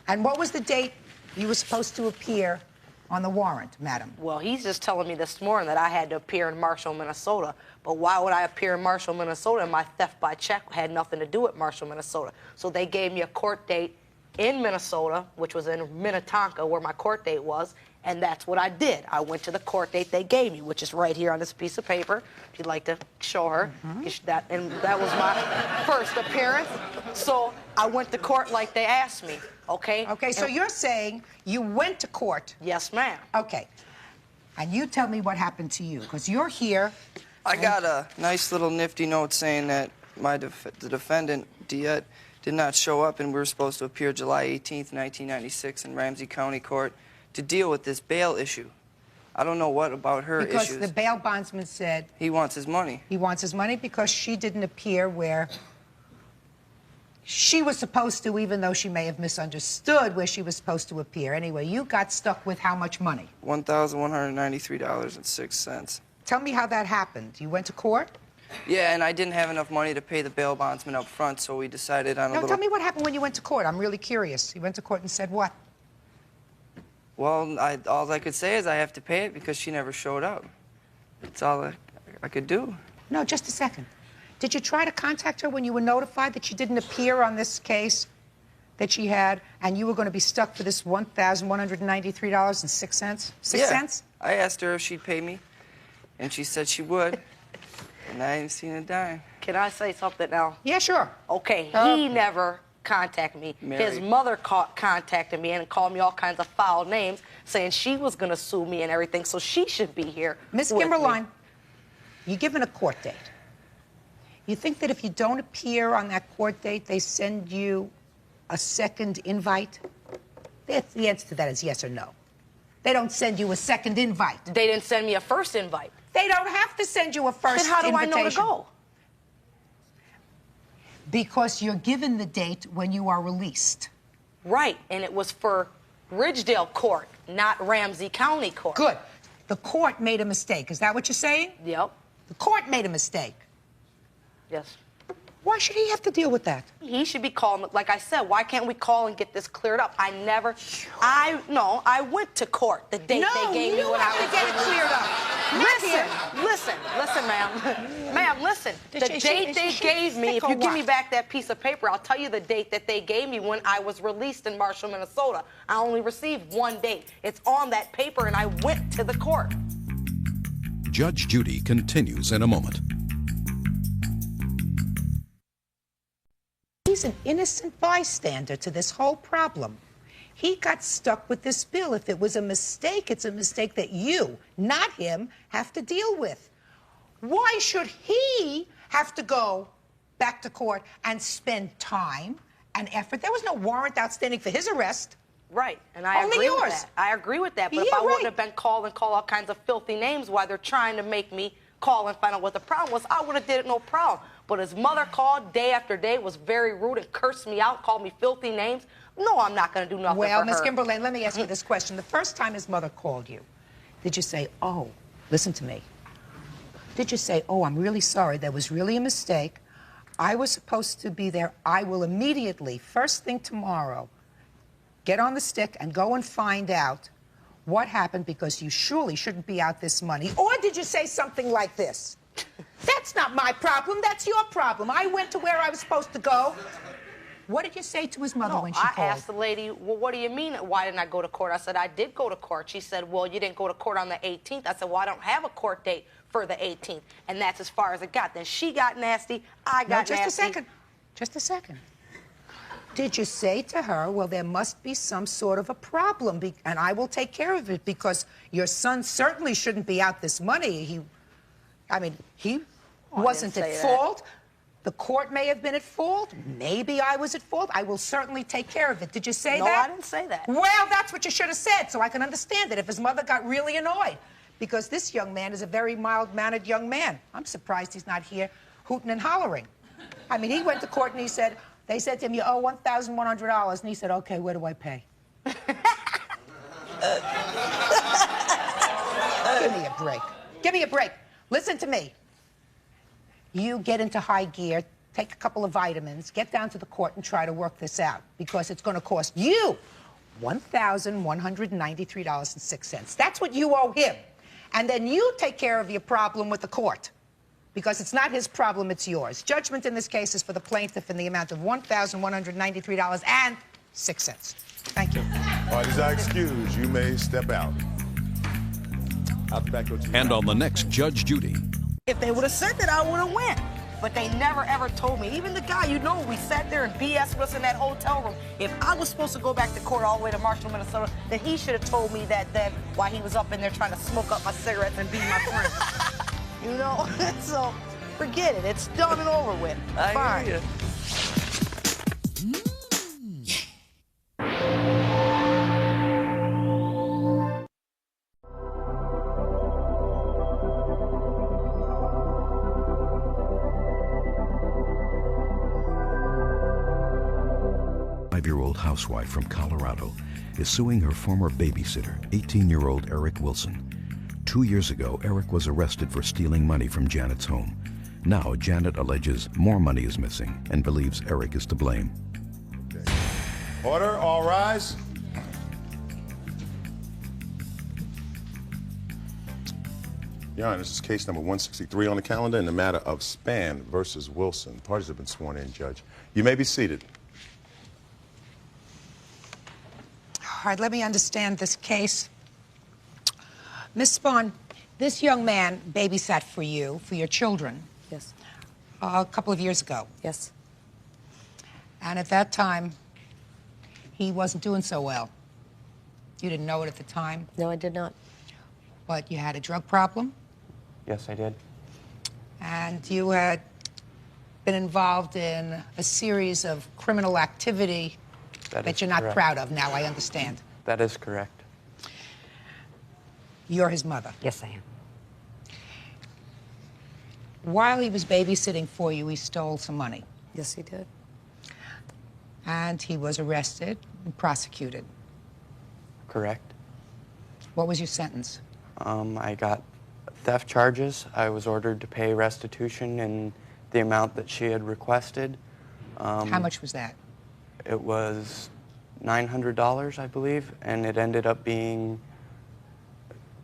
And what was the date you were supposed to appear on the warrant, madam? Well, he's just telling me this morning that I had to appear in Marshall, Minnesota. But why would I appear in Marshall, Minnesota? My theft by check had nothing to do with Marshall, Minnesota. So they gave me a court date in Minnesota, which was in Minnetonka, where my court date was, and that's what I did. I went to the court date they gave me, which is right here on this piece of paper. If you'd like to show her, and that was my first appearance. So I went to court like they asked me, okay? Okay, so you're saying you went to court? Yes, ma'am. Okay. And you tell me what happened to you, because you're here. I got a nice little nifty note saying that the defendant, Diet, did not show up, and we were supposed to appear July 18th, 1996 in Ramsey County Court to deal with this bail issue. I don't know what about her because issues. The bail bondsman said... He wants his money. He wants his money because she didn't appear where she was supposed to, even though she may have misunderstood where she was supposed to appear. Anyway, you got stuck with how much money? $1,193.06. Tell me how that happened. You went to court? Yeah, and I didn't have enough money to pay the bail bondsman up front, so we decided on a little... No, tell me what happened when you went to court. I'm really curious. You went to court and said what? Well, all I could say is I have to pay it because she never showed up. That's all I could do. No, just a second. Did you try to contact her when you were notified that she didn't appear on this case that she had, and you were going to be stuck for this $1,193.06? 6 cents? I asked her if she'd pay me, and she said she would, and I ain't seen a dime. Can I say something now? Yeah, sure. Okay, he never contacted me. Mary. His mother contacted me and called me all kinds of foul names, saying she was going to sue me and everything, so she should be here. Miss Kimberline, you're given a court date. You think that if you don't appear on that court date, they send you a second invite? The answer to that is yes or no. They don't send you a second invite. They didn't send me a first invite. They don't have to send you a first invitation. Then how do I know to go? Because you're given the date when you are released. Right, and it was for Ridgedale Court, not Ramsey County Court. Good. The court made a mistake. Is that what you're saying? Yep. The court made a mistake. Yes. Why should he have to deal with that? He should be calling, like I said, why can't we call and get this cleared up? I went to court the date they gave me when I was get it cleared up. Listen, ma'am. Ma'am, listen. The date they gave me, if you give me back that piece of paper, I'll tell you the date that they gave me when I was released in Marshall, Minnesota. I only received one date. It's on that paper, and I went to the court. Judge Judy continues in a moment. He's an innocent bystander to this whole problem. He got stuck with this bill. If it was a mistake, it's a mistake that you, not him, have to deal with. Why should he have to go back to court and spend time and effort? There was no warrant outstanding for his arrest. Right, and I agree with that. I agree with that, but if I wouldn't have been called and call all kinds of filthy names while they're trying to make me call and find out what the problem was, I would have did it no problem. But his mother called day after day, was very rude and cursed me out, called me filthy names. No, I'm not going to do nothing for her. Well, Miss Kimberlane, let me ask you this question. The first time his mother called you, did you say, oh, listen to me. Did you say, oh, I'm really sorry, there was really a mistake. I was supposed to be there. I will immediately, first thing tomorrow, get on the stick and go and find out what happened, because you surely shouldn't be out this money? Or did you say something like this? That's not my problem, that's your problem. I went to where I was supposed to go. What did you say to his mother when she called? I asked the lady, well, what do you mean, why didn't I go to court? I said, I did go to court. She said, well, you didn't go to court on the 18th. I said, well, I don't have a court date for the 18th. And that's as far as it got. Then she got nasty, I got nasty. Just a second. Just a second. Did you say to her, well, there must be some sort of a problem, and I will take care of it, because your son certainly shouldn't be out this money. He wasn't at fault. The court may have been at fault. Maybe I was at fault. I will certainly take care of it. Did you say that? No, I didn't say that. Well, that's what you should have said, so I can understand it if his mother got really annoyed. Because this young man is a very mild-mannered young man. I'm surprised he's not here hooting and hollering. I mean, he went to court and he said, they said to him, you owe $1,100. And he said, okay, where do I pay? Give me a break. Give me a break. Listen to me. You get into high gear, take a couple of vitamins, get down to the court and try to work this out, because it's going to cost you $1,193.06. That's what you owe him. And then you take care of your problem with the court, because it's not his problem, it's yours. Judgment in this case is for the plaintiff in the amount of $1,193.06. Thank you. All right, as I excuse, you may step out. I'll be back to you. And on the next Judge Judy. If they would have said that, I would have went. But they never, ever told me. Even the guy, we sat there and BS with us in that hotel room. If I was supposed to go back to court all the way to Marshall, Minnesota, then he should have told me that then while he was up in there trying to smoke up my cigarettes and be my friend. So forget it. It's done and over with. Fine. hear you. Five-year-old housewife from Colorado is suing her former babysitter, 18-year-old Eric Wilson. 2 years ago, Eric was arrested for stealing money from Janet's home. Now, Janet alleges more money is missing and believes Eric is to blame. Okay. Order, all rise. Your Honor, this is case number 163 on the calendar in the matter of Spann versus Wilson. Parties have been sworn in, Judge. You may be seated. All right, let me understand this case. Miss Spahn, this young man babysat for you, for your children. Yes. A couple of years ago. Yes. And at that time, he wasn't doing so well. You didn't know it at the time? No, I did not. But you had a drug problem? Yes, I did. And you had been involved in a series of criminal activity that you're not correct. proud of now, I understand. That is correct. You're his mother? Yes, I am. While he was babysitting for you, he stole some money. Yes, he did. And he was arrested and prosecuted. Correct. What was your sentence? I got theft charges. I was ordered to pay restitution in the amount that she had requested. How much was that? It was $900, I believe, and it ended up being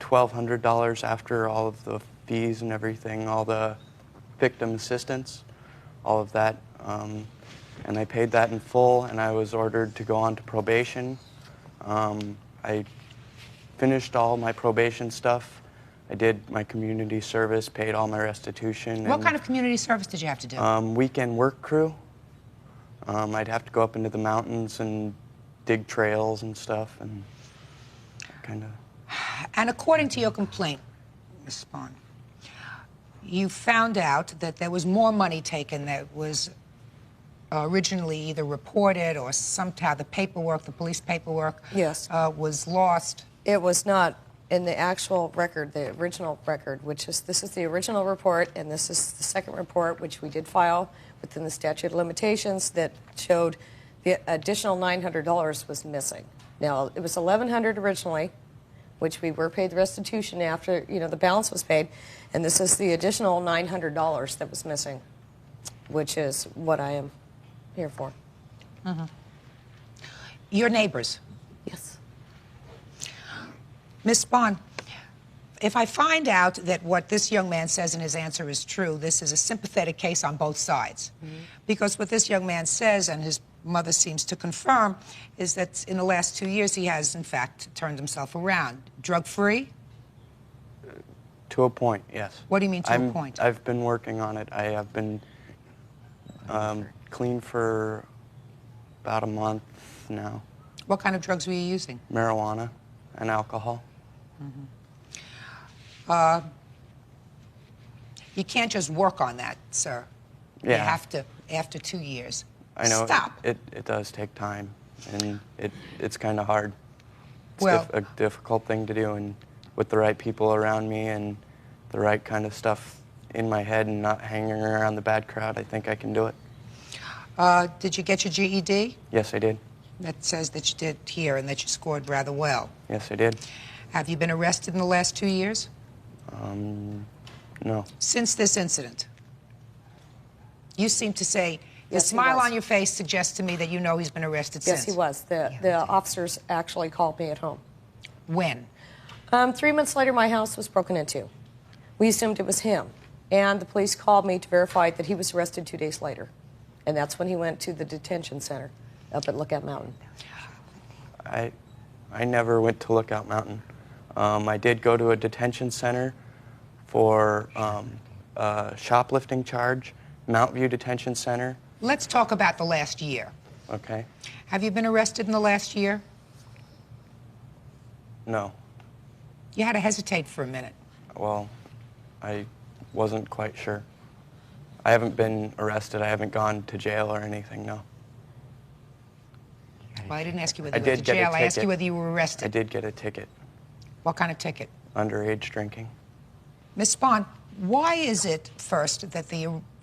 $1,200 after all of the fees and everything, all the victim assistance, all of that. And I paid that in full, and I was ordered to go on to probation. I finished all my probation stuff. I did my community service, paid all my restitution. What kind of community service did you have to do? Weekend work crew. I'd have to go up into the mountains and dig trails and stuff, and kind of. And according to your complaint, Ms. Spahn, you found out that there was more money taken that was originally either reported or somehow the paperwork, the police paperwork, Yes. Was lost. It was not in the actual record, the original record, this is the original report, and this is the second report, which we did file within the statute of limitations, that showed the additional $900 was missing. Now, it was $1,100 originally, which we were paid the restitution after, the balance was paid, and this is the additional $900 that was missing, which is what I am here for. Mm-hmm. Your neighbors? Yes. Miss Spahn, if I find out that what this young man says in his answer is true, this is a sympathetic case on both sides. Because what this young man says, and his mother seems to confirm, is that in the last 2 years he has, in fact, turned himself around. Drug-free? To a point, yes. What do you mean to a point? I've been working on it. I have been clean for about a month now. What kind of drugs were you using? Marijuana and alcohol. You can't just work on that, sir. Yeah. You have to, after 2 years. I know. Stop. It does take time, and it's kind of hard. It's Well- a difficult thing to do, and with the right people around me and the right kind of stuff in my head and not hanging around the bad crowd, I think I can do it. Did you get your GED? Yes, I did. That says that you did here and that you scored rather well. Yes, I did. Have you been arrested in the last 2 years? No. Since this incident? You seem to say, the Yes, he smile was. on your face suggests to me that you know he's been arrested Yes, since. he was. The officers actually called me at home. When? 3 months later, my house was broken into. We assumed it was him. And the police called me to verify that he was arrested 2 days later. And that's when he went to the detention center up at Lookout Mountain. I never went to Lookout Mountain. I did go to a detention center for a shoplifting charge, Mount View Detention Center. Let's talk about the last year. Okay. Have you been arrested in the last year? No. You had to hesitate for a minute. Well, I wasn't quite sure. I haven't been arrested. I haven't gone to jail or anything, no. Well, I didn't ask you whether I you went did to get a jail. I asked you ticket. whether you were arrested. I did get a ticket. What kind of ticket? Underage drinking. Ms. Spahn, why is it, first, that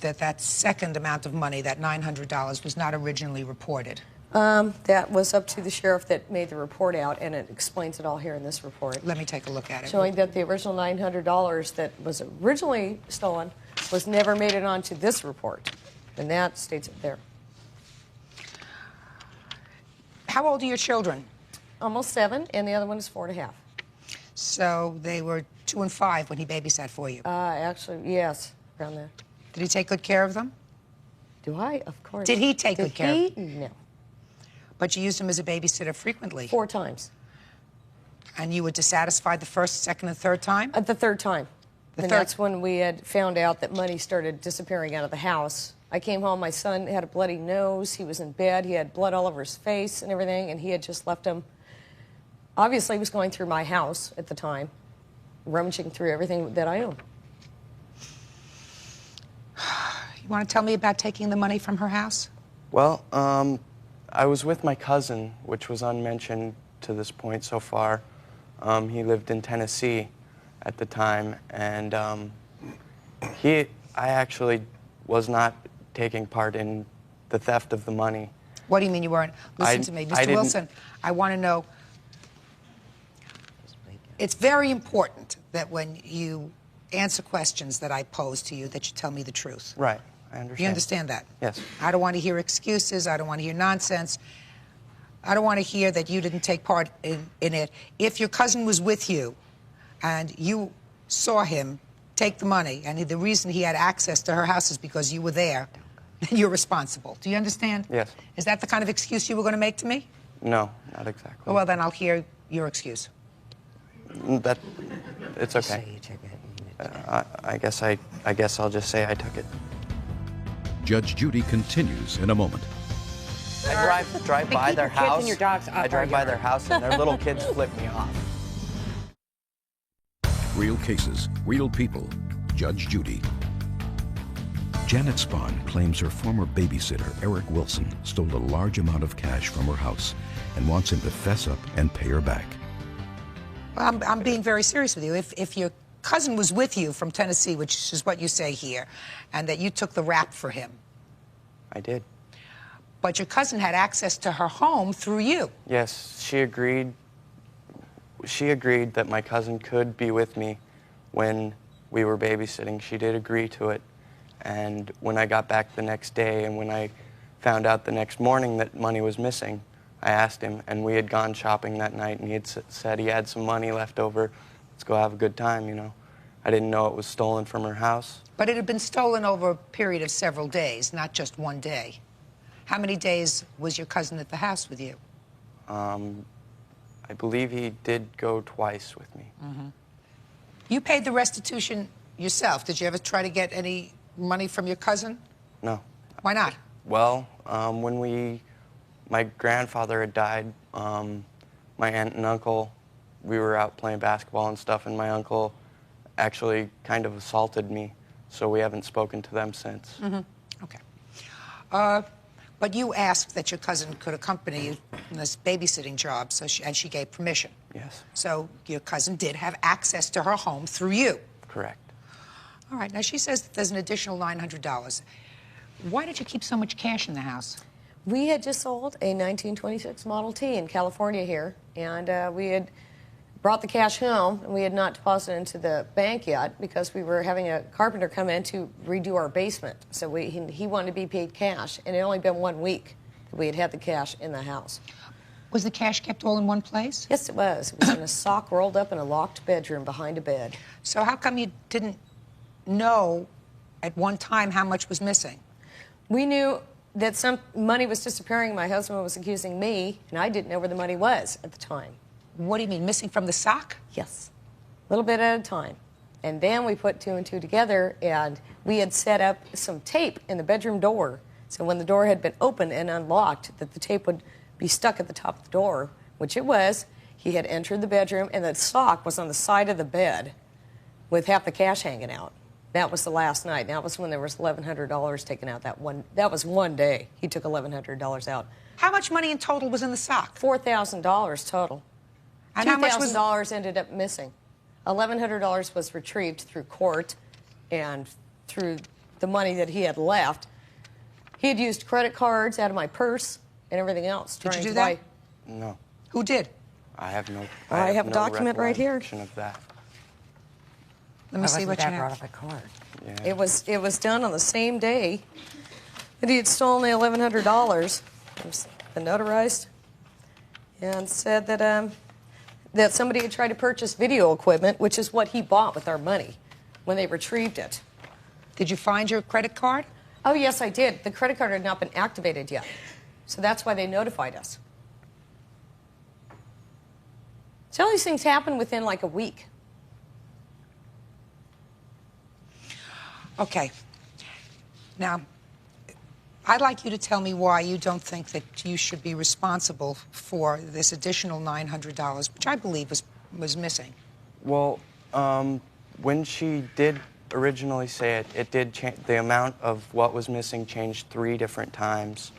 that second amount of money, that $900, was not originally reported? That was up to the sheriff that made the report out, and it explains it all here in this report. Let me take a look at it. Showing that the original $900 that was originally stolen was never made it onto this report. And that states it there. How old are your children? Almost 7, and the other one is 4.5. So they were 2 and 5 when he babysat for you? Actually, yes, around there. Did he take good care of them? Do I? Of course. Did he take good care of them? No. But you used him as a babysitter frequently? 4 times. And you were dissatisfied the first, second, and third time? The third time. And that's when we had found out that money started disappearing out of the house. I came home, my son had a bloody nose, he was in bed, he had blood all over his face and everything, and he had just left him. Obviously, he was going through my house at the time, rummaging through everything that I owned. You want to tell me about taking the money from her house? Well, I was with my cousin, which was unmentioned to this point so far. He lived in Tennessee at the time, and I actually was not taking part in the theft of the money. What do you mean you weren't? Listen to me, Mr. Wilson, I want to know. It's very important that when you answer questions that I pose to you, that you tell me the truth. Right, I understand. You understand that? Yes. I don't want to hear excuses. I don't want to hear nonsense. I don't want to hear that you didn't take part in it. If your cousin was with you and you saw him take the money, and the reason he had access to her house is because you were there, then you're responsible. Do you understand? Yes. Is that the kind of excuse you were going to make to me? No, not exactly. Well, then I'll hear your excuse. It's okay. I guess I'll just say I took it. Judge Judy continues in a moment. I drive by their Keep your kids house. and your dogs off I drive our by their yard. house, and their little kids flip me off. Real cases, real people. Judge Judy. Janet Spahn claims her former babysitter, Eric Wilson, stole a large amount of cash from her house and wants him to fess up and pay her back. Well, I'm being very serious with you. If your cousin was with you from Tennessee, which is what you say here, and that you took the rap for him. I did. But your cousin had access to her home through you. Yes, she agreed. She agreed that my cousin could be with me when we were babysitting. She did agree to it. And when I got back the next day and when I found out the next morning that money was missing, I asked him, and we had gone shopping that night, and he had said he had some money left over. Let's go have a good time, you know. I didn't know it was stolen from her house. But it had been stolen over a period of several days, not just one day. How many days was your cousin at the house with you? I believe he did go twice with me. Mm-hmm. You paid the restitution yourself. Did you ever try to get any money from your cousin? No. Why not? Well, when my grandfather had died, my aunt and uncle, we were out playing basketball and stuff, and my uncle actually kind of assaulted me, so we haven't spoken to them since. Mm-hmm. Okay. But you asked that your cousin could accompany you in this babysitting job, and she gave permission. Yes. So your cousin did have access to her home through you. Correct. All right. Now, she says that there's an additional $900. Why did you keep so much cash in the house? We had just sold a 1926 Model T in California here, and we had brought the cash home, and we had not deposited into the bank yet because we were having a carpenter come in to redo our basement. So he wanted to be paid cash, and it had only been 1 week that we had had the cash in the house. Was the cash kept all in one place? Yes, it was. It was in a sock rolled up in a locked bedroom behind a bed. So how come you didn't know at one time how much was missing? We knew that some money was disappearing. My husband was accusing me, and I didn't know where the money was at the time. What do you mean, missing from the sock? Yes, a little bit at a time. And then we put 2 and 2 together, and we had set up some tape in the bedroom door. So when the door had been opened and unlocked, that the tape would be stuck at the top of the door, which it was. He had entered the bedroom, and the sock was on the side of the bed with half the cash hanging out. That was the last night. That was when there was $1,100 taken out that was one day. He took $1,100 out. How much money in total was in the sock? $4,000 total. And how much was $2,000 ended up missing. $1,100 was retrieved through court and through the money that he had left. He had used credit cards out of my purse and everything else. Did you do that? No. Who did? I have no. I have a document right here. Of that. Let me see what you have. brought up a card. Yeah. It was done on the same day that he had stolen the $1,100. It was notarized and said that that somebody had tried to purchase video equipment, which is what he bought with our money when they retrieved it. Did you find your credit card? Oh, yes, I did. The credit card had not been activated yet. So that's why they notified us. So all these things happen within like a week. Okay. Now, I'd like you to tell me why you don't think that you should be responsible for this additional $900, which I believe was missing. Well, when she did originally say it, it did change. The amount of what was missing changed 3 different times.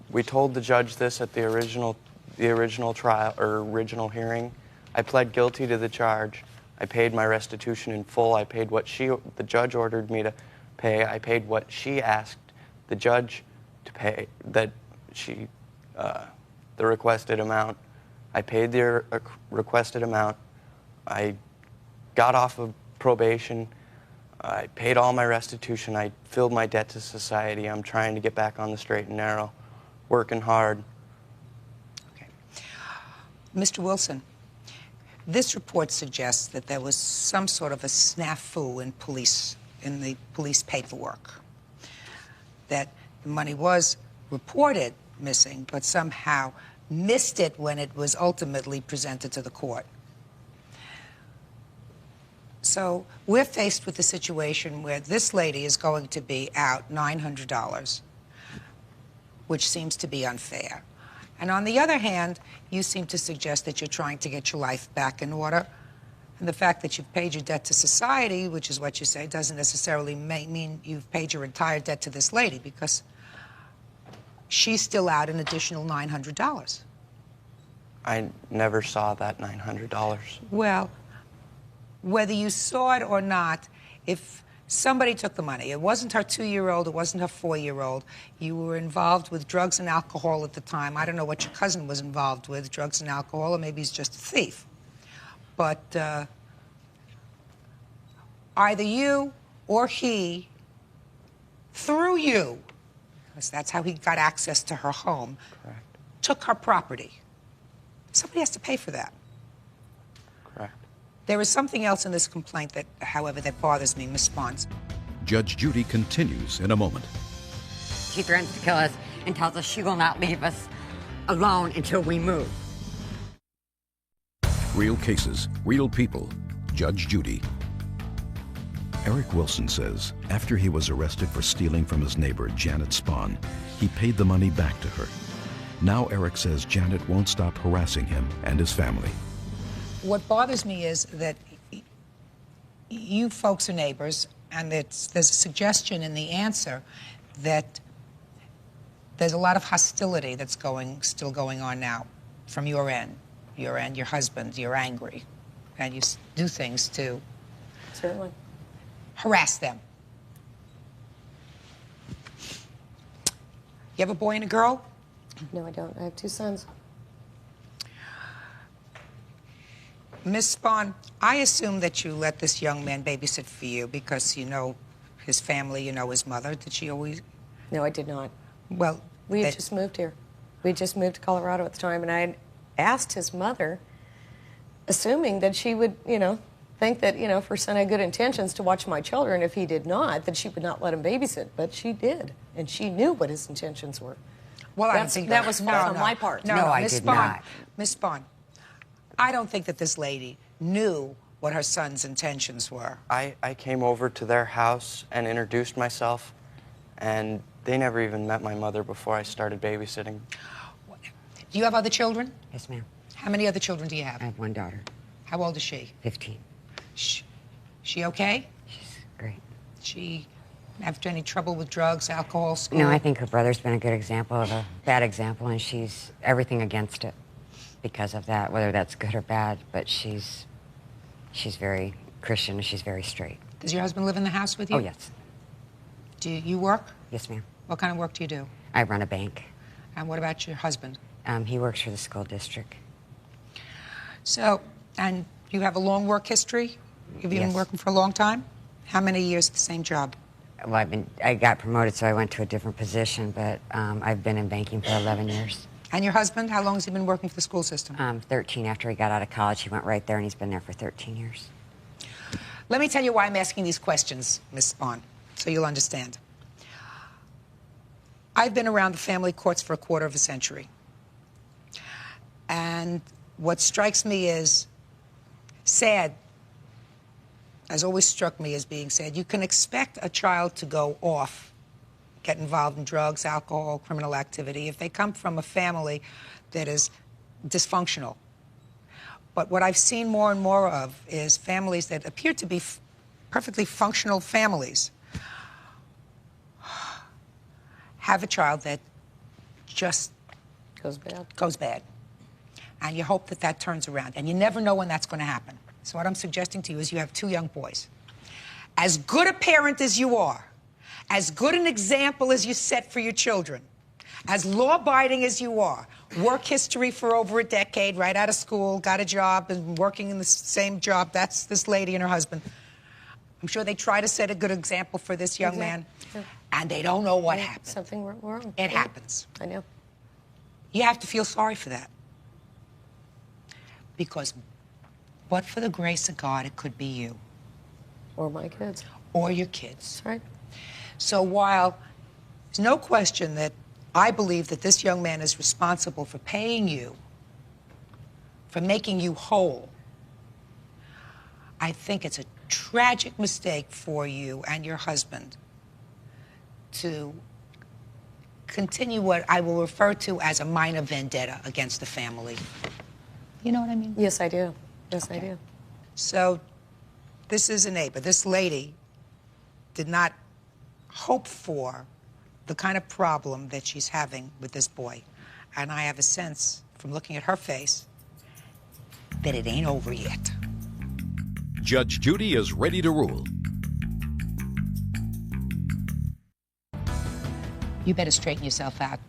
We told the judge this at the original trial or original hearing. I pled guilty to the charge. I paid my restitution in full. I paid what the judge ordered me to pay. I paid what she asked the judge to pay, the requested amount. I paid the requested amount. I got off of probation. I paid all my restitution. I filled my debt to society. I'm trying to get back on the straight and narrow, working hard. Okay. Mr. Wilson, this report suggests that there was some sort of a snafu in the police paperwork, that the money was reported missing, but somehow missed it when it was ultimately presented to the court. So we're faced with a situation where this lady is going to be out $900, which seems to be unfair. And on the other hand, you seem to suggest that you're trying to get your life back in order. And the fact that you've paid your debt to society, which is what you say, doesn't necessarily mean you've paid your entire debt to this lady, because she's still out an additional $900. I never saw that $900. Well, whether you saw it or not, if somebody took the money, it wasn't her 2-year-old, it wasn't her 4-year-old, you were involved with drugs and alcohol at the time. I don't know what your cousin was involved with, drugs and alcohol, or maybe he's just a thief. But either you or he, through you, because that's how he got access to her home, Correct. took her property. Somebody has to pay for that. Correct. There is something else in this complaint that, however, that bothers me, Ms. Spahn. Judge Judy continues in a moment. She threatens to kill us and tells us she will not leave us alone until we move. Real cases, real people. Judge Judy. Eric Wilson says after he was arrested for stealing from his neighbor, Janet Spahn, he paid the money back to her. Now Eric says Janet won't stop harassing him and his family. What bothers me is that you folks are neighbors, and there's a suggestion in the answer that there's a lot of hostility that's still going on now from your end. Your husband, you're angry, and you do things to certainly harass them. You have a boy and a girl? No, I don't. I have 2 sons. Miss Spahn, I assume that you let this young man babysit for you because you know his family, you know his mother. Did she always? No, I did not. Well, we had just moved here. We had just moved to Colorado at the time, and I had asked his mother, assuming that she would, think that, if her son had good intentions to watch my children, if he did not, that she would not let him babysit. But she did, and she knew what his intentions were. Well, that was fault on my part. No, I did not. Miss Spahn, I don't think that this lady knew what her son's intentions were. I came over to their house and introduced myself, and they never even met my mother before I started babysitting. Do you have other children? Yes, ma'am. How many other children do you have? I have 1 daughter. How old is she? 15. She okay? She's great. She after any trouble with drugs, alcohol, school? No, I think her brother's been a good example of a bad example, and she's everything against it because of that, whether that's good or bad. But she's very Christian and she's very straight. Does your husband live in the house with you? Oh, yes. Do you work? Yes, ma'am. What kind of work do you do? I run a bank. And what about your husband? He works for the school district. So, and you have a long work history? Have you been working for a long time? How many years at the same job? Well, I got promoted, so I went to a different position, but I've been in banking for 11 years. And your husband, how long has he been working for the school system? 13. After he got out of college, he went right there, and he's been there for 13 years. Let me tell you why I'm asking these questions, Ms. Spahn, so you'll understand. I've been around the family courts for a quarter of a century. And what strikes me as sad, has always struck me as being sad. You can expect a child to go off, get involved in drugs, alcohol, criminal activity, if they come from a family that is dysfunctional. But what I've seen more and more of is families that appear to be perfectly functional families have a child that just goes bad. And you hope that that turns around. And you never know when that's going to happen. So what I'm suggesting to you is you have 2 young boys. As good a parent as you are, as good an example as you set for your children, as law-abiding as you are, work history for over a decade, right out of school, got a job, and working in the same job, that's this lady and her husband. I'm sure they try to set a good example for this young man, and they don't know what happened. Something went wrong. It happens. I know. You have to feel sorry for that. Because, but for the grace of God, it could be you. Or my kids. Or your kids. That's right. So while there's no question that I believe that this young man is responsible for paying you, for making you whole, I think it's a tragic mistake for you and your husband to continue what I will refer to as a minor vendetta against the family. You know what I mean? Yes, I do. Yes, I do. So this is a neighbor. This lady did not hope for the kind of problem that she's having with this boy. And I have a sense, from looking at her face, that it ain't over yet. Judge Judy is ready to rule. You better straighten yourself out.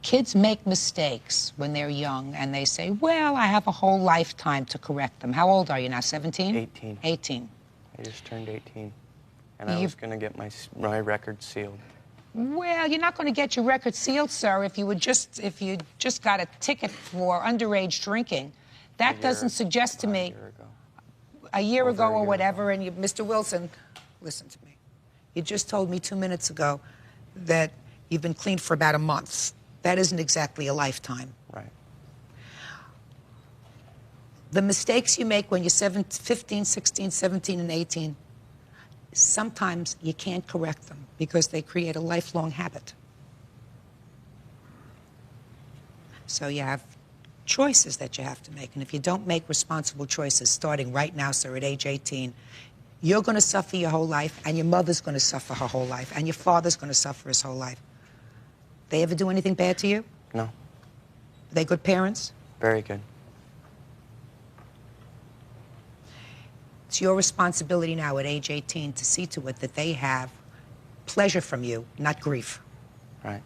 Kids make mistakes when they're young, and they say, well, I have a whole lifetime to correct them. How old are you now, 17? 18. 18. I just turned 18, and I was going to get my record sealed. Well, you're not going to get your record sealed, sir, if you just got a ticket for underage drinking. That doesn't suggest to me a year ago or whatever. And Mr. Wilson, listen to me. You just told me 2 minutes ago that you've been clean for about a month. That isn't exactly a lifetime. Right. The mistakes you make when you're 15, 16, 17, and 18, sometimes you can't correct them because they create a lifelong habit. So you have choices that you have to make. And if you don't make responsible choices starting right now, sir, at age 18, you're going to suffer your whole life, and your mother's going to suffer her whole life, and your father's going to suffer his whole life. They ever do anything bad to you? No. Are they good parents? Very good. It's your responsibility now at age 18 to see to it that they have pleasure from you, not grief. Right.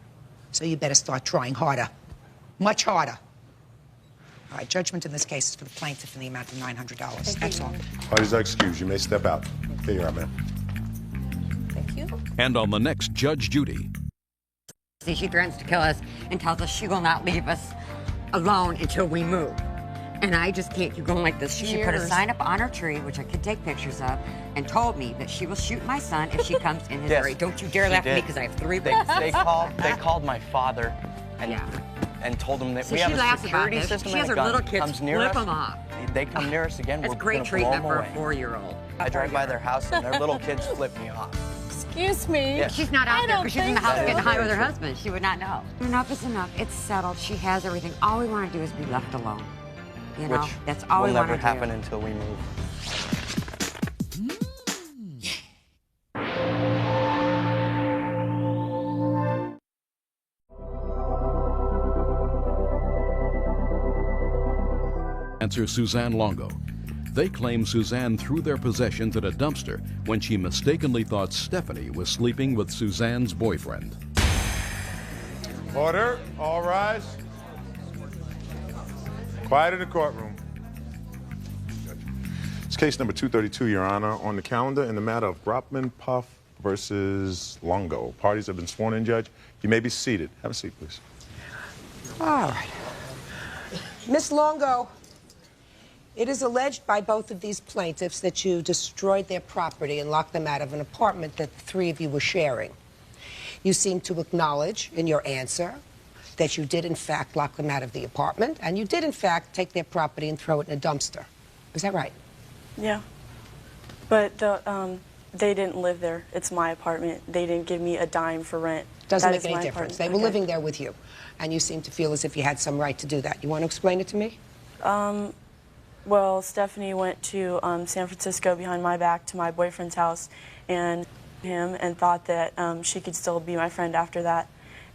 So you better start trying harder, much harder. All right, judgment in this case is for the plaintiff in the amount of $900. That's all. Parties are excused. You may step out. There you are, ma'am. Thank you. And on the next Judge Judy. See, she threatens to kill us and tells us she will not leave us alone until we move. And I just can't keep going like this. She put a sign up on her tree, which I could take pictures of, and told me that she will shoot my son if she comes in his area. Don't you dare laugh at me because I have 3 boys. They called my father and told him that we have a security system She has and her a gun. little kids flip them off. They come near us again, That's we're great gonna treatment blow 'em for a away. 4-year-old. I drive by their house and their little kids flip me off. Excuse me. Yes. She's not out there because she's in the house so. getting high with her husband. She would not know. Enough is enough. It's settled. She has everything. All we want to do is be left alone. You know, Which that's all we want to will do. never happen until we move. Answer Suzanne Longo. They claim Suzanne threw their possessions at a dumpster when she mistakenly thought Stephanie was sleeping with Suzanne's boyfriend. Order. All rise. Quiet in the courtroom. It's case number 232, Your Honor, on the calendar in the matter of Gropman Puff versus Longo. Parties have been sworn in, Judge. You may be seated. Have a seat, please. All right. Miss Longo, it is alleged by both of these plaintiffs that you destroyed their property and locked them out of an apartment that the 3 of you were sharing. You seem to acknowledge in your answer that you did, in fact, lock them out of the apartment, and you did, in fact, take their property and throw it in a dumpster. Is that right? Yeah. But they didn't live there. It's my apartment. They didn't give me a dime for rent. Doesn't That make any is my difference. apartment. They were living there with you, and you seem to feel as if you had some right to do that. You want to explain it to me? Well, Stephanie went to San Francisco behind my back to my boyfriend's house and him and thought that she could still be my friend after that.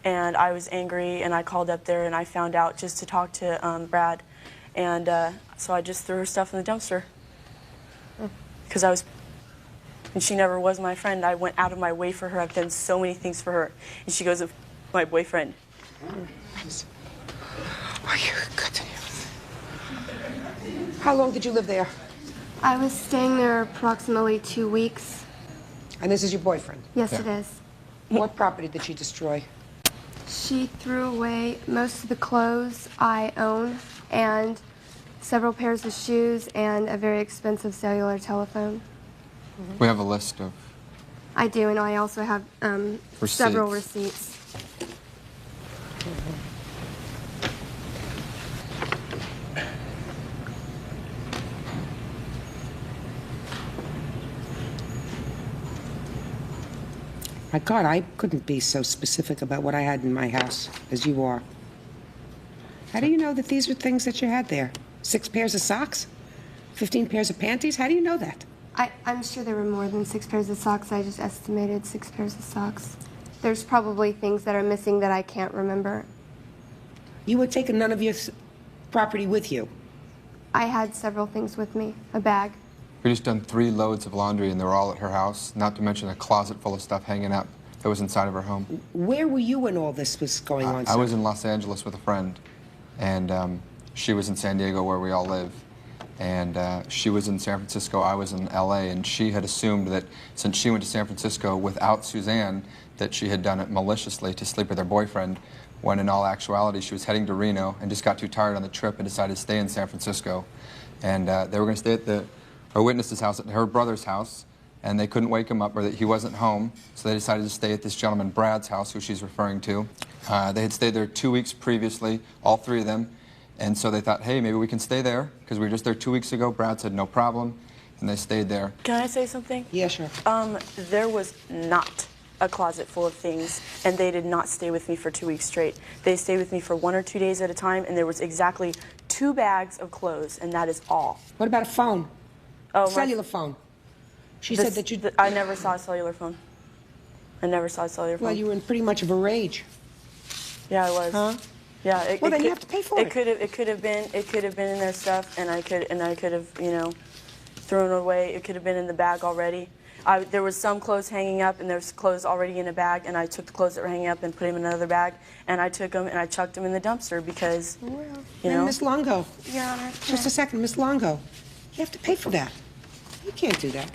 And I was angry, and I called up there, and I found out just to talk to Brad. And so I just threw her stuff in the dumpster. Because I was... And she never was my friend. I went out of my way for her. I've done so many things for her. And she goes, my boyfriend. Are you good? How long did you live there? I was staying there approximately 2 weeks. And this is your boyfriend? Yes, it is. What property did she destroy? She threw away most of the clothes I own and several pairs of shoes and a very expensive cellular telephone. We have a list of... I do, and I also have several receipts. My God, I couldn't be so specific about what I had in my house as you are. How do you know that these were things that you had there? 6 pairs of socks? 15 pairs of panties? How do you know that? I'm sure there were more than 6 pairs of socks. I just estimated 6 pairs of socks. There's probably things that are missing that I can't remember. You had taken none of your property with you? I had several things with me. A bag. We just done 3 loads of laundry, and they were all at her house, not to mention a closet full of stuff hanging up that was inside of her home. Where were you when all this was going on, I was in Los Angeles with a friend, and she was in San Diego where we all live. And she was in San Francisco, I was in LA, and she had assumed that since she went to San Francisco without Suzanne, that she had done it maliciously to sleep with her boyfriend, when in all actuality she was heading to Reno and just got too tired on the trip and decided to stay in San Francisco. And they were going to stay at her witness's house, at her brother's house, and they couldn't wake him up, or that he wasn't home, so they decided to stay at this gentleman Brad's house, who she's referring to. They had stayed there 2 weeks previously, all three of them. And so they thought, hey, maybe we can stay there, because we were just there 2 weeks ago. Brad said no problem, and they stayed there. Can I say something? Yeah, sure. There was not a closet full of things, and they did not stay with me for 2 weeks straight. They stayed with me for 1 or 2 days at a time, and there was exactly 2 bags of clothes, and that is all. What about a phone? Oh, cellular phone. She said that you... I never saw a cellular phone. I never saw a cellular phone. Well, you were in pretty much of a rage. Yeah, I was. Huh? Yeah. Well, then you have to pay for it. It could have been in their stuff, and I could have, you know, thrown it away. It could have been in the bag already. There was some clothes hanging up, and there was clothes already in a bag, and I took the clothes that were hanging up and put them in another bag, and I took them and I chucked them in the dumpster because, you know. Miss Longo. Your Honor. Just a second, Miss Longo. You have to pay for that. You can't do that.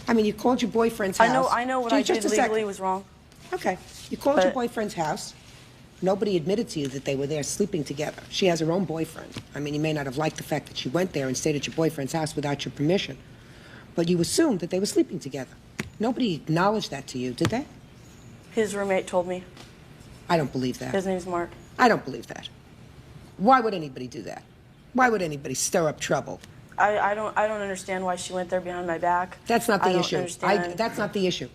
I mean, you called your boyfriend's house. I know what I did legally was wrong. Okay. You called your boyfriend's house. Nobody admitted to you that they were there sleeping together. She has her own boyfriend. I mean, you may not have liked the fact that she went there and stayed at your boyfriend's house without your permission, but you assumed that they were sleeping together. Nobody acknowledged that to you, did they? His roommate told me. I don't believe that. His name's Mark. I don't believe that. Why would anybody do that? Why would anybody stir up trouble? I don't understand why she went there behind my back. That's not the I don't issue. understand. That's not the issue.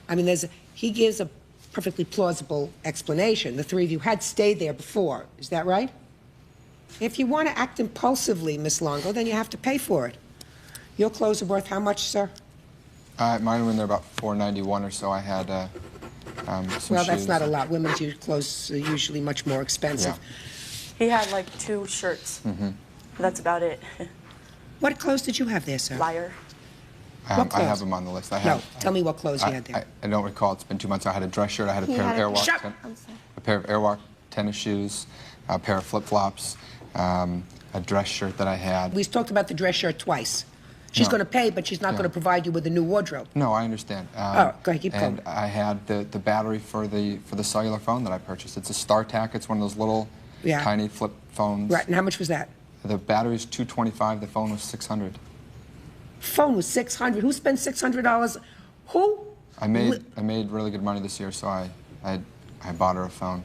I mean, he gives a perfectly plausible explanation. The three of you had stayed there before. Is that right? If you want to act impulsively, Miss Longo, then you have to pay for it. Your clothes are worth how much, sir? Mine were in there about $4.91 or so. I had some well, that's shoes. not a lot. Women's clothes are usually much more expensive. He had like 2 shirts. Mm-hmm. That's about it. What clothes did you have there, sir? Liar. What clothes? I have them on the list. Tell me what clothes you had there. I don't recall. It's been 2 months. I had a dress shirt. I had a pair of Airwalk tennis shoes, a pair of flip-flops, a dress shirt that I had. We talked about the dress shirt twice. She's going to pay, but she's not going to provide you with a new wardrobe. No, I understand. All right, go ahead, keep going. And I had the battery for the cellular phone that I purchased. It's a StarTAC. It's one of those little tiny flip phones. Right, and how much was that? The battery is $225. The phone was $600. Phone was $600. Who spent $600? Who? I made really good money this year, so I bought her a phone.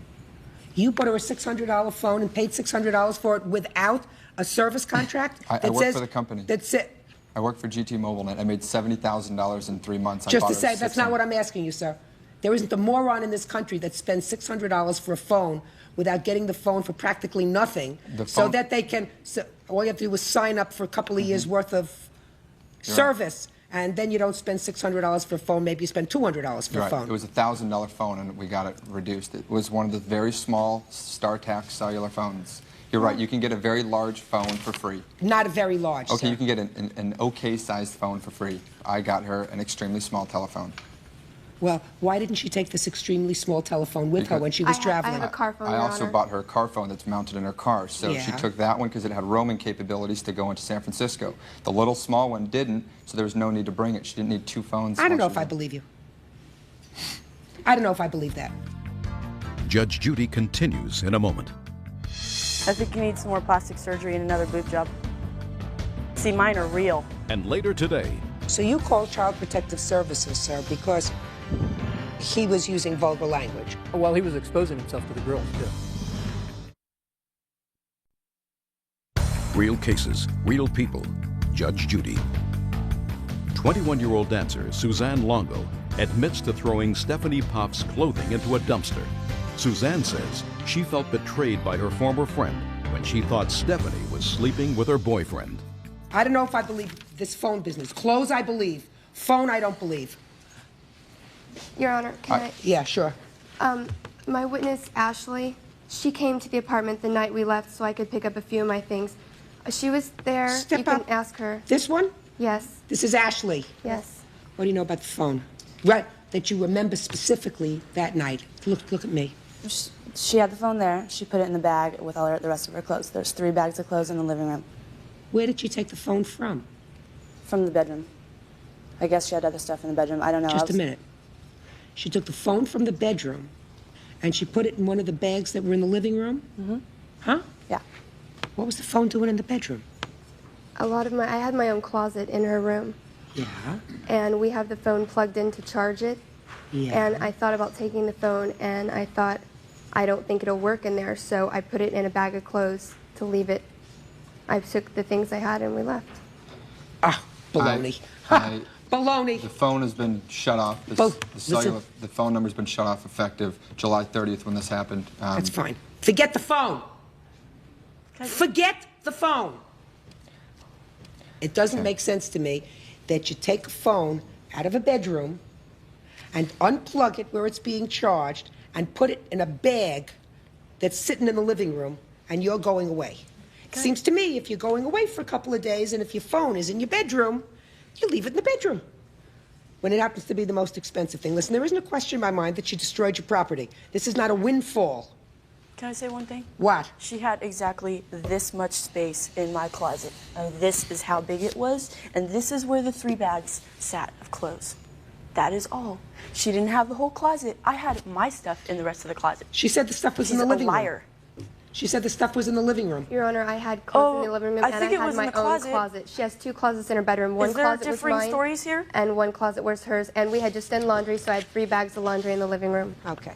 You bought her a $600 phone and paid $600 for it without a service contract? I work for the company. That's it. I work for GT MobileNet. I made $70,000 in 3 months. Just to say, that's not what I'm asking you, sir. There isn't a moron in this country that spends $600 for a phone without getting the phone for practically nothing, so that they can. So all you have to do is sign up for a couple of years worth of service, and then you don't spend $600 for a phone. Maybe you spend $200 for a phone. It was a $1,000 phone, and we got it reduced. It was one of the very small StarTAC cellular phones. You're right. You can get a very large phone for free. Not a very large. Okay, sir. you can get an okay-sized phone for free. I got her an extremely small telephone. Well, why didn't she take this extremely small telephone with her when she was traveling? I have a car phone, I Your also Honor. bought her a car phone that's mounted in her car. So she took that one because it had roaming capabilities to go into San Francisco. The little small one didn't, so there was no need to bring it. She didn't need 2 phones. I don't know if I believe you. I don't know if I believe that. Judge Judy continues in a moment. I think you need some more plastic surgery and another boob job. See, mine are real. And later today. So you called Child Protective Services, sir, because he was using vulgar language. Well, he was exposing himself to the girls, too. Real cases, real people. Judge Judy. 21-year-old dancer Suzanne Longo admits to throwing Stephanie Pop's clothing into a dumpster. Suzanne says she felt betrayed by her former friend when she thought Stephanie was sleeping with her boyfriend. I don't know if I believe this phone business. Clothes, I believe. Phone, I don't believe. Your Honor, can I? Yeah, sure. My witness, Ashley, she came to the apartment the night we left so I could pick up a few of my things. She was there. Step you can up. ask her. This one? Yes. This is Ashley. Yes. What do you know about the phone? Right, that you remember specifically that night. Look at me. She had the phone there. She put it in the bag with all the rest of her clothes. There's 3 bags of clothes in the living room. Where did she take the phone from? From the bedroom. I guess she had other stuff in the bedroom. I don't know. Just a minute. She took the phone from the bedroom and she put it in one of the bags that were in the living room? Mm-hmm. Huh? Yeah. What was the phone doing in the bedroom? I had my own closet in her room. Yeah. And we have the phone plugged in to charge it. Yeah. And I thought about taking the phone, and I thought, I don't think it'll work in there, so I put it in a bag of clothes to leave it. I took the things I had and we left. Ah, baloney. Baloney. The phone has been shut off. The phone number's been shut off effective July 30th when this happened. That's fine. Forget the phone. Forget the phone. It doesn't make sense to me that you take a phone out of a bedroom and unplug it where it's being charged and put it in a bag that's sitting in the living room and you're going away. It seems to me if you're going away for a couple of days and if your phone is in your bedroom, you leave it in the bedroom when it happens to be the most expensive thing. Listen, there isn't a question in my mind that you destroyed your property. This is not a windfall. Can I say one thing? What? She had exactly this much space in my closet. And this is how big it was, and this is where the 3 bags sat of clothes. That is all. She didn't have the whole closet. I had my stuff in the rest of the closet. She said the stuff was in the living room. She's a liar. She said the stuff was in the living room. Your Honor, I had clothes in the living room, and I had my own closet. She has 2 closets in her bedroom. One closet was mine, stories here? And one closet was hers. And we had just done laundry, so I had 3 bags of laundry in the living room. Okay.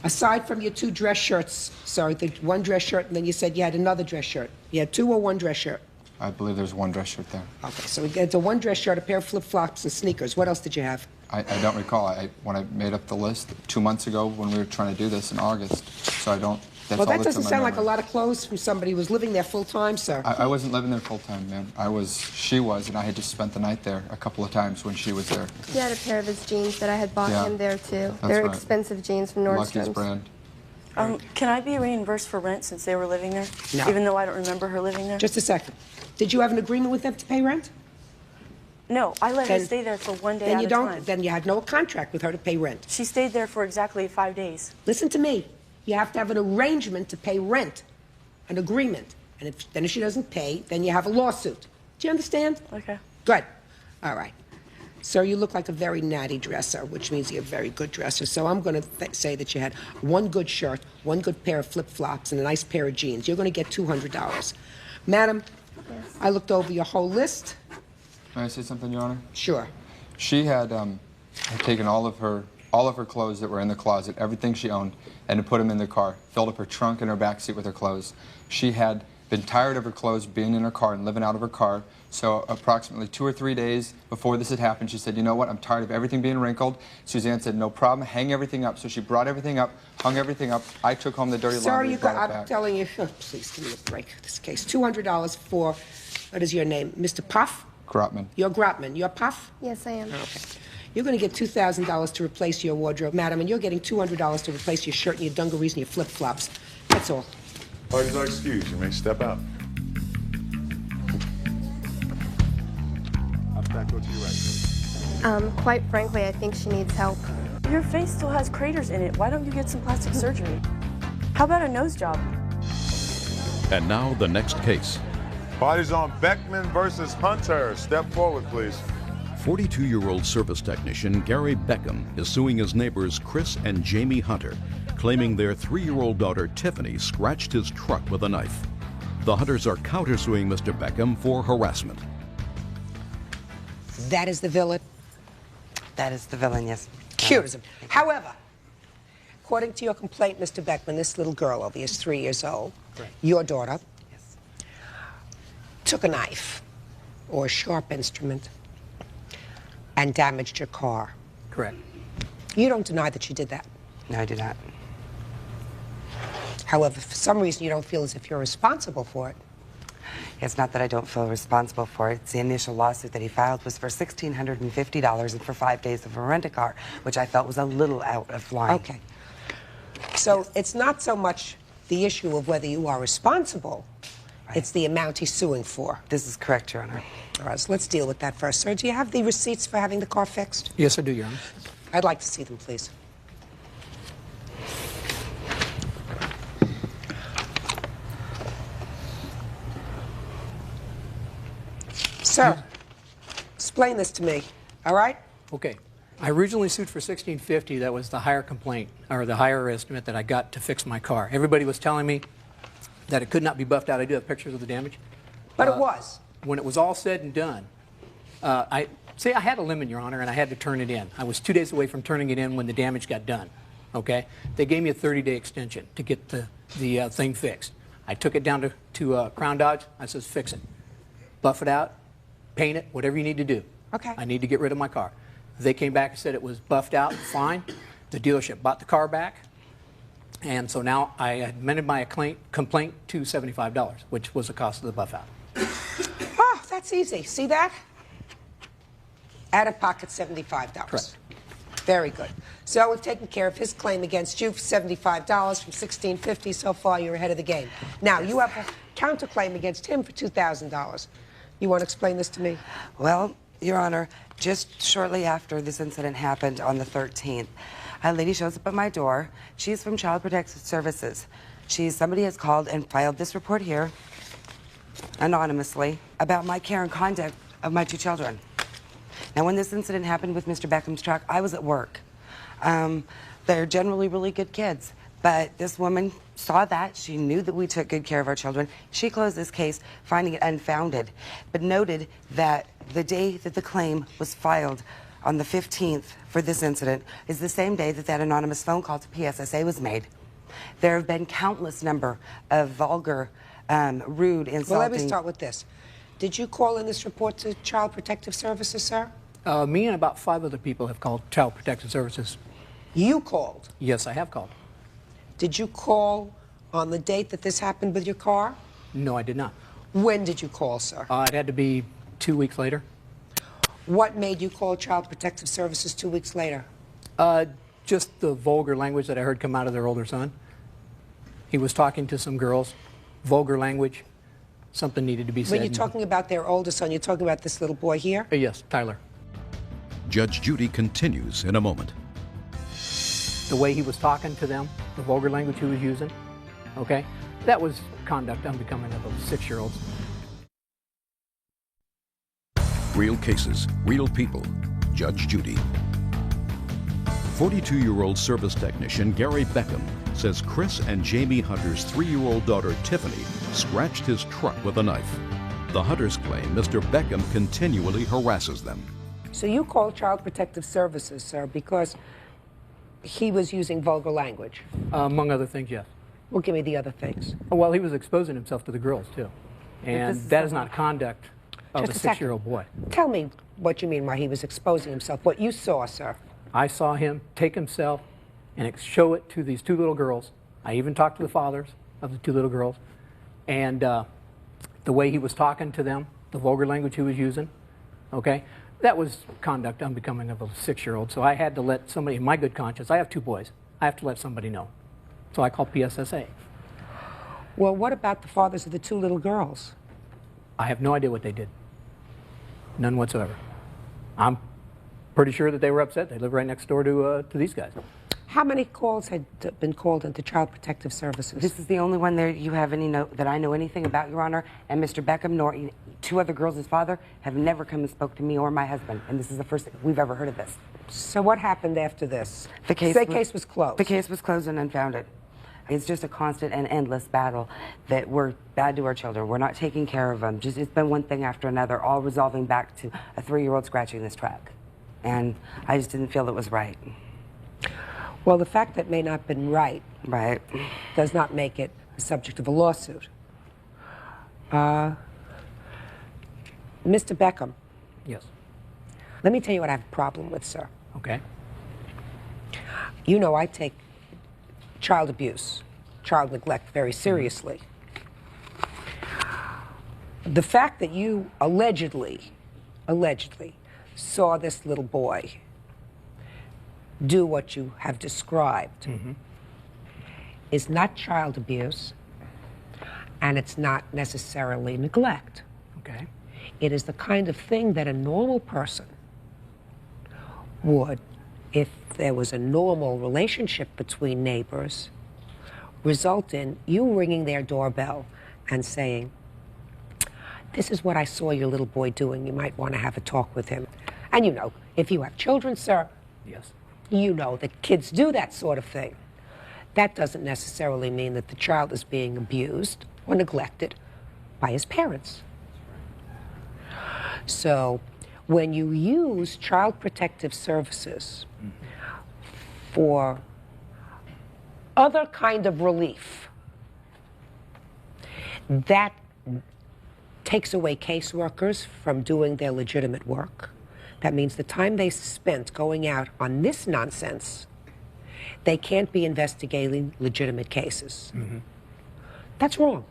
Aside from your 2 dress shirts, sorry, the 1 dress shirt, and then you said you had another dress shirt. You had 2 or 1 dress shirt? I believe there's 1 dress shirt there. Okay, so it's a 1 dress shirt, a pair of flip-flops, and sneakers. What else did you have? I don't recall. When I made up the list 2 months ago when we were trying to do this in August, so I don't. That's well, all that that's doesn't in my sound like memory. a lot of clothes from somebody who was living there full-time, sir. I wasn't living there full-time, ma'am. She was, and I had just spent the night there a couple of times when she was there. He had a pair of his jeans that I had bought him there, too. They're right. expensive jeans from Nordstrom's. Lucky's brand. Can I be reimbursed for rent since they were living there? No. Even though I don't remember her living there? Just a second. Did you have an agreement with them to pay rent? No, I let her stay there for 1 day then at you a don't. time. Then you had no contract with her to pay rent. She stayed there for exactly 5 days. Listen to me. You have to have an arrangement to pay rent, an agreement. And if she doesn't pay, then you have a lawsuit. Do you understand? Okay. Good. All right. Sir, you look like a very natty dresser, which means you're a very good dresser. So I'm going to say that you had 1 good shirt, 1 good pair of flip-flops, and a nice pair of jeans. You're going to get $200. Madam, yes. I looked over your whole list. May I say something, Your Honor? Sure. She had taken all of her clothes that were in the closet, everything she owned, and had put them in the car, filled up her trunk and her back seat with her clothes. She had been tired of her clothes being in her car and living out of her car, so approximately 2 or 3 days before this had happened, she said, you know what, I'm tired of everything being wrinkled. Suzanne said, no problem, hang everything up. So she brought everything up, hung everything up. I took home the dirty laundry and brought it back. I'm telling you, please give me a break, this case. $200 for, what is your name, Mr. Puff? Grotman. You're Grotman. You're Puff? Yes, I am. Okay. You're going to get $2,000 to replace your wardrobe, madam, and you're getting $200 to replace your shirt and your dungarees and your flip-flops. That's all. Parties are excused. You may step out. I'll back over to you right. Quite frankly, I think she needs help. Your face still has craters in it. Why don't you get some plastic surgery? How about a nose job? And now the next case. Parties on Beckman versus Hunter. Step forward, please. 42-year-old service technician Gary Beckham is suing his neighbors Chris and Jamie Hunter, claiming their 3-year-old daughter Tiffany scratched his truck with a knife. The Hunters are countersuing Mr. Beckham for harassment. That is the villain? That is the villain, yes. Cute as him. However, according to your complaint, Mr. Beckman, this little girl over here is 3 years old, your daughter, took a knife or a sharp instrument and damaged your car. Correct. You don't deny that you did that. No, I do not. However, for some reason, you don't feel as if you're responsible for it. It's not that I don't feel responsible for it. The initial lawsuit that he filed was for $1,650 and for 5 days of a rent-a-car, which I felt was a little out of line. Okay. So it's not so much the issue of whether you are responsible, it's the amount he's suing for. This is correct, Your Honor. All right, so let's deal with that first. Sir, do you have the receipts for having the car fixed? Yes, I do, Your Honor. I'd like to see them, please. Sir, explain this to me, all right? Okay. I originally sued for $1,650. That was the higher complaint, or the higher estimate that I got to fix my car. Everybody was telling me that it could not be buffed out. I do have pictures of the damage. But it was. When it was all said and done, I had a limit, Your Honor, and I had to turn it in. I was 2 days away from turning it in when the damage got done. Okay? They gave me a 30-day extension to get the thing fixed. I took it down to Crown Dodge. I says, fix it. Buff it out, paint it, whatever you need to do. Okay. I need to get rid of my car. They came back and said it was buffed out, fine. The dealership bought the car back. And so now I amended my complaint to $75, which was the cost of the buff out. Oh, that's easy. See that? Out of pocket $75. Correct. Very good. So we've taken care of his claim against you for $75 from $1,650. So far, you're ahead of the game. Now, you have a counterclaim against him for $2,000. You want to explain this to me? Well, Your Honor, just shortly after this incident happened on the 13th, a lady shows up at my door. She's from Child Protective Services. Somebody has called and filed this report here, anonymously, about my care and conduct of my 2 children. Now, when this incident happened with Mr. Beckham's truck, I was at work. They're generally really good kids, but this woman saw that. She knew that we took good care of our children. She closed this case, finding it unfounded, but noted that the day that the claim was filed, on the 15th for this incident, is the same day that that anonymous phone call to PSSA was made. There have been countless number of vulgar, rude, insulting... Well, let me start with this. Did you call in this report to Child Protective Services, sir? Me and about 5 other people have called Child Protective Services. You called? Yes, I have called. Did you call on the date that this happened with your car? No, I did not. When did you call, sir? It had to be 2 weeks later. What made you call Child Protective Services 2 weeks later? Just the vulgar language that I heard come out of their older son. He was talking to some girls, vulgar language. Something needed to be said. When you're talking about their older son, you're talking about this little boy here? Yes, Tyler. Judge Judy continues in a moment. The way he was talking to them, the vulgar language he was using, okay, that was conduct unbecoming of a 6-year-old. Real cases, real people. Judge Judy. 42-year-old service technician Gary Beckham says Chris and Jamie Hunter's 3-year-old daughter Tiffany scratched his truck with a knife. The Hunters claim Mr. Beckham continually harasses them. So you called Child Protective Services, sir, because he was using vulgar language? Among other things, yes. Well, give me the other things. Well, he was exposing himself to the girls, too. And that is not conduct of a 6-year-old boy. Tell me what you mean by he was exposing himself, what you saw, sir. I saw him take himself and show it to these 2 little girls. I even talked to the fathers of the 2 little girls. And the way he was talking to them, the vulgar language he was using, okay, that was conduct unbecoming of a 6-year-old. So I had to let somebody, in my good conscience, I have 2 boys, I have to let somebody know. So I called PSSA. Well, what about the fathers of the 2 little girls? I have no idea what they did. None whatsoever. I'm pretty sure that they were upset. They live right next door to these guys. How many calls had been called into Child Protective Services? This is the only one there you have any note that I know anything about, Your Honor, and Mr. Beckham nor 2 other girls, his father, have never come and spoke to me or my husband, and this is the first we've ever heard of this. So what happened after this? The case was closed. The case was closed and unfounded. It's just a constant and endless battle that we're bad to our children. We're not taking care of them. It's been one thing after another, all resolving back to a 3-year-old scratching this truck. And I just didn't feel it was right. Well, the fact that it may not have been right does not make it the subject of a lawsuit. Mr. Beckham. Yes. Let me tell you what I have a problem with, sir. Okay. You know I take child abuse, child neglect very seriously. The fact that you allegedly saw this little boy do what you have described is not child abuse, and it's not necessarily neglect. Okay. It is the kind of thing that a normal person would, if there was a normal relationship between neighbors, result in you ringing their doorbell and saying, this is what I saw your little boy doing. You might want to have a talk with him. And you know, if you have children, sir, Yes. you know that kids do that sort of thing. That doesn't necessarily mean that the child is being abused or neglected by his parents. So when you use child protective services for other kind of relief, that takes away caseworkers from doing their legitimate work. That means the time they spent going out on this nonsense, they can't be investigating legitimate cases. That's wrong.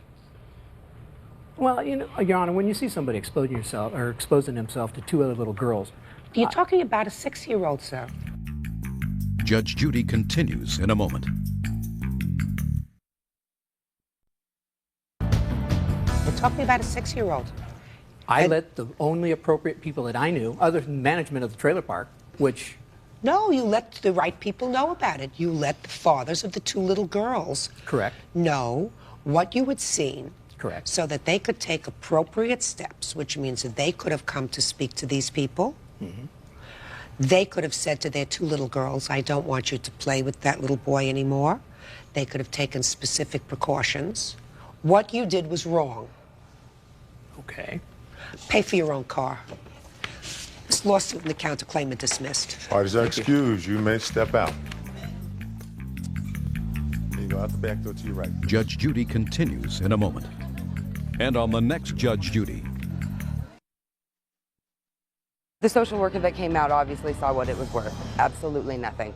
Well, you know, Your Honor, when you see somebody exposing himself to two other little girls, You're talking about a 6-year-old, sir. Judge Judy continues in a moment. We're talking about a 6-year-old. I let the only appropriate people that I knew, other than management of the trailer park, which... No, you let the right people know about it. You let the fathers of the two little girls Correct. know what you had seen. Correct. So that they could take appropriate steps, which means that they could have come to speak to these people. They could have said to their two little girls, I don't want you to play with that little boy anymore. They could have taken specific precautions. What you did was wrong. Okay. Pay for your own car. This lawsuit and the counterclaimant dismissed. Parties are excused. You may step out. There you go, out the back door to your right. Judge Judy continues in a moment. And on the next Judge Judy, The social worker that came out obviously saw what it was worth. Absolutely nothing.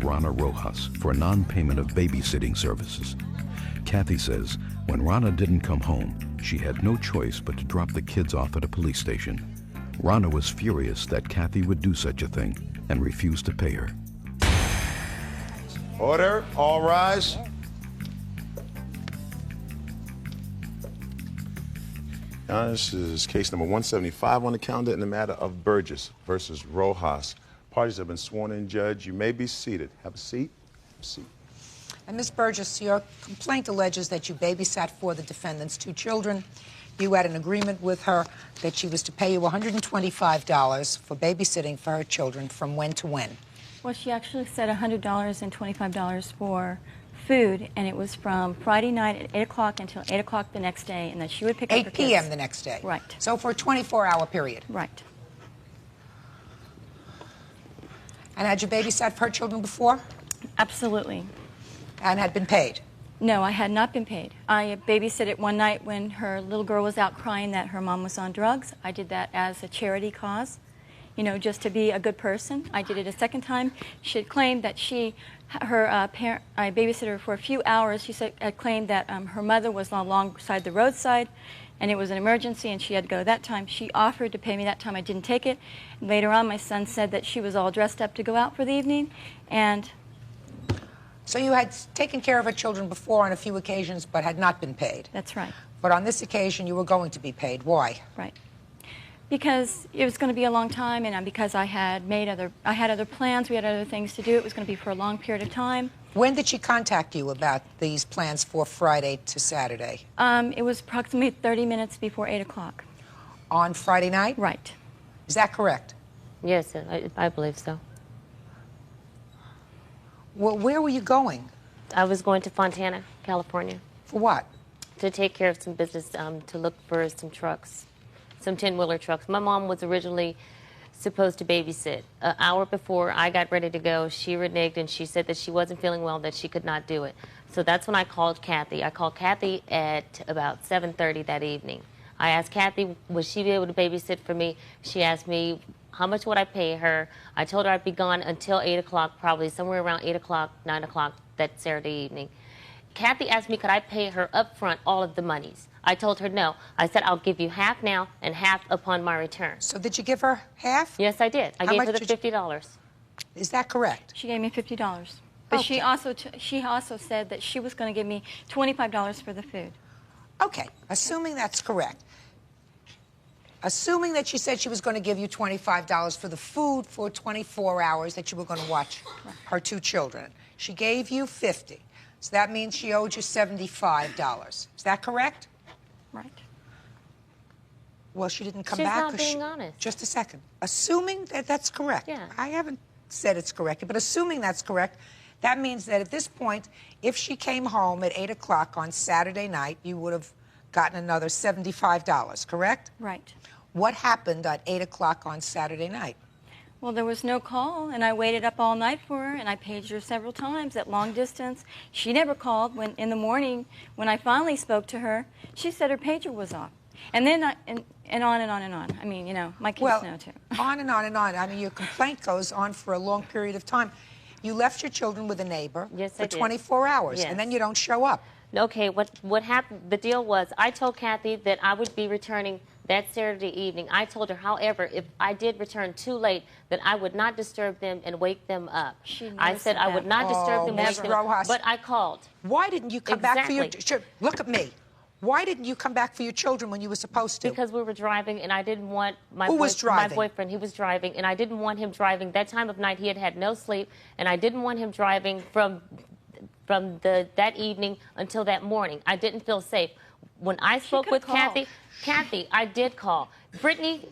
Rana Rojas for non-payment of babysitting services. Kathy says when Rana didn't come home, she had no choice but to drop the kids off at a police station. Rana was furious that Kathy would do such a thing and refused to pay her. Order, all rise. Now, this is case number 175 on the calendar in the matter of Burgess versus Rojas. Parties have been sworn in, Judge. You may be seated. Have a seat. Have a seat. And Ms. Burgess, your complaint alleges that you babysat for the defendant's two children. You had an agreement with her that she was to pay you $125 for babysitting for her children from when to when? Well, she actually said $100 and $25 for food, and it was from Friday night at 8 o'clock until 8 o'clock the next day, and that she would pick up her 8 p.m. kids. the next day? Right. So for a 24-hour period? Right. And had you babysat for her children before? Absolutely. And had been paid? No, I had not been paid. I babysitted one night when her little girl was out crying that her mom was on drugs. I did that as a charity cause, you know, just to be a good person. I did it a second time. She had claimed that I babysitted her for a few hours. She claimed that her mother was alongside the roadside, and it was an emergency, and she had to go that time. She offered to pay me that time. I didn't take it. Later on, my son said that she was all dressed up to go out for the evening, and... So you had taken care of her children before on a few occasions, but had not been paid? That's right. But on this occasion, you were going to be paid. Why? Right. Because it was going to be a long time, and because I had other plans. We had other things to do. It was going to be for a long period of time. When did she contact you about these plans for Friday to Saturday? It was approximately 30 minutes before 8 o'clock. On Friday night? Right. Is that correct? Yes, I believe so. Well, where were you going? I was going to Fontana, California. For what? To take care of some business, to look for some trucks, some 10-wheeler trucks. My mom was originally supposed to babysit. An hour before I got ready to go, she reneged and she said that she wasn't feeling well, that she could not do it. So that's when I called Kathy. I called Kathy at about 7:30 that evening. I asked Kathy, would she be able to babysit for me? She asked me, how much would I pay her? I told her I'd be gone until 8 o'clock, probably somewhere around 8 o'clock, 9 o'clock that Saturday evening. Kathy asked me, could I pay her up front all of the monies? I told her no. I said, I'll give you half now and half upon my return. So did you give her half? Yes, I did. I How gave much her the did you- $50. Is that correct? She gave me $50. But Okay. she also said that she was going to give me $25 for the food. Okay, assuming that's correct. Assuming that she said she was going to give you $25 for the food for 24 hours that you were going to watch her 2 children. She gave you $50. So that means she owed you $75. Is that correct? Right. Well, she didn't come She's back. not being honest. Just a second. Assuming that that's correct. Yeah. I haven't said it's correct, but assuming that's correct, that means that at this point, if she came home at 8 o'clock on Saturday night, you would have gotten another $75, correct? Right. What happened at 8 o'clock on Saturday night? Well, there was no call, and I waited up all night for her, and I paged her several times at long distance. She never called. When in the morning, when I finally spoke to her, she said her pager was off. And then, and on and on and on. I mean, you know, my kids know too. On and on and on. I mean, your complaint goes on for a long period of time. You left your children with a neighbor for 24 hours, and then you don't show up. Okay, what happened, the deal was, I told Kathy that I would be returning that Saturday evening. I told her, however, if I did return too late, that I would not disturb them and wake them up. I said I would not disturb them and wake them up, but I called. Why didn't you come back for your... Look at me. Why didn't you come back for your children when you were supposed to? Because we were driving, and I didn't want my Who was driving? My boyfriend. He was driving, and I didn't want him driving. That time of night, he had no sleep, and I didn't want him driving from that evening until that morning. I didn't feel safe. When I spoke with Kathy, I did call. Brittany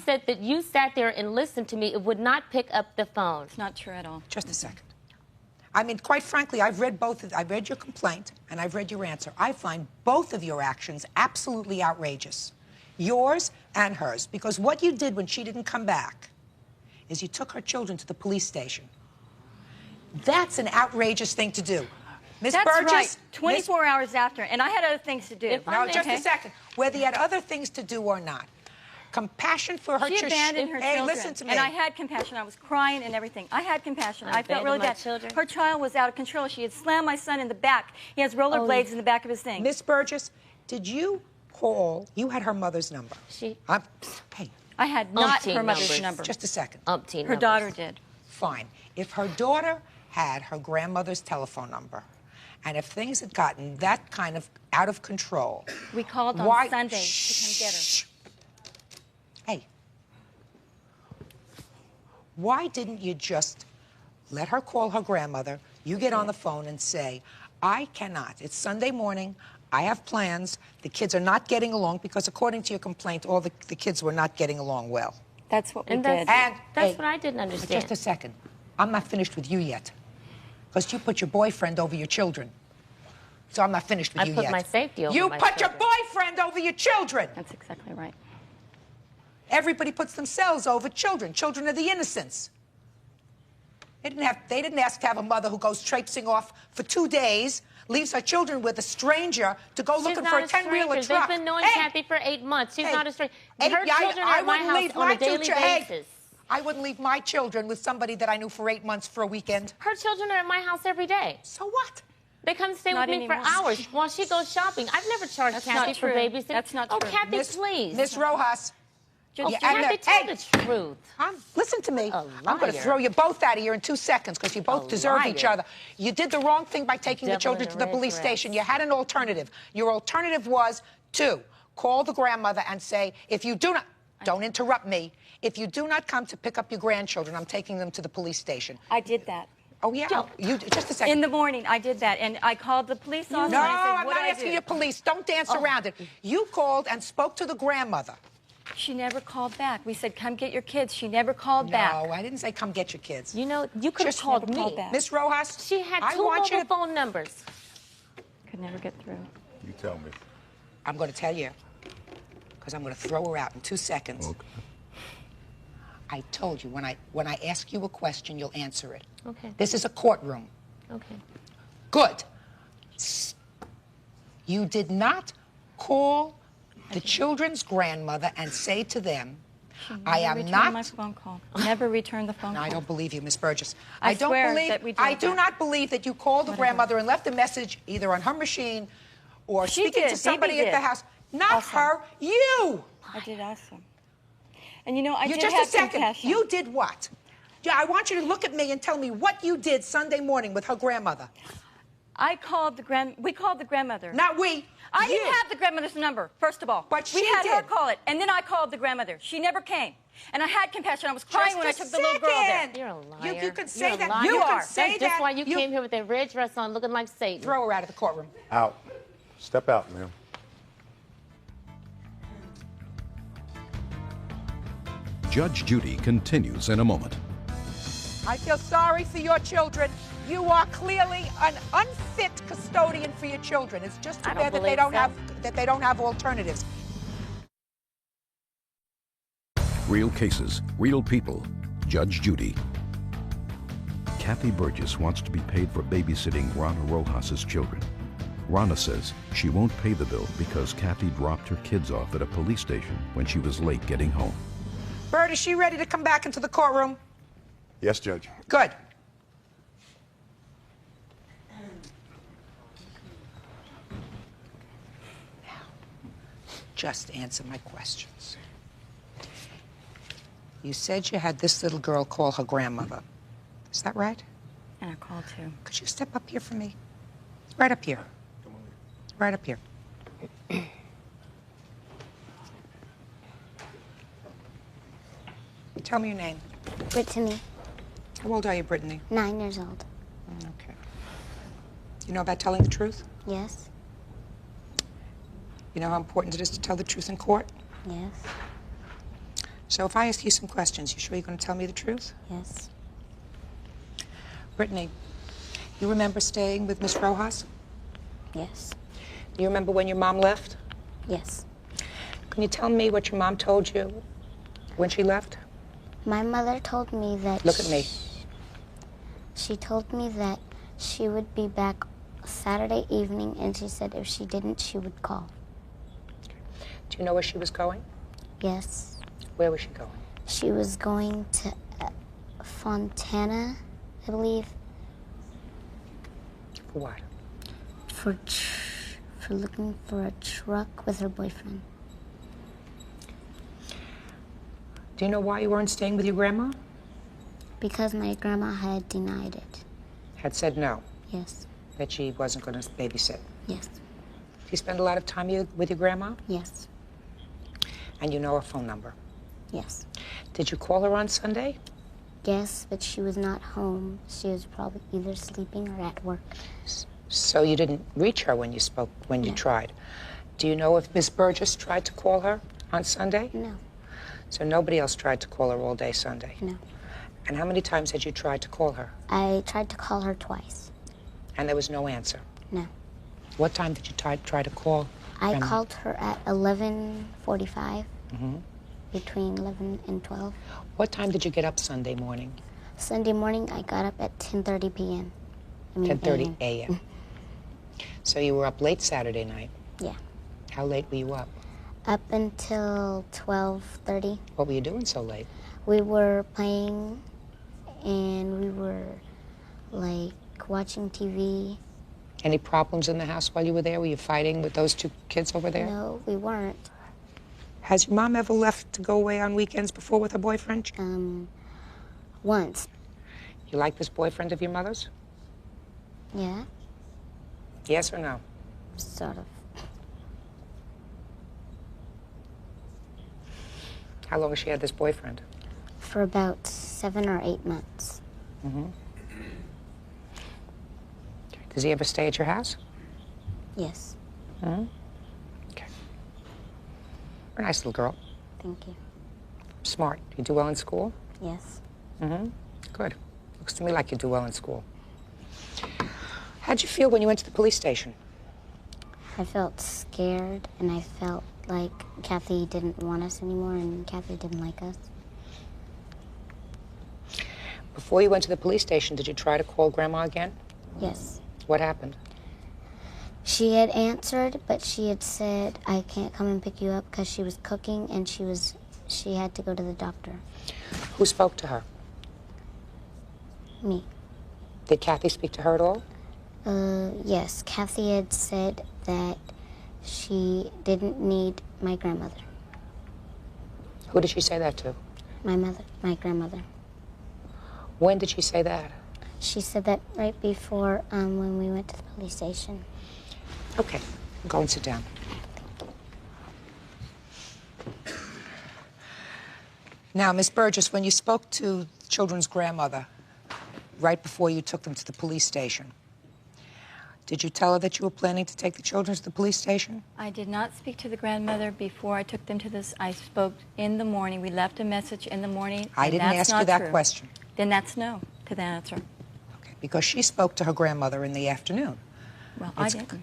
said that you sat there and listened to me. It would not pick up the phone. It's not true at all. Just a second. I mean, quite frankly, I've read I've read your complaint and I've read your answer. I find both of your actions absolutely outrageous. Yours and hers. Because what you did when she didn't come back is you took her children to the police station. That's an outrageous thing to do. Miss Burgess? Right. 24 hours after, and I had other things to do. No, just a second. Whether you had other things to do or not. Compassion for her She abandoned her children. Listen to me. And I had compassion. I was crying and everything. I had compassion. I felt really bad. Children. Her child was out of control. She had slammed my son in the back. He has rollerblades in the back of his thing. Miss Burgess, did you call? You had her mother's number. Hey. I had not her mother's number. Just a second. Her daughter did. Fine. If her daughter had her grandmother's telephone number, and if things had gotten that kind of out of control... We called on Sunday to come get her. Hey. Why didn't you just let her call her grandmother, you get on the phone and say, I cannot. It's Sunday morning. I have plans. The kids are not getting along because according to your complaint, all the kids were not getting along well. That's what we did. And that's what I didn't understand. Just a second. I'm not finished with you yet. Because you put your boyfriend over your children. So I'm not finished with you yet. I put my safety over You my put children. your boyfriend over your children. That's exactly right. Everybody puts themselves over children. Children are the innocents. They didn't ask to have a mother who goes traipsing off for 2 days, leaves her children with a stranger to go looking for a 10-wheeler truck. They've been knowing Kathy for 8 months. She's not a stranger. Her children are at my house on a daily basis. I wouldn't leave my children with somebody that I knew for 8 months for a weekend. Her children are at my house every day. So what? They come stay with me for hours while she goes shopping. I've never charged Kathy for babysitting. That's not true. true. Oh, Kathy, please. Miss Rojas. Kathy, tell the truth. Listen to me. I'm going to throw you both out of here in 2 seconds because you both deserve each other. You did the wrong thing by taking the children to the police station. You had an alternative. Your alternative was to call the grandmother and say, if you do not... Don't interrupt me. If you do not come to pick up your grandchildren, I'm taking them to the police station. I did that. Oh, yeah? Just a second. In the morning, I did that, and I called the police officer. No, and I said, I'm not asking you police. Don't dance around it. You called and spoke to the grandmother. She never called back. We said, come get your kids. She never called back. No, I didn't say come get your kids. You know, you could have called me. Miss Rojas, she had 2 mobile phone numbers. Could never get through. You tell me. I'm going to tell you, because I'm going to throw her out in 2 seconds. Okay. I told you, when I ask you a question, you'll answer it. Okay. This is a courtroom. Okay. Good. You did not call the children's grandmother and say to them, I am not... my phone call. Never returned the phone call. I don't believe you, Miss Burgess. I don't swear believe... that we did I do that. not believe that you called the grandmother and left a message either on her machine or speaking to somebody at the house. Not her, you! I did ask them. And you know, I did just have a second. compassion. You did what? Yeah, I want you to look at me and tell me what you did Sunday morning with her grandmother. We called the grandmother. Not we. I You. didn't have the grandmother's number, first of all. But we she had her did. call it, and then I called the grandmother. She never came. And I had compassion. I was crying when I took the little girl there. You're a liar. You can say You're a that. liar. You can say That's that. just why you came here with that red dress on looking like Satan. Throw her out of the courtroom. Out. Step out, ma'am. Judge Judy continues in a moment. I feel sorry for your children. You are clearly an unfit custodian for your children. It's just too bad that they don't have alternatives. Real cases, real people. Judge Judy. Kathy Burgess wants to be paid for babysitting Rana Rojas's children. Rana says she won't pay the bill because Kathy dropped her kids off at a police station when she was late getting home. Bert, is she ready to come back into the courtroom? Yes, Judge. Good. Now, just answer my questions. You said you had this little girl call her grandmother. Is that right? And I called too. Could you step up here for me? Right up here. Right up here. Tell me your name. Brittany, How old are you, Brittany? 9 years old. Okay. You know about telling the truth? Yes, You know how important it is to tell the truth in court? yes, So if I ask you some questions, you sure you're going to tell me the truth? yes, Brittany, you remember staying with Miss Rojas? yes, Do you remember when your mom left? yes. Can you tell me what your mom told you when she left? My mother told me that... Look at me. She told me that she would be back Saturday evening, and she said if she didn't, she would call. Do you know where she was going? Yes. Where was she going? She was going to Fontana, I believe. For what? For looking for a truck with her boyfriend. Do you know why you weren't staying with your grandma? Because my grandma had denied it. Had said no. Yes. That she wasn't going to babysit. Yes. Do you spend a lot of time with your grandma? Yes. And you know her phone number? Yes. Did you call her on Sunday? Yes, but she was not home. She was probably either sleeping or at work. So you didn't reach her when you tried. Do you know if Miss Burgess tried to call her on Sunday? No. So nobody else tried to call her all day Sunday? No. And how many times had you tried to call her? I tried to call her twice. And there was no answer? No. What time did you try to call? I Grandma? called her at 11:45, Mm-hmm. between 11 and 12. What time did you get up Sunday morning? Sunday morning, I got up at 10:30 p.m. 10:30 a.m. So you were up late Saturday night? Yeah. How late were you up? Up until 12:30. What were you doing so late? We were playing, and we were, like, watching TV. Any problems in the house while you were there? Were you fighting with those two kids over there? No, we weren't. Has your mom ever left to go away on weekends before with her boyfriend? Once. You like this boyfriend of your mother's? Yeah, Yes or no? sort of. How long has she had this boyfriend? For about 7 or 8 months. Mm-hmm. Does he ever stay at your house? Yes. Mm-hmm. Okay. You're a nice little girl. Thank you. Smart. You do well in school? Yes. Mm-hmm. Good. Looks to me like you do well in school. How'd you feel when you went to the police station? I felt scared, and I felt like Kathy didn't want us anymore, and Kathy didn't like us. Before you went to the police station, did you try to call Grandma again? Yes. What happened? She had answered, but she had said, I can't come and pick you up because she was cooking, and she had to go to the doctor. Who spoke to her? Me. Did Kathy speak to her at all? Yes. Kathy had said that she didn't need my grandmother. Who did she say that to? My mother, my grandmother. When did she say that? She said that right before when we went to the police station. Okay, go and sit down. Now, Miss Burgess, when you spoke to the children's grandmother right before you took them to the police station, did you tell her that you were planning to take the children to the police station? I did not speak to the grandmother before I took them to this. I spoke in the morning. We left a message in the morning. I didn't ask you that question. Then that's no to the answer. Okay, because she spoke to her grandmother in the afternoon. Well, I didn't.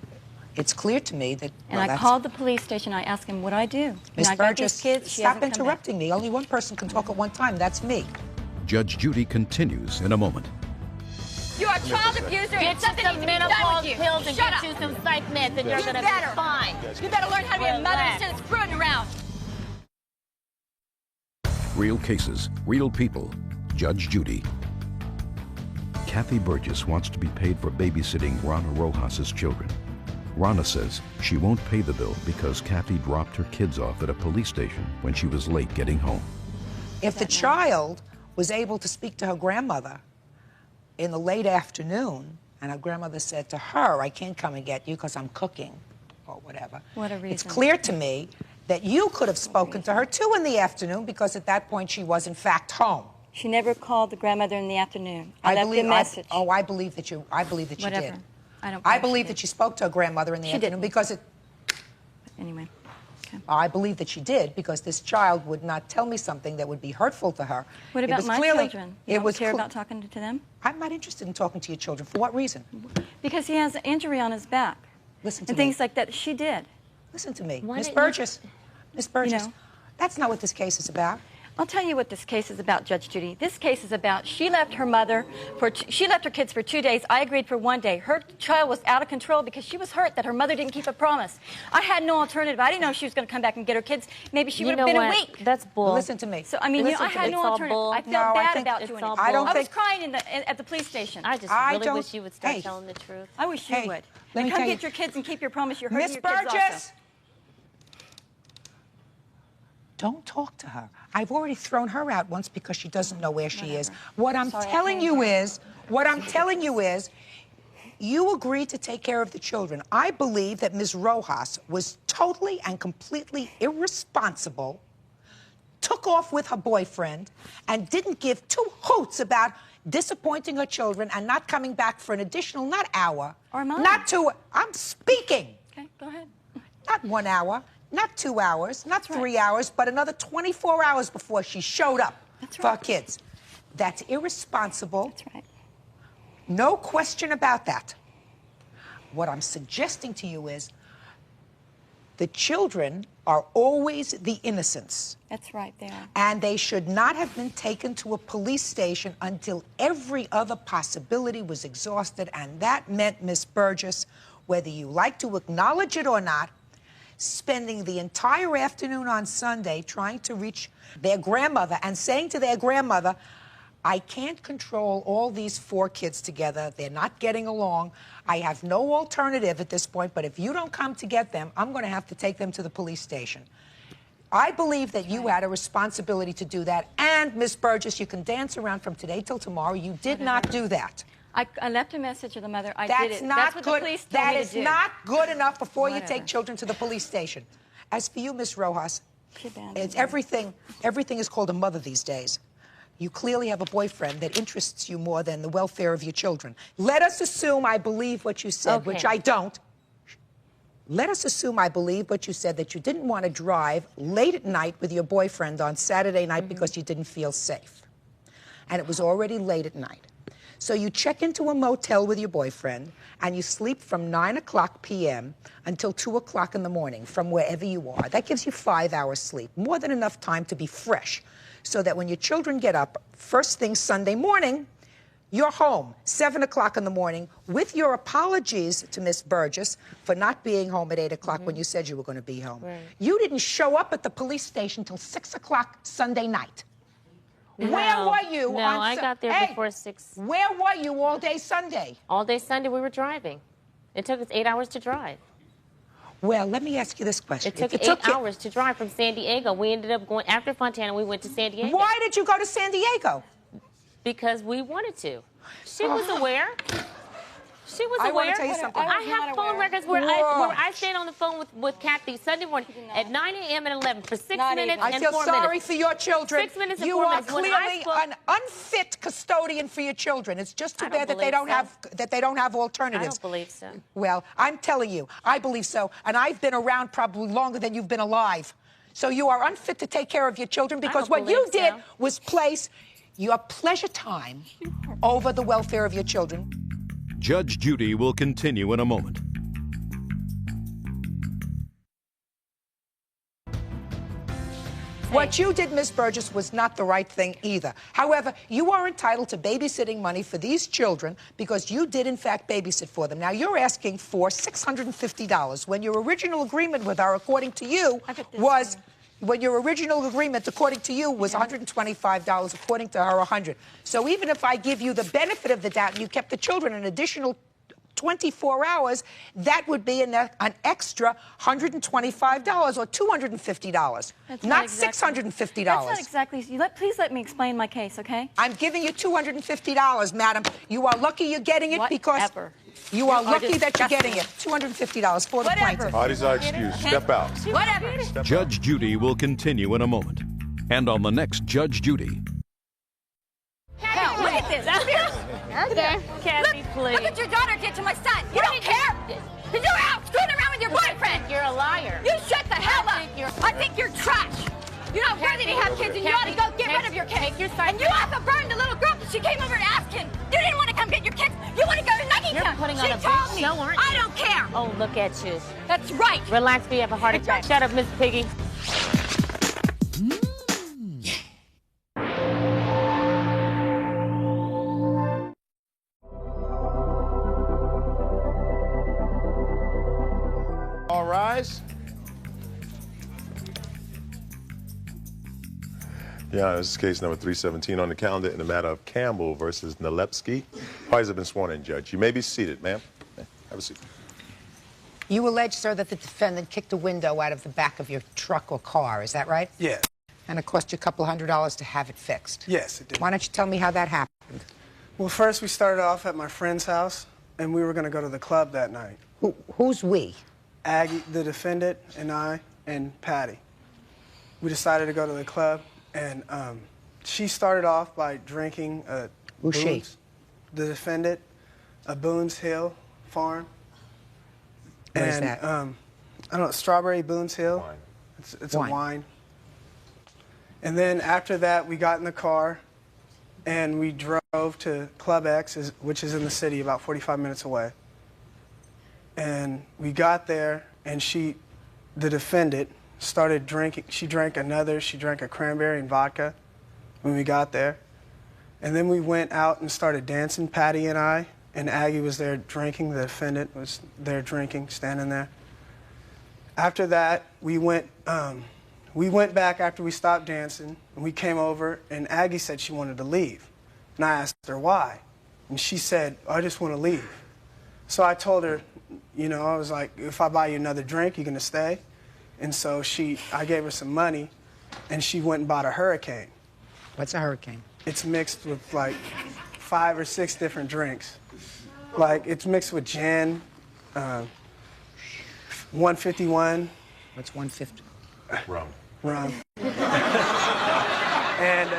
It's clear to me that... And I called the police station. I asked him what I do. Miss Burgess, kids, stop interrupting me. Only one person can talk at one time. That's me. Judge Judy continues in a moment. You're a child abuser. Get you some menopause pills and get you some psych meds, and you're going to be fine. You better learn how to be a mother instead of screwing around. Real cases, real people. Judge Judy. Kathy Burgess wants to be paid for babysitting Rana Rojas's children. Rana says she won't pay the bill because Kathy dropped her kids off at a police station when she was late getting home. If the child was able to speak to her grandmother in the late afternoon, and her grandmother said to her, I can't come and get you because I'm cooking, or whatever. What a reason. It's clear to me that you could have spoken to her too in the afternoon because at that point she was in fact home. She never called the grandmother in the afternoon. I left a message. I believe that you Whatever. did. I believe that she spoke to her grandmother in the afternoon because it... Anyway. Okay. I believe that she did because this child would not tell me something that would be hurtful to her. What about my children? You don't care about talking to them? I'm not interested in talking to your children. For what reason? Because he has an injury on his back. Listen to and me. things like that. She did. Listen to me. Miss Burgess. Miss Burgess, that's not what this case is about. I'll tell you what this case is about, Judge Judy. This case is about she left her mother she left her kids for 2 days. I agreed for 1 day. Her child was out of control because she was hurt that her mother didn't keep a promise. I had no alternative. I didn't know she was going to come back and get her kids. Maybe she would have been a week. That's bull. Listen to me. So I mean, I had no alternative. I felt bad about doing it. I was crying at the police station. I just really wish you would start telling the truth. I wish you would. Let me come tell get your kids and keep your promise. You're hurting Miss your kids Burgess! also. Don't talk to her. I've already thrown her out once because she doesn't know where she is. What I'm telling you is, you agreed to take care of the children. I believe that Ms. Rojas was totally and completely irresponsible, took off with her boyfriend, and didn't give two hoots about disappointing her children and not coming back for an additional, not hour, not 2, I'm speaking. Okay, go ahead. Not 1 hour. Not 2 hours, not 3 hours, but another 24 hours before she showed up for her kids. That's irresponsible. That's right. No question about that. What I'm suggesting to you is the children are always the innocents. That's right, they are. And they should not have been taken to a police station until every other possibility was exhausted. And that meant, Miss Burgess, whether you like to acknowledge it or not, spending the entire afternoon on Sunday trying to reach their grandmother and saying to their grandmother, I can't control all these 4 kids together. They're not getting along. I have no alternative at this point, but if you don't come to get them, I'm going to have to take them to the police station. I believe that you had a responsibility to do that. And, Miss Burgess, you can dance around from today till tomorrow. You did not do that. I left a message to the mother. I That's did it. Not That's what good. the police told me to do. That is not good enough before you take children to the police station. As for you, Miss Rojas, it's everything is called a mother these days. You clearly have a boyfriend that interests you more than the welfare of your children. Let us assume I believe what you said, which I don't. Let us assume I believe what you said, that you didn't want to drive late at night with your boyfriend on Saturday night because you didn't feel safe. And it was already late at night. So you check into a motel with your boyfriend, and you sleep from 9 o'clock p.m. until 2 o'clock in the morning from wherever you are. That gives you 5 hours sleep, more than enough time to be fresh, so that when your children get up first thing Sunday morning, you're home, 7 o'clock in the morning, with your apologies to Miss Burgess for not being home at 8 o'clock when you said you were going to be home. Right. You didn't show up at the police station till 6 o'clock Sunday night. No, where were you? No, I got there before 6. Where were you all day Sunday? All day Sunday we were driving. It took us 8 hours to drive. Well, let me ask you this question. It took 8 hours to drive from San Diego. We ended up going, after Fontana, we went to San Diego. Why did you go to San Diego? because we wanted to. She was aware. She was aware. I want to tell you something. I have phone records where I stayed on the phone with Kathy Sunday morning at 9 a.m. and 11 for 6 minutes and 4 minutes. I feel sorry for your children. 6 minutes and you 4 are minutes. clearly an unfit custodian for your children. It's just too bad that they don't have alternatives. I don't believe so. Well, I'm telling you, I believe so, and I've been around probably longer than you've been alive. So you are unfit to take care of your children because what you did was place your pleasure time over the welfare of your children. Judge Judy will continue in a moment. What you did, Miss Burgess, was not the right thing either. However, you are entitled to babysitting money for these children because you did, in fact, babysit for them. Now, you're asking for $650 when your original agreement with her, according to you, was... When your original agreement, according to you, was $125, according to her, $100. So even if I give you the benefit of the doubt and you kept the children an additional 24 hours, that would be an extra $125 or $250, not $650. That's not exactly. Please let me explain my case, okay? I'm giving you $250, madam. You are lucky you're getting it because you are lucky that you're getting it. $250 for the plaintiff. Parties are excused. Step out. Whatever. Judge Judy will continue in a moment. And on the next Judge Judy. Hell, look at this. Okay. Kathy, please. Look what your daughter did to my son. You don't care? You're out screwing around with your boyfriend. You're a liar. You shut the hell up. I think you're trash. You're not worthy to have kids, and you ought to go get rid of your kids. And you also burned the little girl because she came over and asked him. You didn't want to come get your kids. You want to go to Nuggetown. You're putting on a big show, aren't you? I don't care. Oh, look at you. That's right. Relax, you have a heart attack. Shut up, Miss Piggy. All rise. Yeah, this is case number 317 on the calendar in the matter of Campbell versus Nalepsky. Parties have been sworn in, Judge. You may be seated, ma'am. Have a seat. You allege, sir, that the defendant kicked a window out of the back of your truck or car. Is that right? Yeah. And it cost you a couple $100 to have it fixed. Yes, it did. Why don't you tell me how that happened? Well, first we started off at my friend's house, and we were going to go to the club that night. Who's we? Aggie, the defendant, and I, and Patty. We decided to go to the club, and she started off by drinking Who's she? The defendant, a Boone's Hill farm. What is that? I don't know, Strawberry Boone's Hill. Wine. It's a wine. And then after that, we got in the car, and we drove to Club X, which is in the city, about 45 minutes away. And we got there, and the defendant, started drinking. She drank a cranberry and vodka when we got there. And then we went out and started dancing, Patty and I, and Aggie was there drinking. The defendant was there drinking, standing there. After that, we went back after we stopped dancing, and we came over, and Aggie said she wanted to leave. And I asked her why. And she said, I just want to leave. So I told her, you know, I was like, if I buy you another drink, you're going to stay? And so I gave her some money, and she went and bought a Hurricane. What's a Hurricane? It's mixed with like 5 or 6 different drinks. Like, it's mixed with gin, 151. What's 150? Rum. And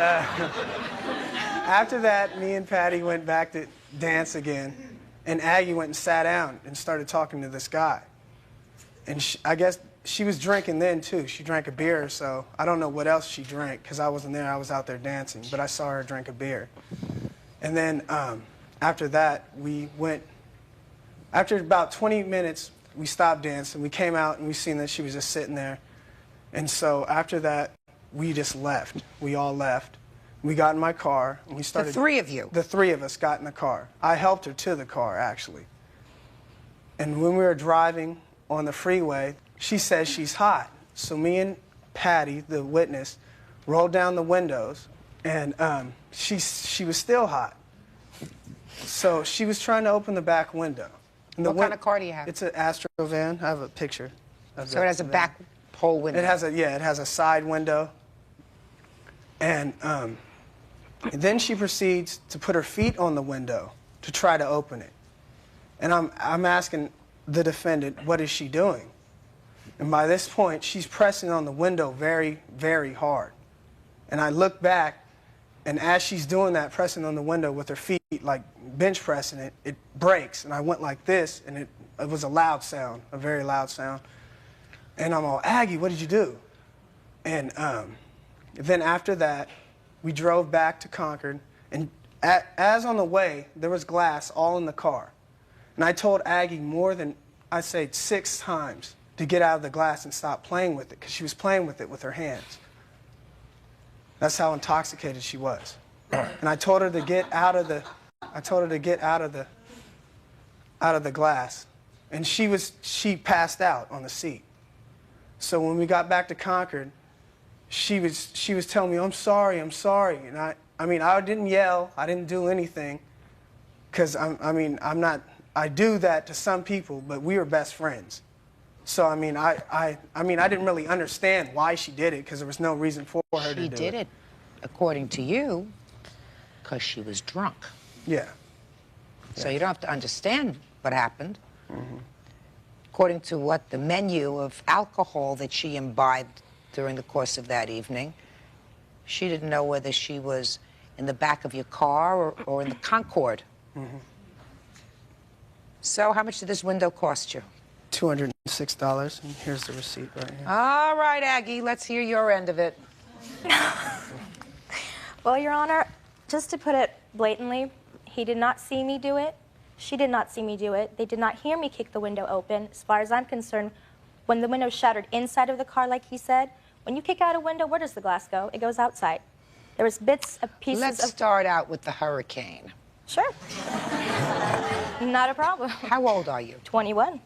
after that, me and Patty went back to dance again, and Aggie went and sat down and started talking to this guy. And I guess she was drinking then, too. She drank a beer, so I don't know what else she drank, because I wasn't there. I was out there dancing, but I saw her drink a beer. And then after that, after about 20 minutes, we stopped dancing. We came out, and we seen that she was just sitting there. And so after that, we just left. We all left. We got in my car, and we started... The three of you? The three of us got in the car. I helped her to the car, actually. And when we were driving on the freeway, she says she's hot. So me and Patty, the witness, rolled down the windows, and she was still hot. So she was trying to open the back window. And what kind of car do you have? It's an Astro van. I have a picture of So it has a back pole window? It has a side window. And And then she proceeds to put her feet on the window to try to open it. And I'm asking the defendant, what is she doing? And by this point, she's pressing on the window very, very hard. And I look back, and as she's doing that, pressing on the window with her feet, like bench pressing it, it breaks. And I went like this, and it was a loud sound, a very loud sound. And I'm all, Aggie, what did you do? And then after that, we drove back to Concord, and as on the way, there was glass all in the car. And I told Aggie more than, I'd say, 6 times to get out of the glass and stop playing with it, because she was playing with it with her hands. That's how intoxicated she was. And I told her to get out of the, out of the glass. And she passed out on the seat. So when we got back to Concord, she was telling me, I'm sorry. And I didn't yell, I didn't do anything, because I do that to some people, but we were best friends. So I didn't really understand why she did it, because there was no reason for her to do it. She did it, according to you, because she was drunk. Yeah. So you don't have to understand what happened. Mm-hmm. According to what the menu of alcohol that she imbibed during the course of that evening, she didn't know whether she was in the back of your car or in the Concorde. Mm-hmm. So how much did this window cost you? $206, and here's the receipt right here. All right, Aggie, let's hear your end of it. Well, Your Honor, just to put it blatantly, he did not see me do it. She did not see me do it. They did not hear me kick the window open. As far as I'm concerned, when the window shattered inside of the car, like he said, when you kick out a window, where does the glass go? It goes outside. There was bits of pieces of... Let's start out with the hurricane. Sure. Not a problem. How old are you? 21.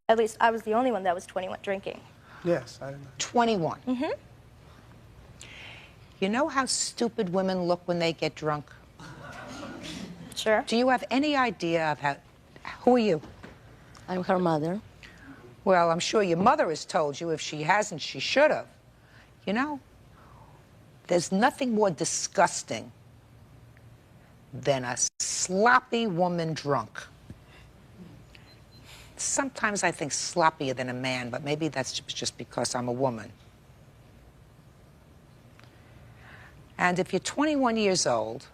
At least I was the only one that was 21 drinking. Yes, I didn't know. 21. Mm-hmm. You know how stupid women look when they get drunk? Sure. Do you have any idea of how... Who are you? I'm her mother. Well, I'm sure your mother has told you. If she hasn't, she should have. You know, there's nothing more disgusting than a sloppy woman drunk. Sometimes I think sloppier than a man, but maybe that's just because I'm a woman. And if you're 21 years old,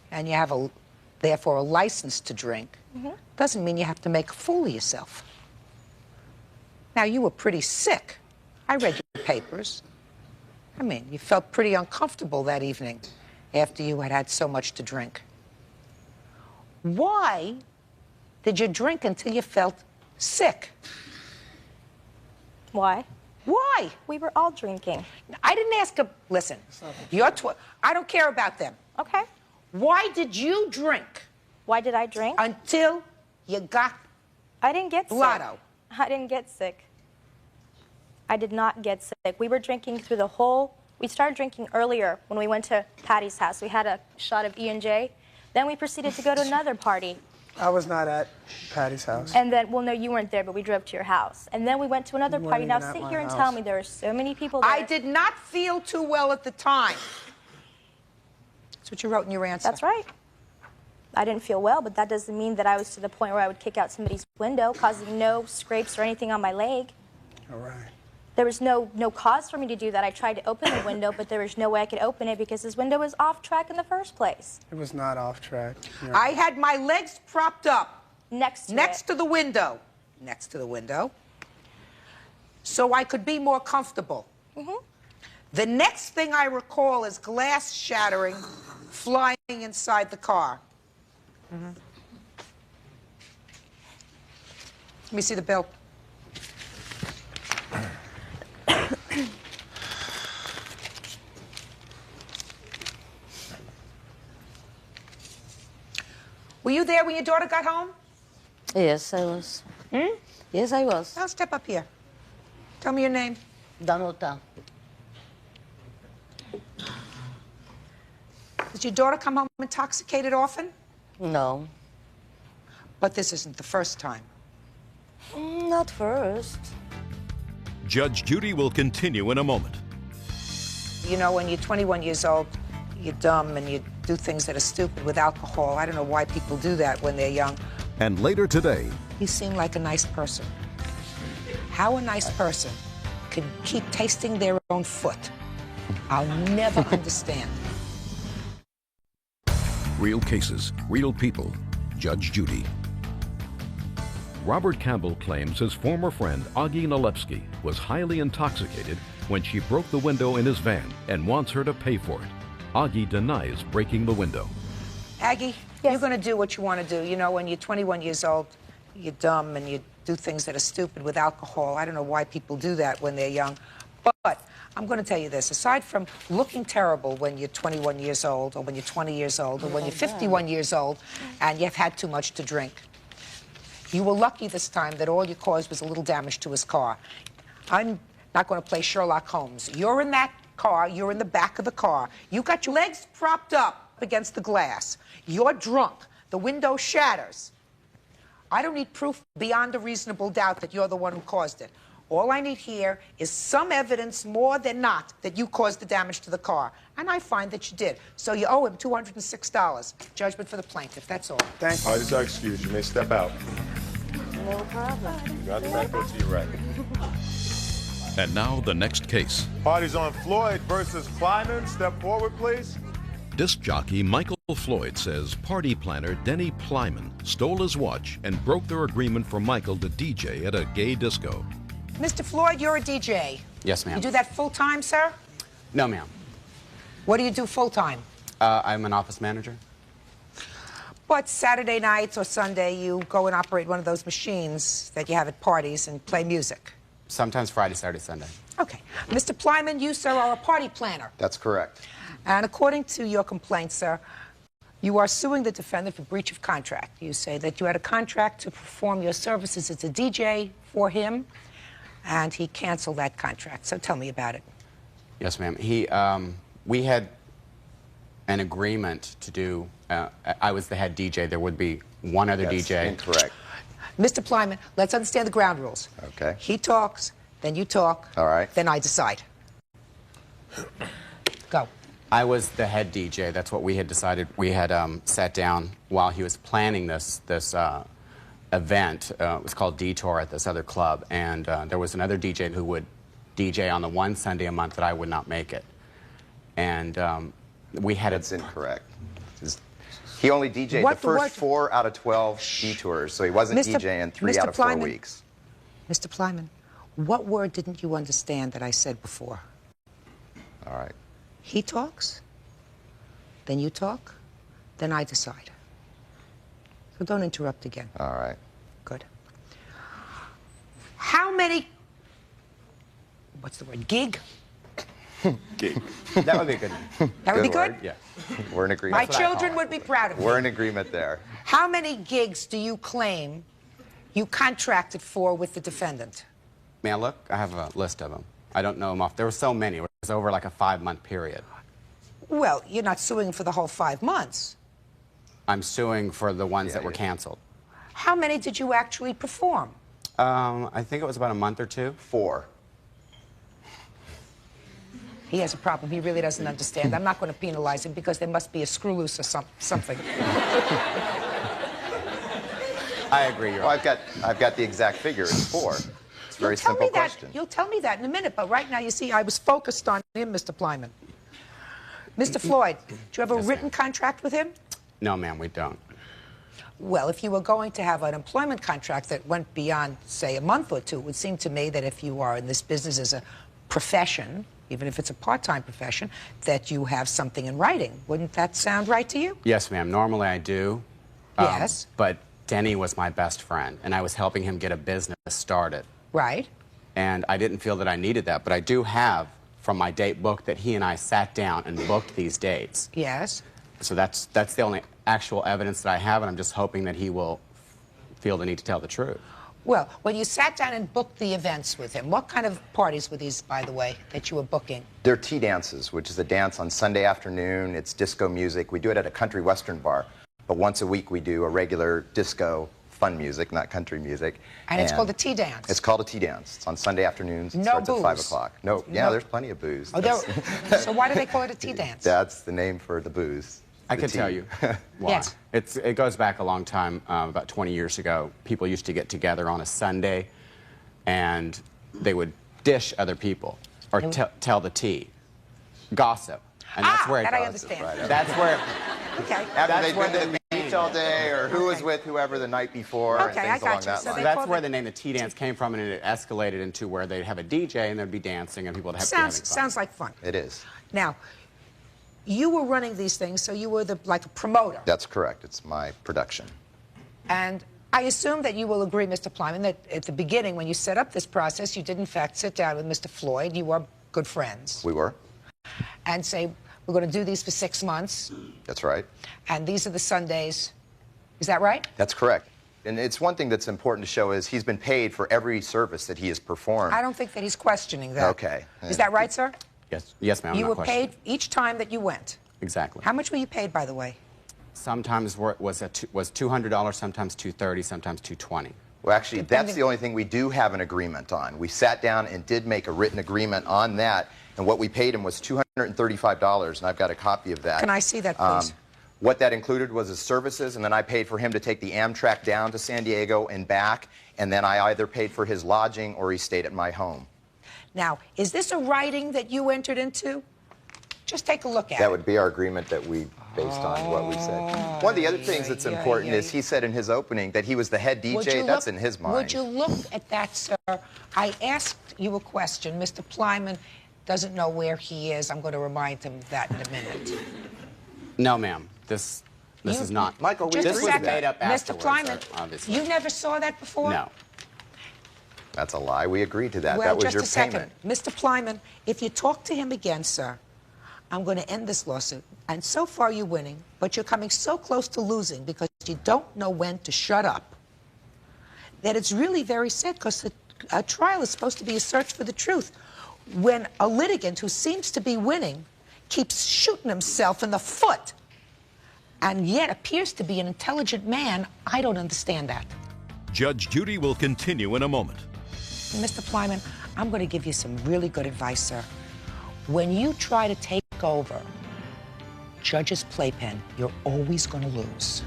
and you have therefore a license to drink, doesn't mean you have to make a fool of yourself. Now, you were pretty sick. I read your papers. I mean, you felt pretty uncomfortable that evening after you had had so much to drink. Why did you drink until you felt sick? Why? Why? We were all drinking. I didn't ask her. Listen, I don't care about them. Okay. Why did you drink? Why did I drink? Until you got I didn't get blotto. sick. I didn't get sick. I did not get sick. We were drinking through the whole... We started drinking earlier when we went to Patty's house. We had a shot of E&J. Then we proceeded to go to another party. I was not at Patty's house. And then, well, no, you weren't there, but we drove to your house. And then we went to another party. Now sit here and tell me there are so many people there. I did not feel too well at the time. That's what you wrote in your answer. That's right. I didn't feel well, but that doesn't mean that I was to the point where I would kick out somebody's window, causing no scrapes or anything on my leg. All right. There was no cause for me to do that. I tried to open the window, but there was no way I could open it because this window was off track in the first place. It was not off track. Yeah. I had my legs propped up. Next to the window. Next to the window. So I could be more comfortable. The next thing I recall is glass shattering, flying inside the car. Let me see the bill. Were you there when your daughter got home? Yes, I was. Yes, I was. Now step up here. Tell me your name. Danuta. Does your daughter come home intoxicated often? No. But this isn't the first time. Not first. Judge Judy will continue in a moment. You know, when you're 21 years old, you're dumb and you do things that are stupid with alcohol. I don't know why people do that when they're young. And later today, You seem like a nice person. How a nice person can keep tasting their own foot, I'll never understand. real cases, real people. Judge Judy. Robert Campbell claims his former friend, Augie Nalepsky, was highly intoxicated when she broke the window in his van and wants her to pay for it. Augie denies breaking the window. Aggie, you're going to do what you want to do. You know, when you're 21 years old, you're dumb and you do things that are stupid with alcohol. I don't know why people do that when they're young. But I'm going to tell you this. Aside from looking terrible when you're 21 years old or when you're 20 years old or when you're 51 years old and you've had too much to drink, you were lucky this time that all you caused was a little damage to his car. I'm not going to play Sherlock Holmes. You're in that car. You're in the back of the car. You got your legs propped up against the glass. You're drunk. The window shatters. I don't need proof beyond a reasonable doubt that you're the one who caused it. All I need here is some evidence, more than not, that you caused the damage to the car. And I find that you did. So you owe him $206. Judgment for the plaintiff. That's all. Thank you. All right, it's our excuse. You may step out. No problem. You got the back door to your right. And now the next case. Parties on Floyd versus Kleiman. Step forward, please. Disc jockey Michael Floyd says party planner Denny Plyman stole his watch and broke their agreement for Michael to DJ at a gay disco. Mr. Floyd, you're a DJ. Yes, ma'am. You do that full-time, sir? No, ma'am. What do you do full-time? I'm an office manager. But Saturday nights or Sunday, you go and operate one of those machines that you have at parties and play music. Sometimes Friday, Saturday, Sunday. Okay. Mr. Plyman, you, sir, are a party planner. That's correct. And according to your complaint, sir, you are suing the defendant for breach of contract. You say that you had a contract to perform your services as a DJ for him, and he canceled that contract. So tell me about it. Yes, ma'am. We had an agreement to do, I was the head DJ. There would be one other DJ. Incorrect. Mr. Plyman, let's understand the ground rules. Okay. He talks, then you talk. All right. Then I decide. Go. I was the head DJ. That's what we had decided. We had sat down while he was planning this event. It was called Detour at this other club, and there was another DJ who would DJ on the one Sunday a month that I would not make it. And we had That's incorrect. He only DJ'd the first 4 out of 12 detours, so he wasn't DJing 3 out of 4 weeks. Mr. Plyman, what word didn't you understand that I said before? All right. He talks, then you talk, then I decide. So don't interrupt again. All right. Good. How many, what's the word, gig? Gig. That would be good. That would be good? Yeah. We're in agreement. My children would be proud of me. We're in agreement there. How many gigs do you claim you contracted for with the defendant? May I look? I have a list of them. I don't know them off. There were so many. It was over like a 5-month period. Well, you're not suing for the whole 5 months. I'm suing for the ones that were canceled. How many did you actually perform? I think it was about a month or 2. 4. He has a problem. He really doesn't understand. I'm not going to penalize him because there must be a screw loose or something. I agree. Well, I've got the exact figure. It's 4. It's a very simple question. You'll tell me that in a minute, but right now, you see, I was focused on him, Mr. Plyman. Mr. Floyd, do you have a written contract with him? No, ma'am, we don't. Well, if you were going to have an employment contract that went beyond, say, a month or 2, it would seem to me that if you are in this business as a profession, even if it's a part-time profession, that you have something in writing. Wouldn't that sound right to you? Yes, ma'am. Normally I do. Yes. But Denny was my best friend, and I was helping him get a business started. Right. And I didn't feel that I needed that, but I do have from my date book that he and I sat down and booked these dates. Yes. So that's the only actual evidence that I have, and I'm just hoping that he will feel the need to tell the truth. Well, when you sat down and booked the events with him, what kind of parties were these, by the way, that you were booking? They're tea dances, which is a dance on Sunday afternoon. It's disco music. We do it at a country western bar. But once a week we do a regular disco fun music, not country music. And it's called a tea dance. It's called a tea dance. It's on Sunday afternoons. It No starts booze. at 5 o'clock. No, yeah, No. there's plenty of booze. Oh, so why do they call it a tea dance? That's the name for the booze. I the can tea. tell you why. Yes. It goes back a long time, about 20 years ago. People used to get together on a Sunday, and they would dish other people, or tell the tea. Gossip. And that's where it that I goes. understand. Right. That's where... Okay. After they've been to the the beach all day, or who was with whoever the night before, and Okay, I things got along you. that So line. they That's where the name the tea dance came from, and it escalated into where they'd have a DJ and there'd be dancing and people would have to be having fun. Sounds like fun. It is. Now, you were running these things, so you were like a promoter. That's correct. It's my production. And I assume that you will agree, Mr. Plyman, that at the beginning, when you set up this process, you did in fact sit down with Mr. Floyd. You were good friends. We were. And say, we're going to do these for 6 months. That's right. And these are the Sundays. Is that right? That's correct. And it's one thing that's important to show is he's been paid for every service that he has performed. I don't think that he's questioning that. Okay. Is that right, sir? Yes, ma'am. You were paid each time that you went. Exactly. How much were you paid, by the way? Sometimes was $200, sometimes $230, sometimes $220. Well, actually, that's the only thing we do have an agreement on. We sat down and did make a written agreement on that, and what we paid him was $235, and I've got a copy of that. Can I see that, please? What that included was his services, and then I paid for him to take the Amtrak down to San Diego and back, and then I either paid for his lodging or he stayed at my home. Now, is this a writing that you entered into? Just take a look at it. That would be our agreement that we based on what we said. One of the other things that's important is he said in his opening that he was the head DJ. That's in his mind. Would you look at that, sir? I asked you a question. Mr. Plyman doesn't know where he is. I'm going to remind him of that in a minute. No, ma'am. This is not. Michael, Just this a was second. made up Mr. afterwards, Plyman, obviously. you never saw that before? No. That's a lie. We agreed to that. Well, that was just your a second. payment. Mr. Plyman, if you talk to him again, sir, I'm going to end this lawsuit. And so far you're winning, but you're coming so close to losing because you don't know when to shut up that it's really very sad, because a trial is supposed to be a search for the truth. When a litigant who seems to be winning keeps shooting himself in the foot and yet appears to be an intelligent man, I don't understand that. Judge Judy will continue in a moment. Mr. Plyman, I'm going to give you some really good advice, sir. When you try to take over Judge's playpen, you're always going to lose.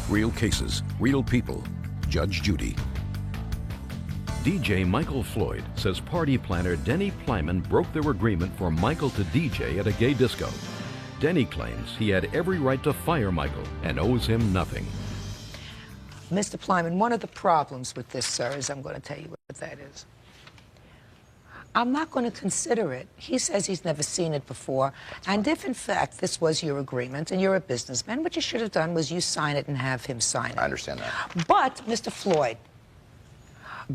Real cases, real people. Judge Judy. DJ Michael Floyd says party planner Denny Plyman broke their agreement for Michael to DJ at a gay disco. Denny claims he had every right to fire Michael and owes him nothing. Mr. Plyman, one of the problems with this, sir, is I'm going to tell you what that is. I'm not going to consider it. He says he's never seen it before. And if, in fact, this was your agreement and you're a businessman, what you should have done was you sign it and have him sign it. I understand that. But, Mr. Floyd,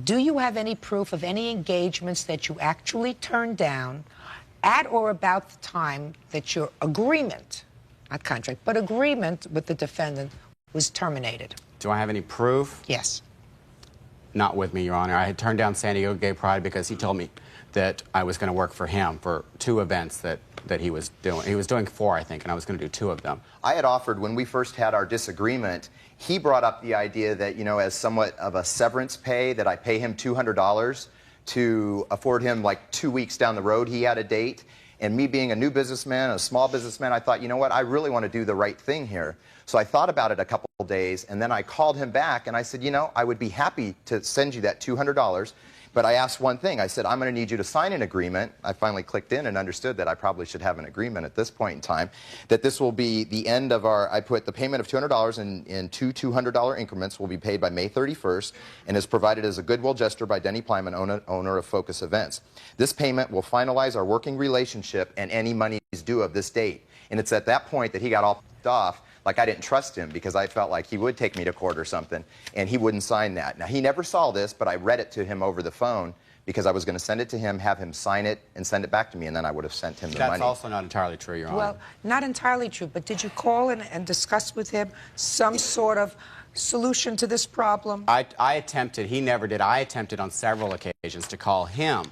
do you have any proof of any engagements that you actually turned down at or about the time that your agreement, not contract, but agreement with the defendant was terminated? Do I have any proof? Yes. Not with me, Your Honor. I had turned down San Diego Gay Pride because he told me that I was going to work for him for 2 events that he was doing. He was doing 4, I think, and I was going to do 2 of them. I had offered, when we first had our disagreement, he brought up the idea that, you know, as somewhat of a severance pay, that I pay him $200 to afford him like 2 weeks down the road. He had a date. And me being a new businessman, a small businessman, I thought, you know what, I really want to do the right thing here. So I thought about it a couple of days, and then I called him back, and I said, you know, I would be happy to send you that $200, but I asked one thing. I said, I'm going to need you to sign an agreement. I finally clicked in and understood that I probably should have an agreement at this point in time, that this will be the end of our, I put the payment of $200 in 2 $200 increments will be paid by May 31st, and is provided as a goodwill gesture by Denny Plyman, owner of Focus Events. This payment will finalize our working relationship and any money is due of this date. And it's at that point that he got all pissed off, like I didn't trust him because I felt like he would take me to court or something, and he wouldn't sign that. Now, he never saw this, but I read it to him over the phone because I was going to send it to him, have him sign it, and send it back to me, and then I would have sent him the money. That's also not entirely true, Your Honor. Well, not entirely true, but did you call and discuss with him some sort of solution to this problem? I attempted. He never did. I attempted on several occasions to call him.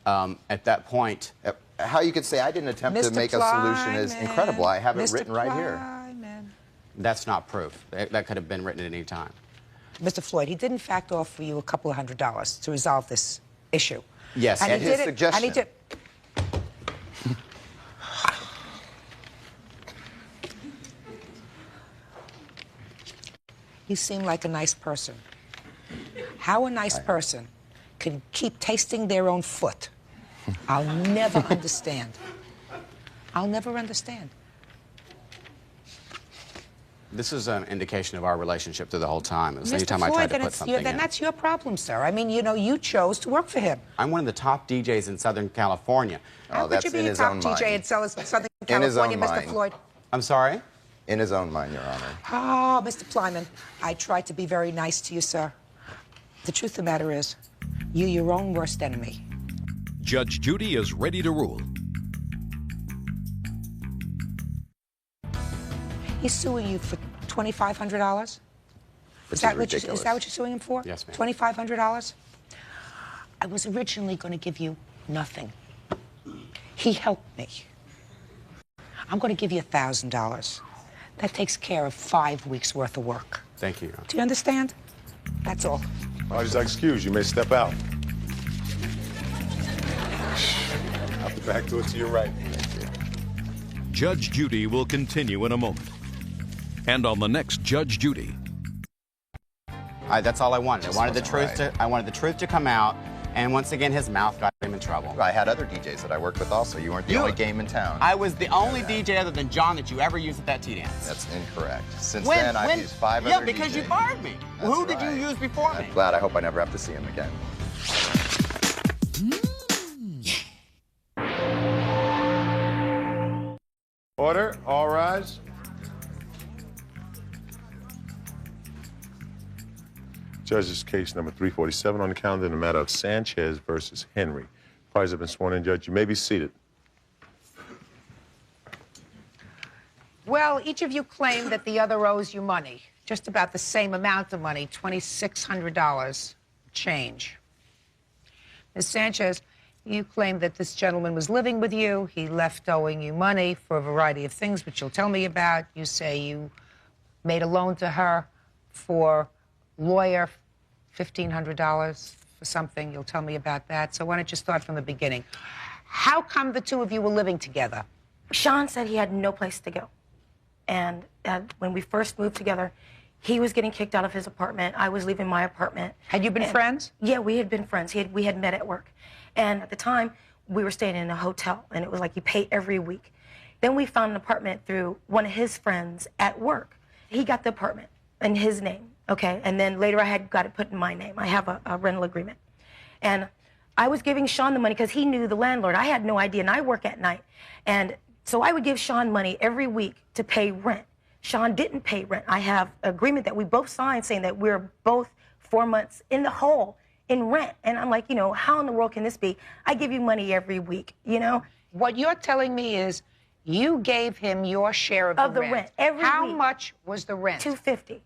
At that point, how you could say I didn't attempt to make a solution is incredible. I have it written right here. That's not proof. That could have been written at any time. Mr. Floyd, he did in fact offer you a couple of $100s to resolve this issue. Yes, and at he his did suggestion. And he did. You seem like a nice person. How a nice person can keep tasting their own foot, I'll never understand. I'll never understand. This is an indication of our relationship through the whole time. It was Mr. anytime I Floyd, tried to then, put something then in. that's your problem, sir. I mean, you know, you chose to work for him. I'm one of the top DJs in Southern California. How could you be a top DJ in Southern California, Mr. Floyd? I'm sorry? In his own mind, Your Honor. Oh, Mr. Plyman, I tried to be very nice to you, sir. The truth of the matter is, you're your own worst enemy. Judge Judy is ready to rule. He's suing you for $2,500? Is that what you're suing him for? Yes, ma'am. $2,500? I was originally going to give you nothing. He helped me. I'm going to give you $1,000. That takes care of 5 weeks' worth of work. Thank you, Your Honor. Do you understand? That's all. Parties are excused. You may step out. Out the back door to your right. Judge Judy will continue in a moment. And on the next Judge Judy. That's all I wanted. I wanted the truth to come out, and once again, his mouth got him in trouble. I had other DJs that I worked with also. You weren't the only game in town. I was the only DJ other than John that you ever used at that T-dance. That's incorrect. Since then, I've used 5 other DJs. Yeah, because you fired me. Who did you use before me? I'm glad. I hope I never have to see him again. Order. All rise. Judge's case number 347 on the calendar in the matter of Sanchez versus Henry. Parties have been sworn in, Judge. You may be seated. Well, each of you claim that the other owes you money. Just about the same amount of money, $2,600 change. Ms. Sanchez, you claim that this gentleman was living with you. He left owing you money for a variety of things, which you'll tell me about. You say you made a loan to her for lawyer, $1,500 for something. You'll tell me about that. So why don't you start from the beginning? How come the two of you were living together? Sean said he had no place to go. And when we first moved together, he was getting kicked out of his apartment. I was leaving my apartment. Had you been friends? Yeah, we had been friends. We had met at work. And at the time, we were staying in a hotel, and it was like you pay every week. Then we found an apartment through one of his friends at work. He got the apartment in his name, okay? And then later I had got it put in my name. I have a rental agreement. And I was giving Sean the money because he knew the landlord. I had no idea, and I work at night. And so I would give Sean money every week to pay rent. Sean didn't pay rent. I have an agreement that we both signed saying that we're both 4 months in the hole in rent. And I'm like, you know, how in the world can this be? I give you money every week, you know? What you're telling me is you gave him your share of the rent. Every How week. much was the rent? $250.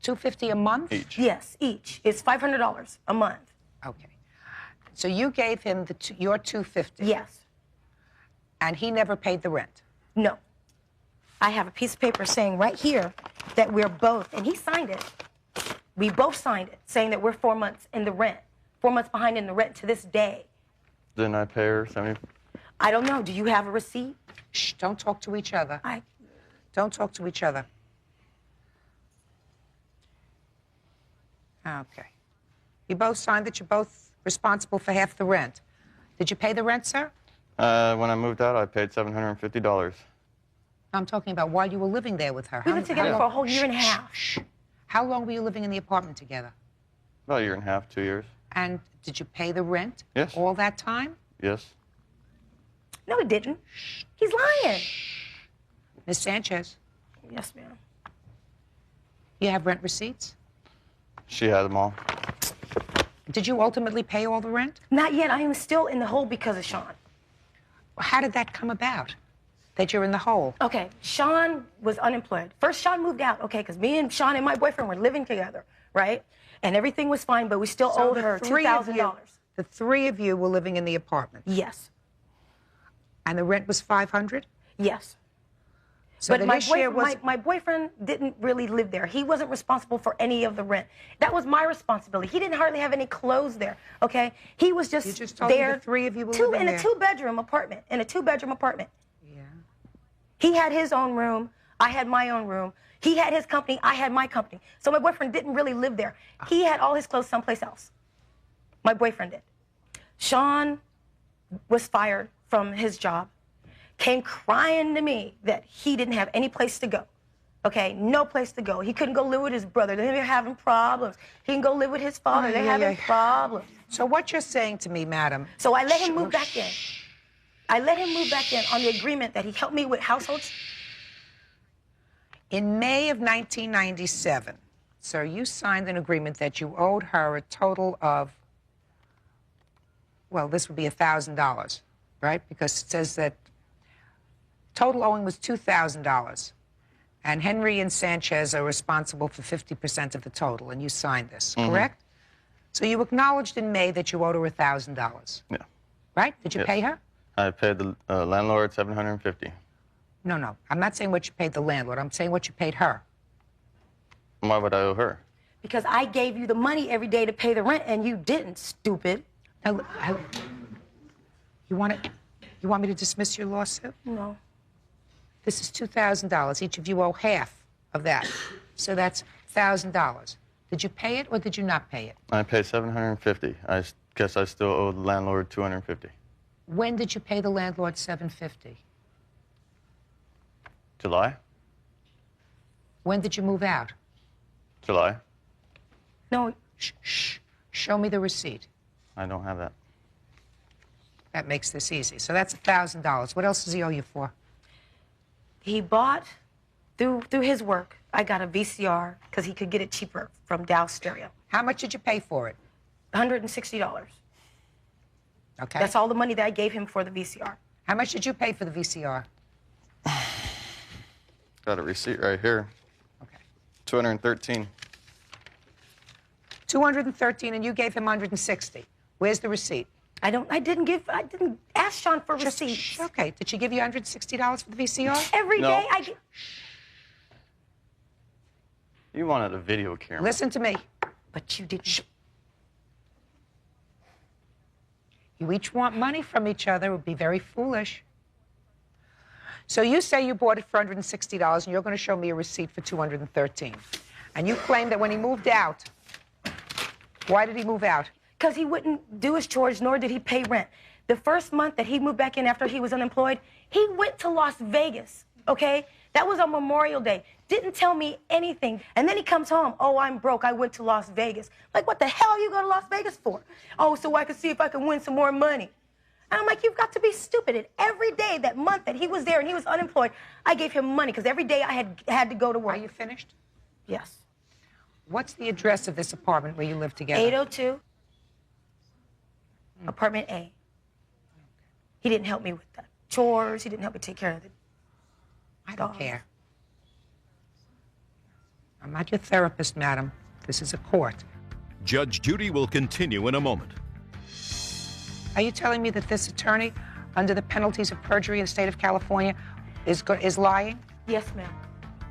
$250 a month? Each. Yes, each. It's $500 a month. Okay. So you gave him your $250? Yes. And he never paid the rent? No. I have a piece of paper saying right here that we're both, and he signed it. We both signed it, saying that we're 4 months in the rent, 4 months behind in the rent to this day. Didn't I pay her 70? I don't know. Do you have a receipt? Shh, don't talk to each other. Don't talk to each other. Okay. You both signed that you're both responsible for half the rent. Did you pay the rent, sir? When I moved out, I paid $750. I'm talking about while you were living there with her. We lived together for a whole year and a half. Shh. How long were you living in the apartment together? About a year and a half, 2 years. And did you pay the rent? Yes. All that time? Yes. No, he didn't. He's lying. Ms. Sanchez, Yes, ma'am. you have rent receipts? She had them all. Did you ultimately pay all the rent? Not yet. I am still in the hole because of Sean. How did that come about, that you're in the hole? Okay, Sean was unemployed. First, Sean moved out, okay, because me and Sean and my boyfriend were living together, right? And everything was fine, but we still owed her $2,000. The three of you were living in the apartment? Yes. And the rent was $500? Yes. So but then my, your share was... my boyfriend didn't really live there. He wasn't responsible for any of the rent. That was my responsibility. He didn't hardly have any clothes there, okay? He was just, You just told me there. the three of you were in living a there. two-bedroom apartment, in a two-bedroom apartment. Yeah. He had his own room. I had my own room. He had his company. I had my company. So my boyfriend didn't really live there. He had all his clothes someplace else. My boyfriend did. Sean was fired from his job, came crying to me that he didn't have any place to go. Okay, no place to go. He couldn't go live with his brother. They were having problems. He can go live with his father. They're having problems. So what you're saying to me, madam... So I let him move back in. I let him move back in on the agreement that he helped me with households. In May of 1997, sir, you signed an agreement that you owed her a total of, well, this would be $1,000, right? Because it says that total owing was $2,000. And Henry and Sanchez are responsible for 50% of the total, and you signed this, correct? So you acknowledged in May that you owed her $1,000. Yeah. Right? Did you pay her? I paid the landlord $750. No, no. I'm not saying what you paid the landlord. I'm saying what you paid her. Why would I owe her? Because I gave you the money every day to pay the rent, and you didn't, stupid. Now, you want me to dismiss your lawsuit? No. This is $2,000. Each of you owe half of that. So that's $1,000. Did you pay it or did you not pay it? I paid $750. I guess I still owe the landlord $250. When did you pay the landlord $750? July? When did you move out? July? No, shh. Show me the receipt. I don't have that. That makes this easy. So that's $1,000. What else does he owe you for? He bought, through his work, I got a VCR because he could get it cheaper from Dow Stereo. How much did you pay for it? $160. Okay. That's all the money that I gave him for the VCR. How much did you pay for the VCR? Got a receipt right here. Okay. $213. $213, and you gave him $160. Where's the receipt? I didn't ask Sean for receipts. Okay. Did she give you $160 for the VCR? Every day I get... You wanted a video camera. Listen to me. But you didn't. You each want money from each other. It would be very foolish. So you say you bought it for $160, and you're going to show me a receipt for $213. And you claim that when he moved out, why did he move out? Because he wouldn't do his chores, nor did he pay rent. The first month that he moved back in after he was unemployed, he went to Las Vegas, okay? That was on Memorial Day. Didn't tell me anything. And then he comes home, oh, I'm broke, I went to Las Vegas. Like, what the hell are you going to Las Vegas for? Oh, so I could see if I can win some more money. And I'm like, you've got to be stupid. And every day, that month that he was there and he was unemployed, I gave him money, because every day I had to go to work. Are you finished? Yes. What's the address of this apartment where you live together? 802. Apartment A. He didn't help me with the chores. He didn't help me take care of the I don't care. I'm not your therapist, madam. This is a court. Judge Judy will continue in a moment. Are you telling me that this attorney, under the penalties of perjury in the state of California, is lying? Yes, ma'am.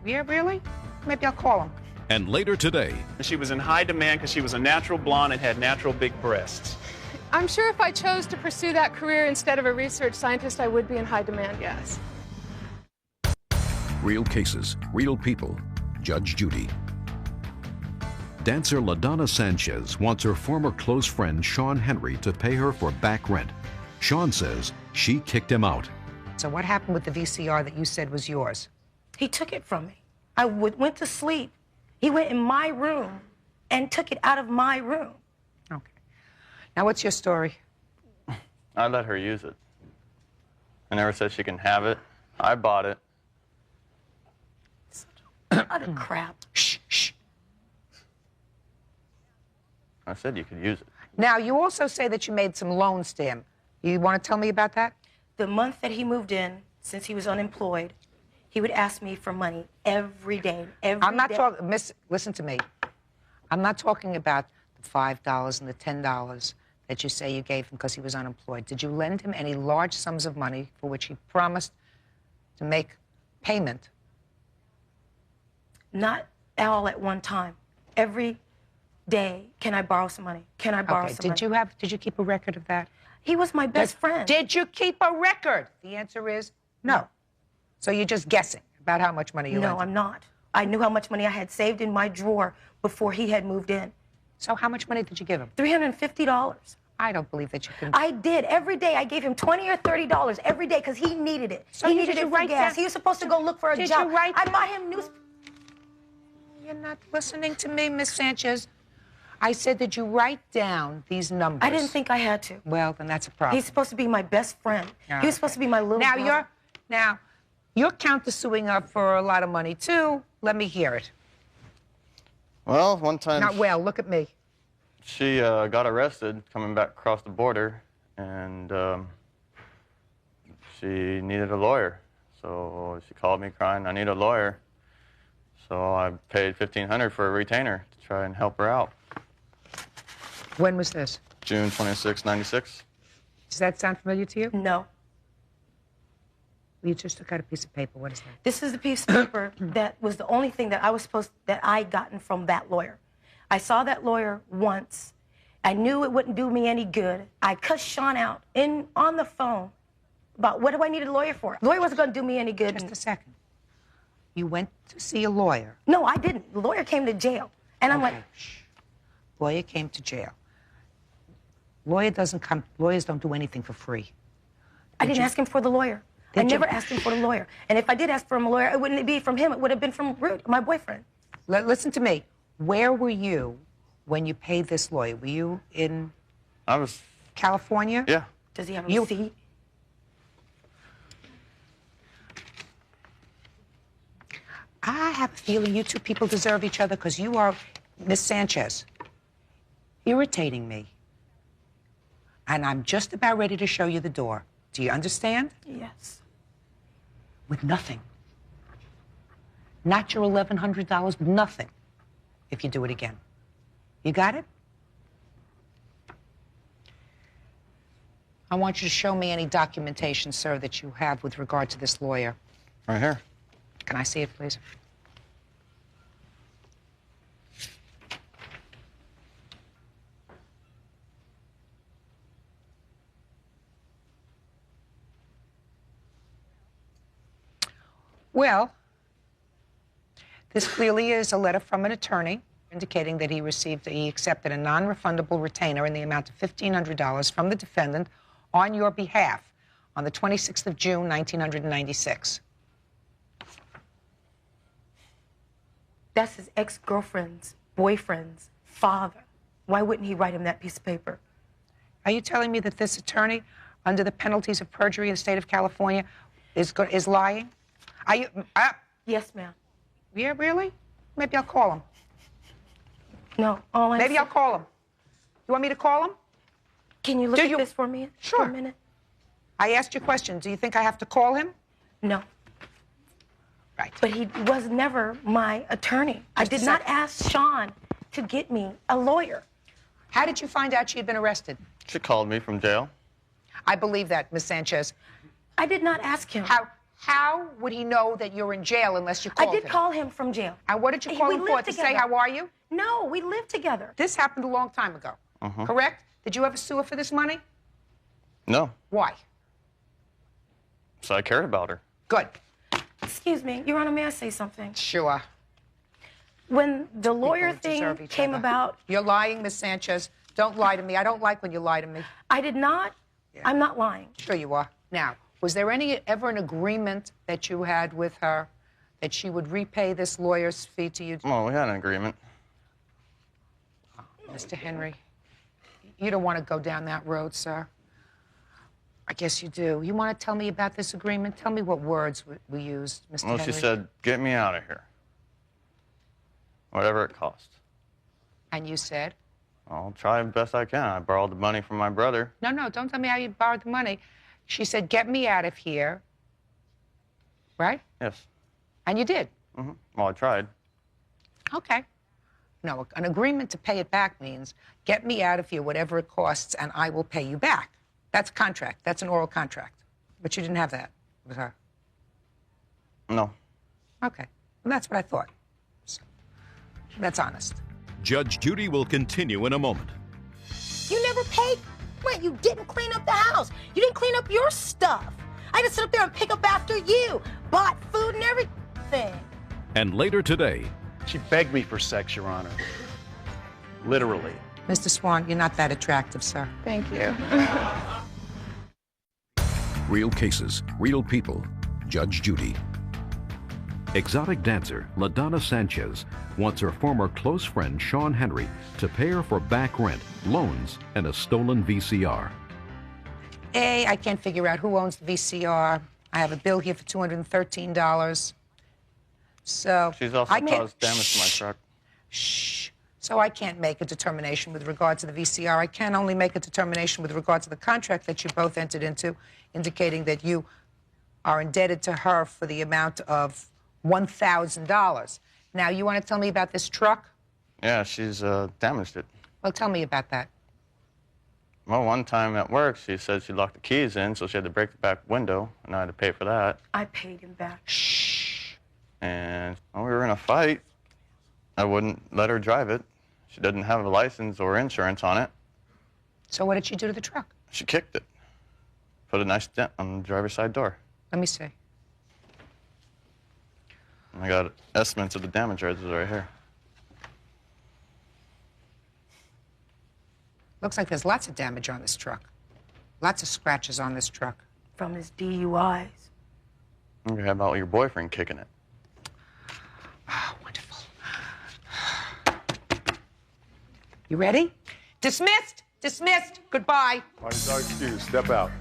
Yeah, really? Maybe I'll call him. And later today... She was in high demand because she was a natural blonde and had natural big breasts. I'm sure if I chose to pursue that career instead of a research scientist, I would be in high demand, yes. Real cases, real people. Judge Judy. Dancer LaDonna Sanchez wants her former close friend Sean Henry to pay her for back rent. Sean says she kicked him out. So what happened with the VCR that you said was yours? He took it from me. I went to sleep. He went in my room and took it out of my room. Okay. Now, what's your story? I let her use it. I never said she can have it. I bought it. Utter crap. Shh, shh. I said you could use it. Now, you also say that you made some loans to him. You want to tell me about that? The month that he moved in, since he was unemployed, he would ask me for money every day. I'm not talking, Miss, listen to me. I'm not talking about the $5 and the $10 that you say you gave him because he was unemployed. Did you lend him any large sums of money for which he promised to make payment not all at one time. Every day, can I borrow some money? Can I borrow some money? Did you keep a record of that? He was my best friend. Did you keep a record? The answer is no. So you're just guessing about how much money you lent No, him? I'm not. I knew how much money I had saved in my drawer before he had moved in. So how much money did you give him? $350. I don't believe that you can. I did. Every day I gave him $20 or $30 every day because he needed it. So he did needed you it for write gas. down- He was supposed to go look for a Did job. you write- I bought him news. You're not listening to me, Miss Sanchez. I said, did you write down these numbers? I didn't think I had to. Well, then that's a problem. He's supposed to be my best friend. He was supposed to be my little brother. You're countersuing up for a lot of money too. Let me hear it. Well, one time. Not well. Look at me. She got arrested coming back across the border, and she needed a lawyer. So she called me crying, I need a lawyer. So I paid $1,500 for a retainer to try and help her out. When was this? June 26, 96. Does that sound familiar to you? No. You just took out a piece of paper. What is that? This is the piece of paper that was the only thing that I gotten from that lawyer. I saw that lawyer once. I knew it wouldn't do me any good. I cussed Sean out on the phone about what do I need a lawyer for? The lawyer wasn't going to do me any good. Just a second. You went to see a lawyer. No, I didn't. The lawyer came to jail. And I'm like, Lawyer came to jail. Lawyers don't do anything for free. I didn't ask him for the lawyer. I never asked him for the lawyer. And if I did ask for him a lawyer, it wouldn't be from him. It would have been from Rudy, my boyfriend. Listen to me. Where were you when you paid this lawyer? Were you in I was. California? Yeah. Does he have a receipt? I have a feeling you two people deserve each other because you are, Miss Sanchez, irritating me. And I'm just about ready to show you the door. Do you understand? Yes. With nothing. Not your $1,100, nothing, if you do it again. You got it? I want you to show me any documentation, sir, that you have with regard to this lawyer. Right here. Can I see it, please? Well, this clearly is a letter from an attorney indicating that he accepted a non-refundable retainer in the amount of $1,500 from the defendant on your behalf on the 26th of June, 1996. That's his ex-girlfriend's boyfriend's father. Why wouldn't he write him that piece of paper? Are you telling me that this attorney, under the penalties of perjury in the state of California, is lying? Are you? Yes, ma'am. Yeah, really? Maybe I'll call him. No, Maybe I'll call him. You want me to call him? Can you look at this for me for a minute? I asked you a question. Do you think I have to call him? No. Right. But he was never my attorney. I did not ask Sean to get me a lawyer. How did you find out she had been arrested? She called me from jail. I believe that, Miss Sanchez. I did not ask him. How would he know that you're in jail unless you called him? I did call him from jail. And what did you call him for? To say, how are you? No, we lived together. This happened a long time ago, correct? Did you ever sue her for this money? No. Why? So I cared about her. Good. Excuse me, Your Honor, may I say something? Sure. When the lawyer thing came about... You're lying, Miss Sanchez. Don't lie to me. I don't like when you lie to me. I did not. Yeah. I'm not lying. Sure you are. Now, was there ever an agreement that you had with her that she would repay this lawyer's fee to you? Well, we had an agreement. Oh, Mr. Henry, you don't want to go down that road, sir. I guess you do. You want to tell me about this agreement? Tell me what words we used, Mr. Henry. Well, she said, get me out of here. Whatever it costs. And you said? I'll try the best I can. I borrowed the money from my brother. No, don't tell me how you borrowed the money. She said, get me out of here. Right? Yes. And you did? Well, I tried. Okay. No, an agreement to pay it back means get me out of here, whatever it costs, and I will pay you back. That's a contract. That's an oral contract. But you didn't have that with her. No. Okay. Well, that's what I thought. That's honest. Judge Judy will continue in a moment. You never paid rent. You didn't clean up the house. You didn't clean up your stuff. I had to sit up there and pick up after you. Bought food and everything. And later today, She begged me for sex, Your Honor. Literally. Mr. Swan, you're not that attractive, sir. Thank you. real cases, real people. Judge Judy. Exotic dancer LaDonna Sanchez wants her former close friend Sean Henry to pay her for back rent, loans, and a stolen VCR. A, I can't figure out who owns the VCR. I have a bill here for $213. So She's also caused damage to my truck. So I can't make a determination with regard to the VCR. I can only make a determination with regard to the contract that you both entered into, indicating that you are indebted to her for the amount of $1,000. Now, you want to tell me about this truck? Yeah, she's damaged it. Well, tell me about that. Well, one time at work, she said she locked the keys in, so she had to break the back window, and I had to pay for that. I paid him back. And when we were in a fight, I wouldn't let her drive it. She didn't have a license or insurance on it. So what did she do to the truck? She kicked it. Put a nice dent on the driver's side door. Let me see. I got estimates of the damage right here. Looks like there's lots of damage on this truck. Lots of scratches on this truck. From his DUIs. Okay, how about your boyfriend kicking it? Oh, wonderful. You ready? Dismissed! Dismissed! Goodbye. Parties are excused. Step out.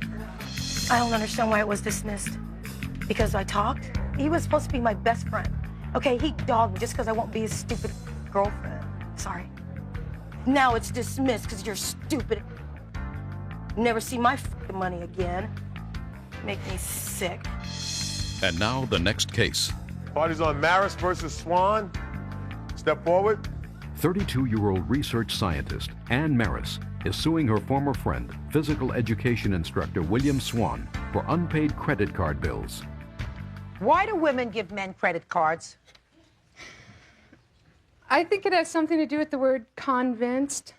I don't understand why it was dismissed. Because I talked? He was supposed to be my best friend. Okay, he dogged me just because I won't be his stupid girlfriend. Sorry. Now it's dismissed because you're stupid. Never see my f***ing money again. Make me sick. And now the next case. Parties on Maris versus Swan. Step forward. 32-year-old research scientist Ann Maris is suing her former friend, physical education instructor William Swan, for unpaid credit card bills. Why do women give men credit cards? I think it has something to do with the word convinced.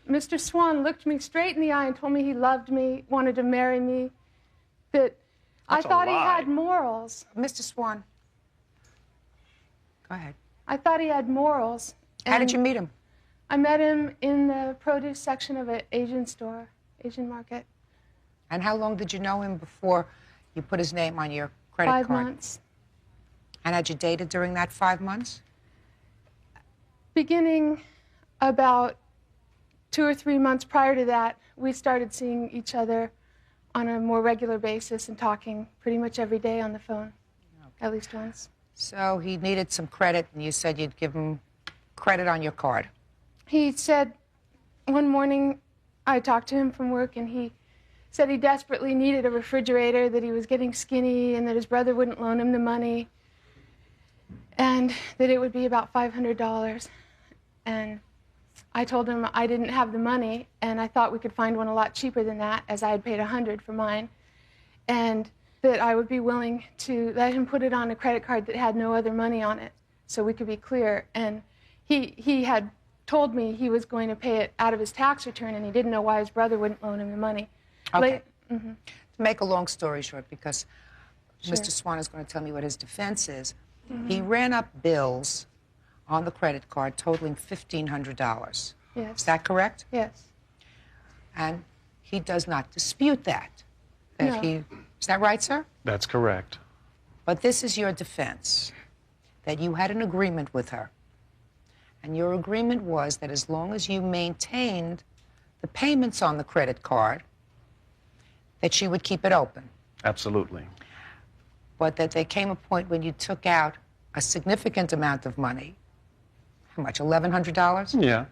Mr. Swan looked me straight in the eye and told me he loved me, wanted to marry me, that I thought he had morals. Mr. Swan, go ahead. I thought he had morals. How did you meet him? I met him in the produce section of an Asian store, Asian market. And how long did you know him before you put his name on your credit card? 5 months. And had you dated during that 5 months? Beginning about 2 or 3 months prior to that, we started seeing each other on a more regular basis and talking pretty much every day on the phone, at least once. So he needed some credit, and you said you'd give him credit on your card. He said one morning I talked to him from work, and he said he desperately needed a refrigerator, that he was getting skinny, and that his brother wouldn't loan him the money, and that it would be about $500. And I told him I didn't have the money, and I thought we could find one a lot cheaper than that, as I had paid $100 for mine, and that I would be willing to let him put it on a credit card that had no other money on it, so we could be clear. And he had told me he was going to pay it out of his tax return, and he didn't know why his brother wouldn't loan him the money. Okay. To make a long story short, because Mr. Swan is going to tell me what his defense is, he ran up bills on the credit card totaling $1,500. Yes. Is that correct? Yes. And he does not dispute that. No. Is that right, sir? That's correct. But this is your defense, that you had an agreement with her. And your agreement was that as long as you maintained the payments on the credit card, that she would keep it open. Absolutely. But that there came a point when you took out a significant amount of money. How much, $1,100? Yeah.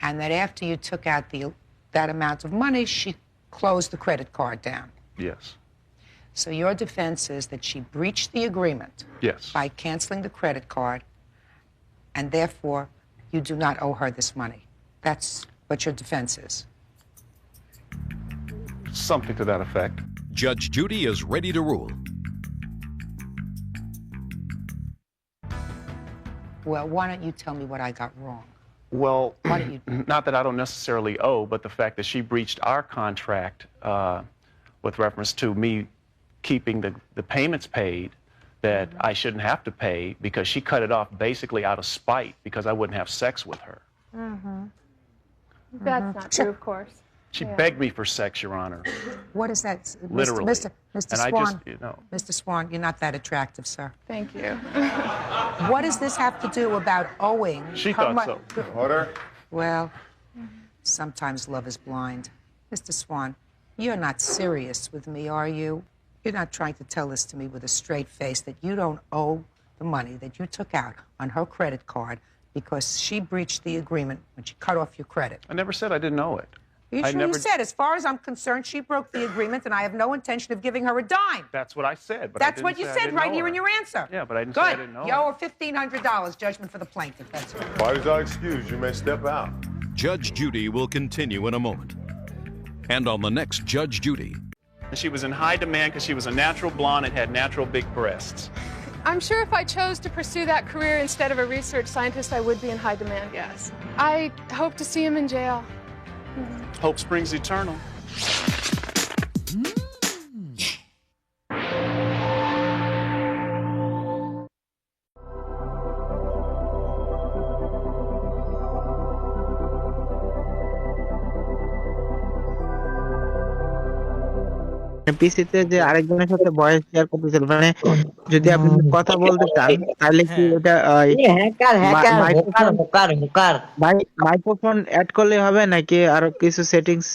And that after you took out that amount of money, she closed the credit card down. Yes. So your defense is that she breached the agreement Yes. by canceling the credit card, and therefore you do not owe her this money. That's what your defense is. Something to that effect. Judge Judy is ready to rule. Well, why don't you tell me what I got wrong? Well, Why don't you? not that I don't necessarily owe, but the fact that she breached our contract with reference to me keeping the payments paid that I shouldn't have to pay because she cut it off basically out of spite because I wouldn't have sex with her. That's not true, of course. She begged me for sex, Your Honor. What is that? Literally. Mr. And I Swan, just, you know. Mr. Swan, you're not that attractive, sir. Thank you. What does this have to do about owing? She her thought so. Order. Well, sometimes love is blind. Mr. Swan, you're not serious with me, are you? You're not trying to tell this to me with a straight face that you don't owe the money that you took out on her credit card because she breached the agreement when she cut off your credit. I never said I didn't know it. You I sure never you said, as far as I'm concerned, she broke the agreement and I have no intention of giving her a dime. That's what I said. But That's I what didn't you say I said didn't right know here her. in your answer. Yeah, but I didn't Good. say I didn't know You her. owe her $1,500, judgment for the plaintiff. That's right. Parties are excused. You may step out. Judge Judy will continue in a moment. And on the next Judge Judy. And she was in high demand because she was a natural blonde and had natural big breasts. I'm sure if I chose to pursue that career instead of a research scientist, I would be in high demand, yes. I hope to see him in jail. Hope springs eternal. পিসিতে যে আরেকজনের সাথে voice share করতেছিল মানে যদি আপনি কথা বলতে চান তাহলে কি এটা মাইক্রোফোন অ্যাড করলে হবে নাকি আরো কিছু সেটিংস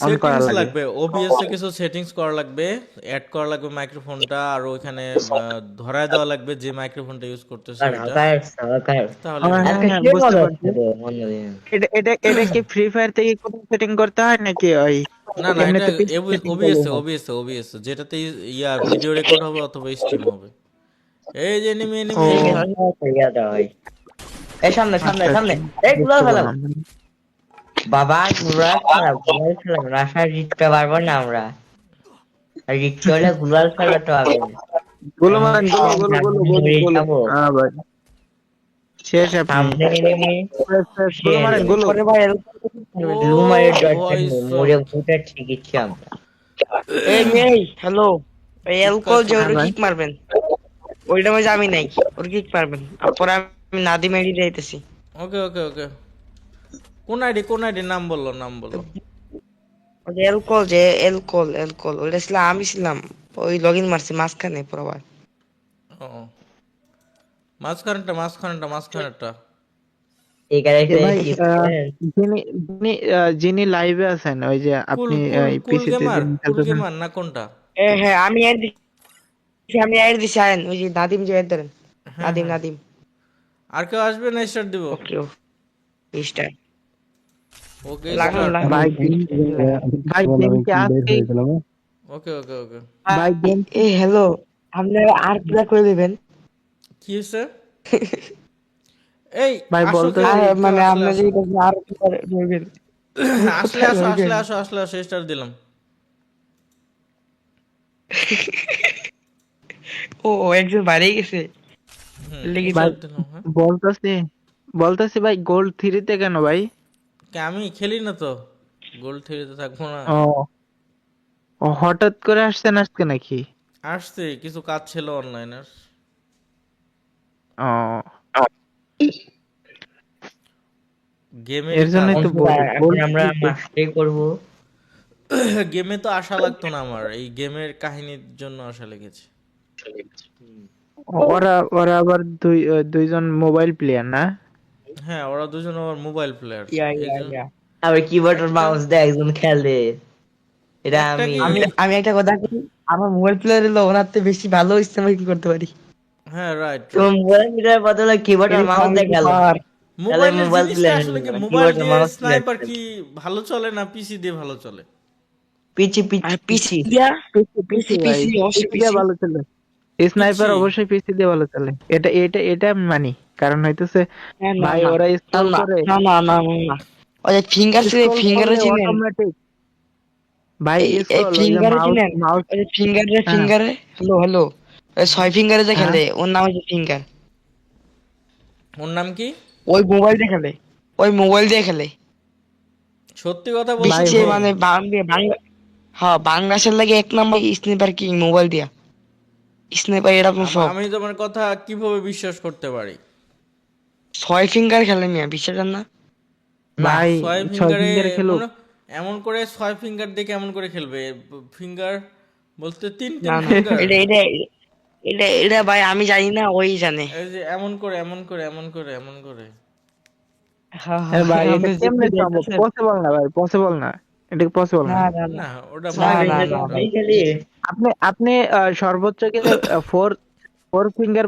অন করা সেটিংস লাগবে লাগবে ওবিএস এ কিছু সেটিংস করা লাগবে অ্যাড করা লাগবে মাইক্রোফোনটা আর ওখানে ধরায় দেওয়া লাগবে যে মাইক্রোফোনটা ইউজ করতেছে এটা কি ফ্রি ফায়ার থেকে কোনো সেটিং করতে হয় নাকি ওই না না এটা ওবিএস যেটাতে ইয়া ভিডিও রেকর্ড হবে অথবা স্ট্রিম হবে এই যে এনিমি এই সামনে এই গুলো ফেলাম বাবা গুলাল খেলাম রাশা জিততে পারবো না আমরা আর জিততে হলে গুলাল খেলাতে হবে গুলো মারেন গুলো হ্যাঁ ভাই শেষ আপনি গুলো মারেন গুলো লুমারের ডটে মোরে ফুটে ঠিকই আমরা এই হ্যালো এই অ্যালকোহল যে ওর কিক মারবেন ওইটা মধ্যে আমি নাই ওর কিক মারবেন তারপর আমি নাদি মেডি যাইতেছি ওকে কোন আইডি নাম বললো ওই অ্যালকোহল ওইটা ছিল আমি ছিলাম ওই লগইন মারছি মাঝখানে পুরোবার মাঝখানেরটা যিনি লাইভে আছেন ওই যে আপনি পিসিতে না কোনটা হ্যাঁ আমি অ্যাড দিছি আইন ওই যে নাদিম যে অ্যাড দেন নাদিম আর কেউ আসবে না স্টার্ট দিব ওকে স্টার্ট ওকে ভাই গেম কি আসছে ওকে ভাই গেম এই হ্যালো আপনি আর পুরো করে দিবেন কি হইছে এই ভাই বলতে মানে আপনি যে আর করবেন আসলে স্টার্ট দিলাম ও একজন বাইরে গেছে বলতাছি ভাই গোল্ড 3 তে কেন ভাই আমি খেলি না তো গোল্ড 3 তে থাকবো না ও হঠাৎ করে আসছেন আজকে নাকি আসছে কিছু কাজ ছিল অনলাইনের এর জন্য তো আমরা মাস্টারি করব গেমে তো আশা লাগতো না আমার এই গেমের কাহিনীর জন্য আশা লেগেছে ওরা আবার দুইজন মোবাইল প্লেয়ার না হ্যাঁ ওরা দুজন আবার মোবাইল প্লেয়ার আবার কিবোর্ড আর মাউস দিয়ে একজন খেলে এটা আমি একটা কথা বলি আমার মোবাইল প্লেয়ারের ওনাতে বেশি ভালো ইস্তেমাল কি করতে পারি হ্যাঁ রাইট তো মোবাইল প্লেয়ার বদলে কিবোর্ড আর মাউস দিয়ে খেলে মোবাইল প্লেয়ার আসলে কি মোবাইল দিয়ে স্নাইপার কি ভালো চলে না পিসি দিয়ে ভালো চলে পিসি ভালো চলে স্নাইপার অবশ্যই পিসি দিয়ে ভালো চলে এটা আমি মানি কারণ হইতেছে ভাই ওরা স্ক্রল করে না ওই ফিঙ্গার চিনেন ভাই ফিঙ্গারে হ্যালো 6 ফিঙ্গারে যে খেলে ওর নাম হচ্ছে ফিঙ্গার ওর নাম কি? ওই মোবাইল দিয়ে খেলে, ওই মোবাইল দিয়ে খেলে। সত্যি কথা বলতে বিশ্বে মানে হ্যাঁ বাংলাদেশের লাগে 1 নম্বর স্নাইপার কিং মোবাইল দিয়া। স্নাইপার এটা সব আমি তোমার কথা কিভাবে বিশ্বাস করতে পারি? 6 ফিঙ্গার খেলে মিয়া, বিশ্বাস না? ভাই 6 6 ফিঙ্গারে ফিঙ্গার খেলুক। এমন করে 6 ফিঙ্গার দিয়ে কেমন করে খেলবে? ফিঙ্গার বলতে 3 না না ফিঙ্গার। এটা ভাই আমি জানি না, ওই জানে। এই যে এমন করে এমন করে এমন করে এমন করে। ভাই এটা কেমনে সম্ভব? পসিবল না ভাই, পসিবল না, এটা পসিবল না। না ওটা আপনি আপনি সর্বোচ্চ কিন্তু 4 ফিঙ্গার